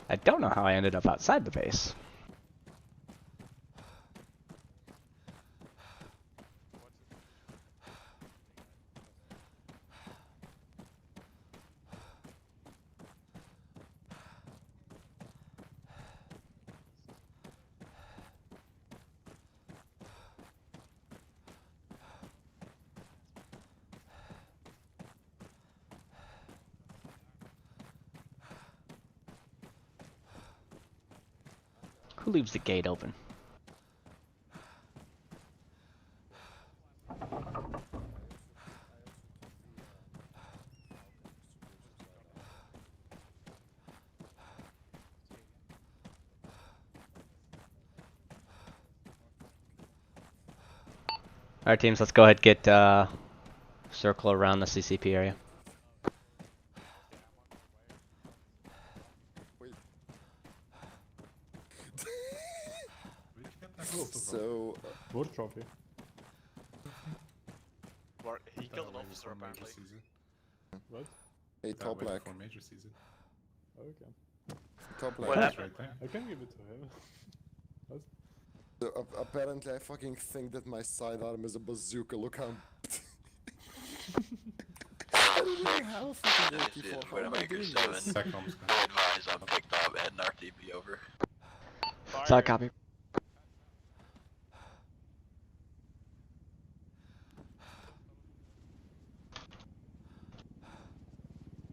I don't know how I ended up outside the base. Who leaves the gate open? Alright teams, let's go ahead and get circle around the CCP area. So, what trophy? He killed an officer apparently. What? Hey, top black. For major season. Okay. Top What left. happened? Right there. I can give it to him. Apparently, I fucking think that my sidearm is a bazooka. Look how. I don't even have a fucking This AK-4. is How am I Widowmaker doing 7. this? Advise I'm picked up at an RTB over. Side copy.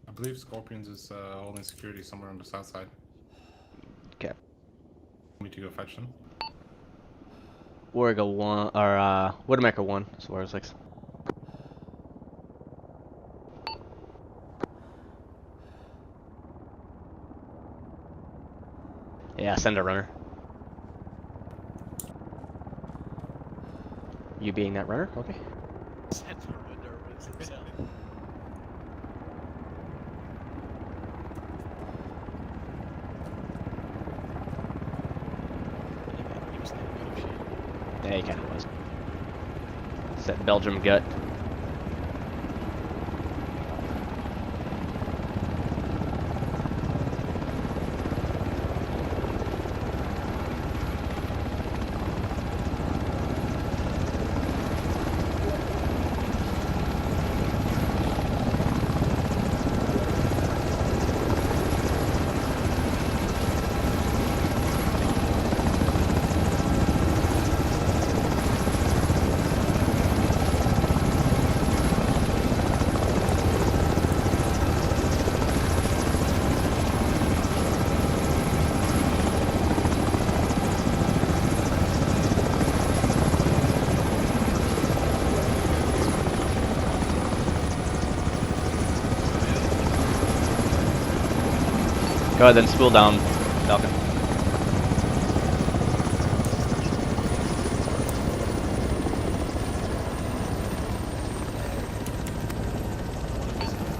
I believe Scorpions is holding security somewhere on the south side. Okay. Want me to go fetch them? Warrior 1 or Widowmaker 1. So Warrior 6. Yeah, send a runner. You being that runner? Okay. Send a runner with himself. Yeah, he kind of was. It's that Belgium gut. Go ahead, then spool down, Falcon.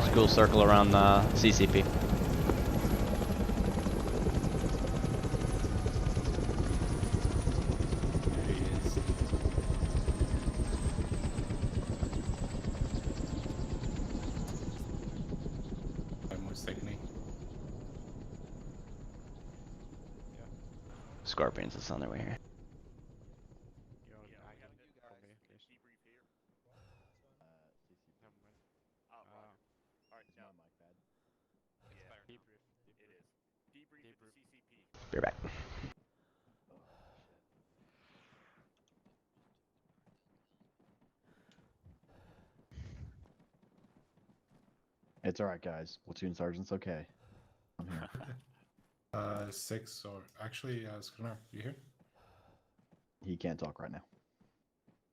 School circle around the CCP. Scorpions is on their way here. Be right back. It's alright, guys. Platoon sergeant's okay. I'm here. 6 or actually, Skinner, you here? He can't talk right now.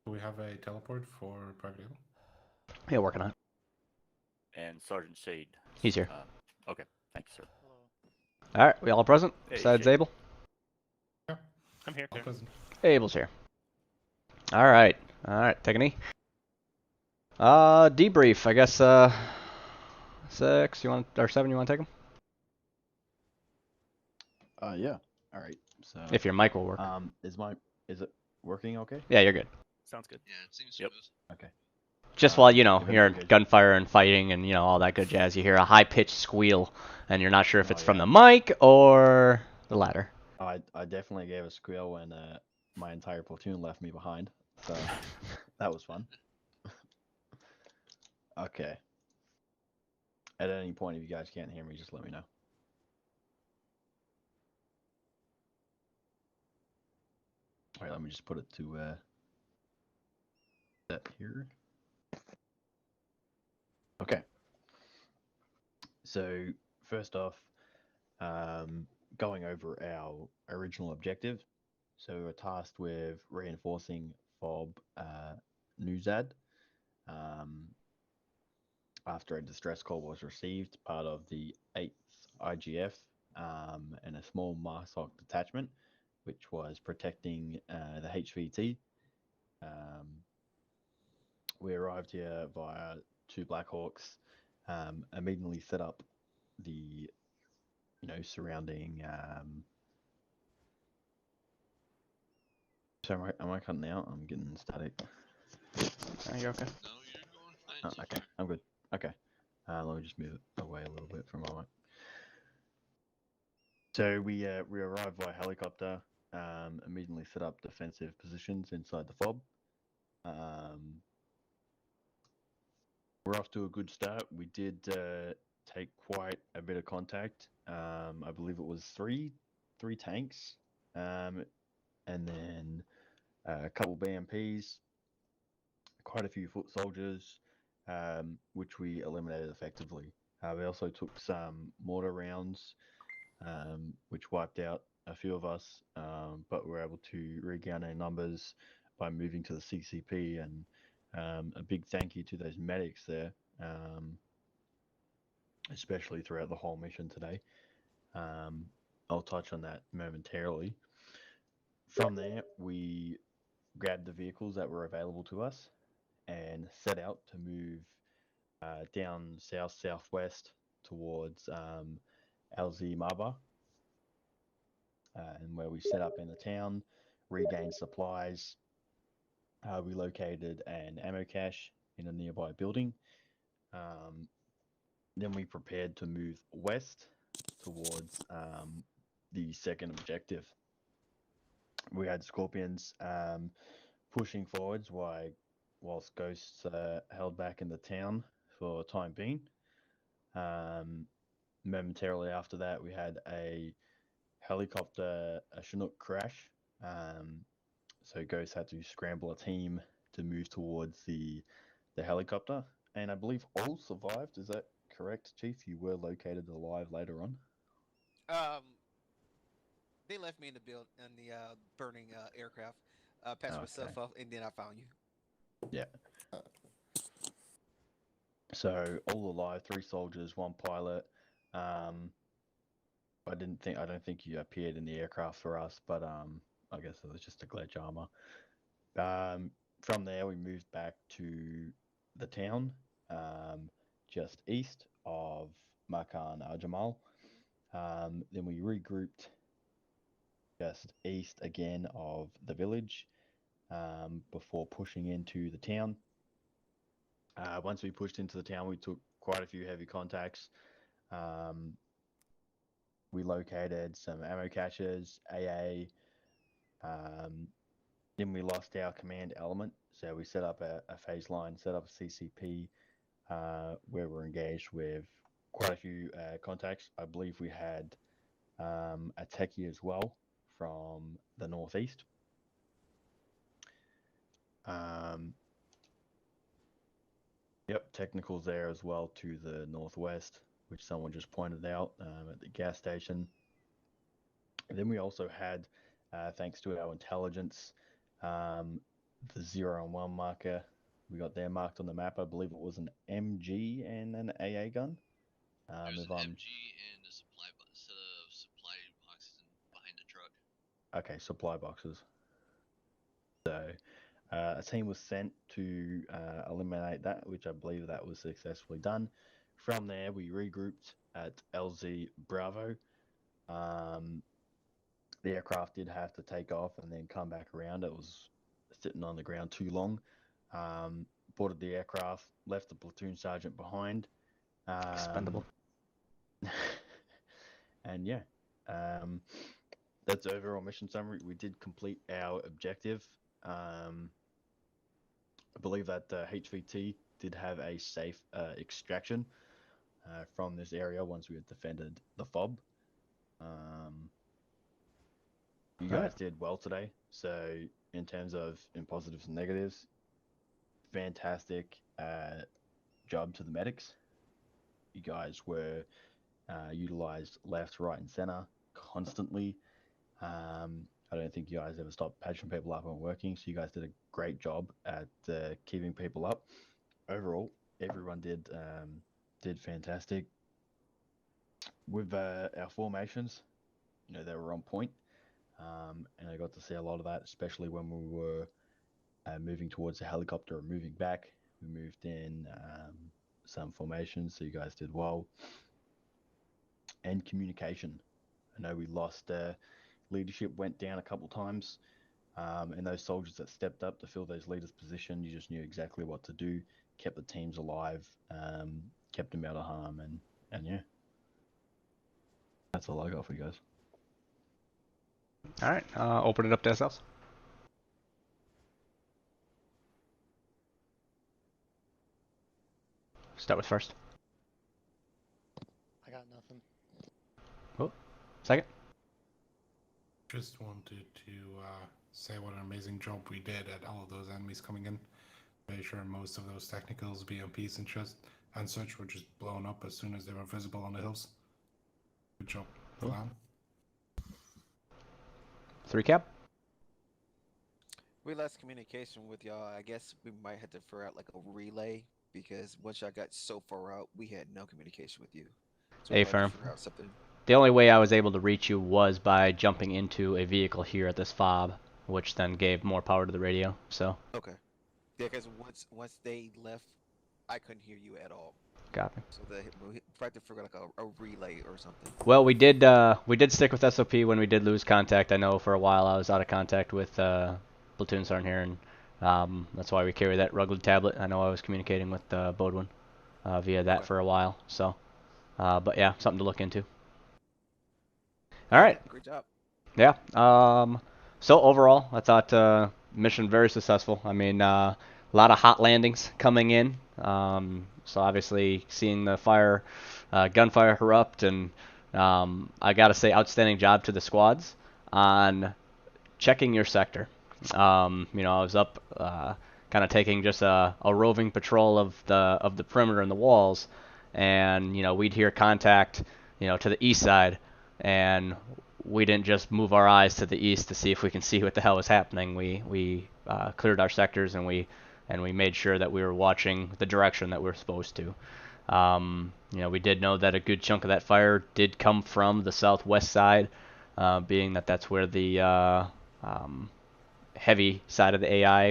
Do we have a teleport for Private Eagle? Yeah, working on it. And Sergeant Shade. He's here. Okay, thank you, sir. Alright, we all present? Hey, Besides Shade. Abel? Yeah. I'm here. All present. Abel's here. Alright. Alright, take a knee. Debrief, I guess, 6, you want, or 7, you want to take them? Yeah. Alright. So If your mic will work. Is it working okay? Yeah, you're good. Sounds good. Yeah, it seems Yep. smooth. Okay. Just while, you know, give it you're a good- gunfire and fighting and, you know, all that good jazz, you hear a high-pitched squeal, and you're not sure if Oh, it's from yeah. the mic or the latter. I definitely gave a squeal when my entire platoon left me behind. So that was fun. Okay. At any point, if you guys can't hear me, just let me know. Alright, let me just put it to that here. Okay. So first off, going over our original objective. So we were tasked with reinforcing FOB Nuzad after a distress call was received, part of the 8th IGF and a small MARSOC detachment, which was protecting the HVT. We arrived here via 2 Black Hawks, immediately set up the, surrounding. So am I cutting out? I'm getting static. Are you okay? No, you're going fine. Oh, okay, I'm good. Okay, let me just move it away a little bit from my mic. So we arrived by helicopter, immediately set up defensive positions inside the FOB. We're off to a good start. We did take quite a bit of contact. I believe it was three tanks, and then a couple BMPs, quite a few foot soldiers, which we eliminated effectively. We also took some mortar rounds, which wiped out a few of us, but we were able to regain our numbers by moving to the CCP, and a big thank you to those medics there, especially throughout the whole mission today. I'll touch on that momentarily. From there, we grabbed the vehicles that were available to us and set out to move down southwest towards Al-Maba, and where we set up in the town, regained supplies. We located an ammo cache in a nearby building. Then we prepared to move west towards the second objective. We had Scorpions pushing forwards whilst Ghosts held back in the town for the time being. Momentarily after that, we had a helicopter, a Chinook crash. So Ghost had to scramble a team to move towards the helicopter, and I believe all survived. Is that correct, Chief? You were located alive later on. They left me in the burning aircraft. Patched myself up, and then I found you. Yeah. So all alive, 3 soldiers, 1 pilot. I don't think you appeared in the aircraft for us, but I guess it was just a glitch armor. From there, we moved back to the town, just east of Makan al-Jamal. Then we regrouped just east again of the village before pushing into the town. Once we pushed into the town, we took quite a few heavy contacts. We located some ammo caches, AA. Then we lost our command element, so we set up a phase line, set up a CCP, where we're engaged with quite a few contacts. I believe we had a techie as well from the northeast. Yep, technicals there as well to the northwest, which someone just pointed out at the gas station. And then we also had, thanks to our intelligence, the 0 and 1 marker. We got there marked on the map. I believe it was an MG and an AA gun. There's an MG and a set of supply boxes behind the truck. Okay, supply boxes. So a team was sent to eliminate that, which I believe that was successfully done. From there, we regrouped at LZ Bravo. The aircraft did have to take off and then come back around. It was sitting on the ground too long. Boarded the aircraft, left the platoon sergeant behind. Expendable. And yeah, that's overall mission summary. We did complete our objective. I believe that HVT did have a safe extraction from this area once we had defended the FOB. You guys did well today. So in terms of positives and negatives, fantastic job to the medics. You guys were utilized left, right, and center constantly. I don't think you guys ever stopped patching people up and working, so you guys did a great job at keeping people up. Overall, everyone did fantastic. With our formations, they were on point, and I got to see a lot of that, especially when we were moving towards the helicopter or moving back. We moved in some formations, so you guys did well. And communication. I know we lost leadership, went down a couple times, and those soldiers that stepped up to fill those leaders' position, you just knew exactly what to do, kept the teams alive, kept them out of harm, and yeah. That's all I got for you guys. All right, open it up to SLs. Start with first. I got nothing. Oh, second. Just wanted to say what an amazing job we did at all of those enemies coming in. Made sure most of those technicals, BMPs and such were just blown up as soon as they were visible on the hills. Good job, clan. 3 cap. We lost communication with y'all. I guess we might have to figure out like a relay because once y'all got so far out, we had no communication with you. So we might have to A-firm. figure out something. The only way I was able to reach you was by jumping into a vehicle here at this FOB, which then gave more power to the radio. So. Okay. Yeah, because once they left, I couldn't hear you at all. Copy. So we tried to figure out like a relay or something. Well, we did stick with SOP when we did lose contact. I know for a while I was out of contact with Platoon Sergeant here, and that's why we carry that rugged tablet. I know I was communicating with Bodwin via that for a while. So, but yeah, something to look into. All right. Great job. Yeah. So overall, I thought mission very successful. I mean, a lot of hot landings coming in. So obviously seeing the gunfire erupt, and I gotta say, outstanding job to the squads on checking your sector. You know, I was up, kind of taking just a roving patrol of the perimeter and the walls, and you know, we'd hear contact, you know, to the east side, and we didn't just move our eyes to the east to see if we can see what the hell was happening. We cleared our sectors, and we made sure that we were watching the direction that we were supposed to. You know, we did know that a good chunk of that fire did come from the southwest side, being that that's where the heavy side of the AI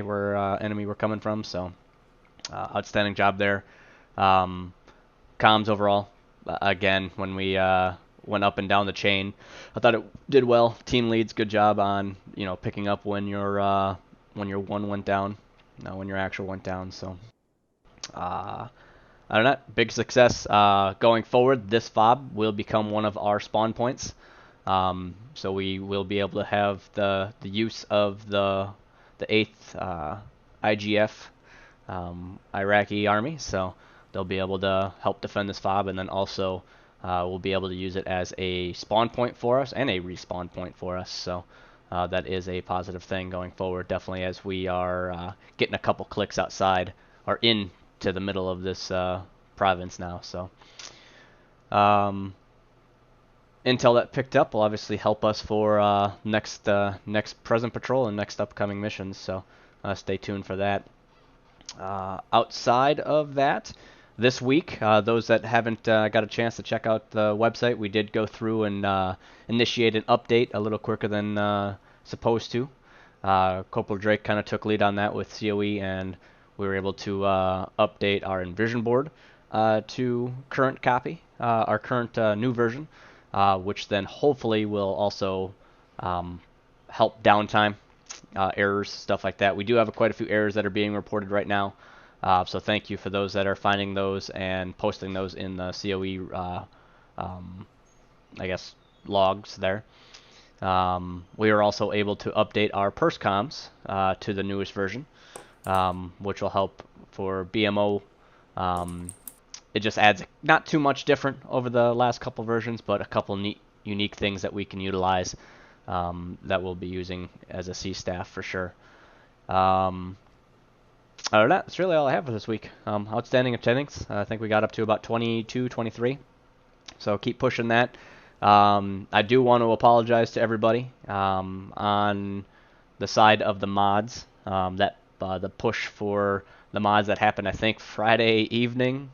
enemy were coming from. So, outstanding job there. Comms overall, again, when we went up and down the chain, I thought it did well. Team leads, good job on, you know, picking up when your one went down, when your actual went down. So, I don't know, big success. Going forward, this FOB will become one of our spawn points. So we will be able to have the use of the 8th IGF Iraqi army. So they'll be able to help defend this FOB, and then also we'll be able to use it as a spawn point for us and a respawn point for us. So that is a positive thing going forward, definitely, as we are getting a couple clicks outside or into the middle of this province now. So intel that picked up will obviously help us for next present patrol and next upcoming missions. So stay tuned for that. Outside of that, this week, those that haven't got a chance to check out the website, we did go through and initiate an update a little quicker than supposed to. Corporal Drake kind of took lead on that with COE, and we were able to update our Envision board to current copy, our current new version, which then hopefully will also help downtime, errors, stuff like that. We do have quite a few errors that are being reported right now. So thank you for those that are finding those and posting those in the COE, I guess, logs there. We are also able to update our purse comms to the newest version, which will help for BMO. It just adds not too much different over the last couple versions, but a couple neat, unique things that we can utilize that we'll be using as a C staff for sure. Other than that, that's really all I have for this week. Outstanding attendance. I think we got up to about 22, 23. So keep pushing that. I do want to apologize to everybody on the side of the mods. That the push for the mods that happened, I think, Friday evening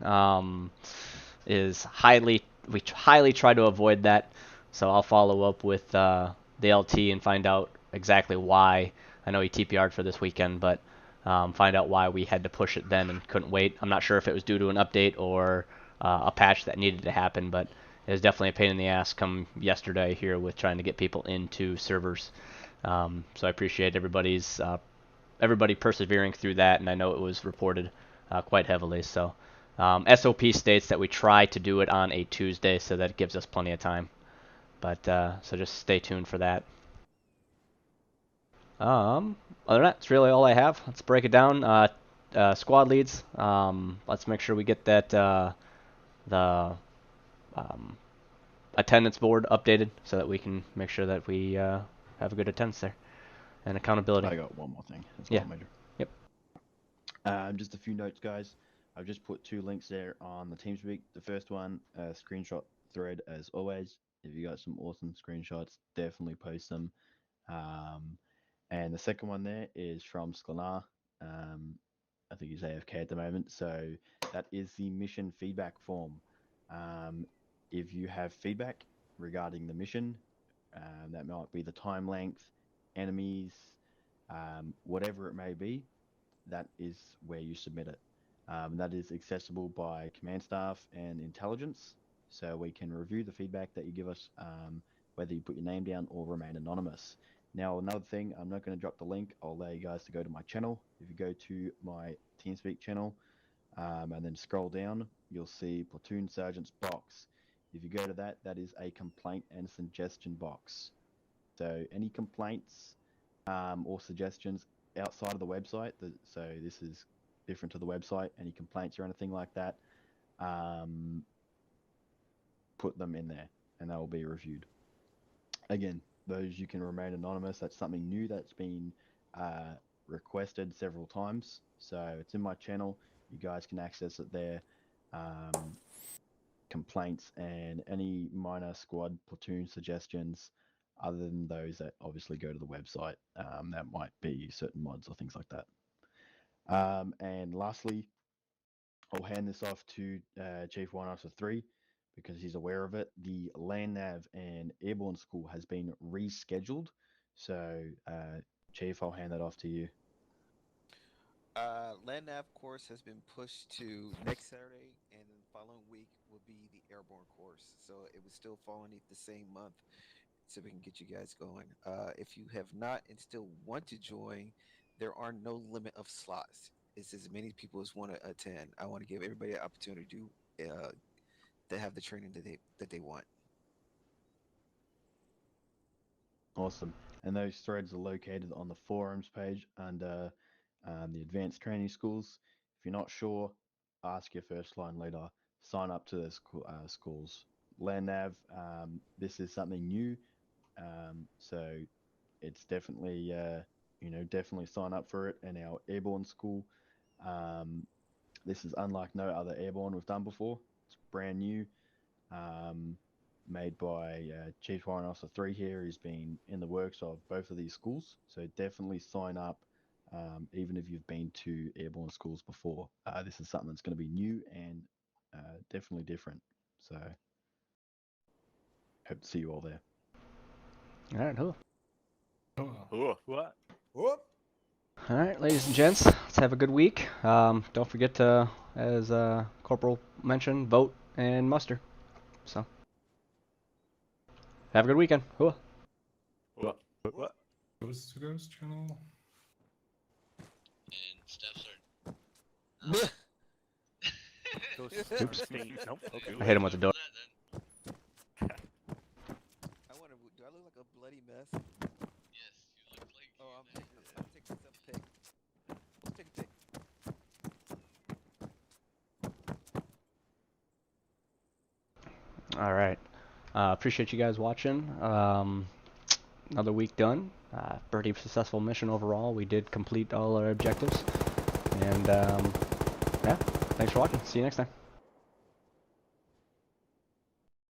is we highly try to avoid that. So I'll follow up with the LT and find out exactly why. I know he TPR'd for this weekend, but find out why we had to push it then and couldn't wait. I'm not sure if it was due to an update or a patch that needed to happen, but it was definitely a pain in the ass come yesterday here with trying to get people into servers. So I appreciate everybody persevering through that, and I know it was reported quite heavily. So SOP states that we try to do it on a Tuesday, so that gives us plenty of time. But so just stay tuned for that. Other than that, it's really all I have. Let's break it down. Squad leads. Let's make sure we get that the attendance board updated so that we can make sure that we have a good attendance there and accountability. I got one more thing. That's Yeah. Major. Yep. Just a few notes, guys. I've just put 2 links there on the TeamSpeak. The first one, screenshot thread as always. If you got some awesome screenshots, definitely post them. And the second one there is from Sklenar. I think he's AFK at the moment. So that is the mission feedback form. If you have feedback regarding the mission, that might be the time length, enemies, whatever it may be, that is where you submit it. That is accessible by command staff and intelligence, so we can review the feedback that you give us, whether you put your name down or remain anonymous. Now, another thing, I'm not going to drop the link. I'll allow you guys to go to my channel. If you go to my TeamSpeak channel and then scroll down, you'll see Platoon Sergeant's box. If you go to that, that is a complaint and suggestion box. So any complaints or suggestions outside of the website, so this is different to the website, any complaints or anything like that, put them in there and they will be reviewed. Again, those you can remain anonymous. That's something new that's been requested several times. So it's in my channel. You guys can access it there. Complaints and any minor squad platoon suggestions other than those that obviously go to the website. That might be certain mods or things like that. And lastly, I'll hand this off to Chief Warrant Officer 3 because he's aware of it. The Land Nav and Airborne School has been rescheduled. So, Chief, I'll hand that off to you. Land Nav course has been pushed to next Saturday, and then the following week will be the Airborne course. So it would still fall underneath the same month, so we can get you guys going. If you have not and still want to join, there are no limit of slots. It's as many people as want to attend. I want to give everybody an opportunity to have the training that they want. Awesome. And those threads are located on the forums page under the advanced training schools. If you're not sure, ask your first line leader. Sign up to the schools. Land Nav, this is something new, so it's definitely definitely sign up for it. And our Airborne School, this is unlike no other Airborne we've done before. It's brand new, made by Chief Warrant Officer 3 here. He's been in the works of both of these schools, so definitely sign up, even if you've been to Airborne schools before. This is something that's going to be new and definitely different. So hope to see you all there. All right, cool. What? Whoop. All right, ladies and gents, let's have a good week. Don't forget to, as Corporal mentioned, vote and muster. So, have a good weekend. What? Goes to Ghost Channel. And steps are. Oops. Nope. Okay. I hit him with the door. I wonder, do I look like a bloody mess? Yes, you look like. Oh, I'm taking some pic. Let's take a pic. All right. Appreciate you guys watching. Another week done. Pretty successful mission overall. We did complete all our objectives. And yeah, thanks for watching. See you next time.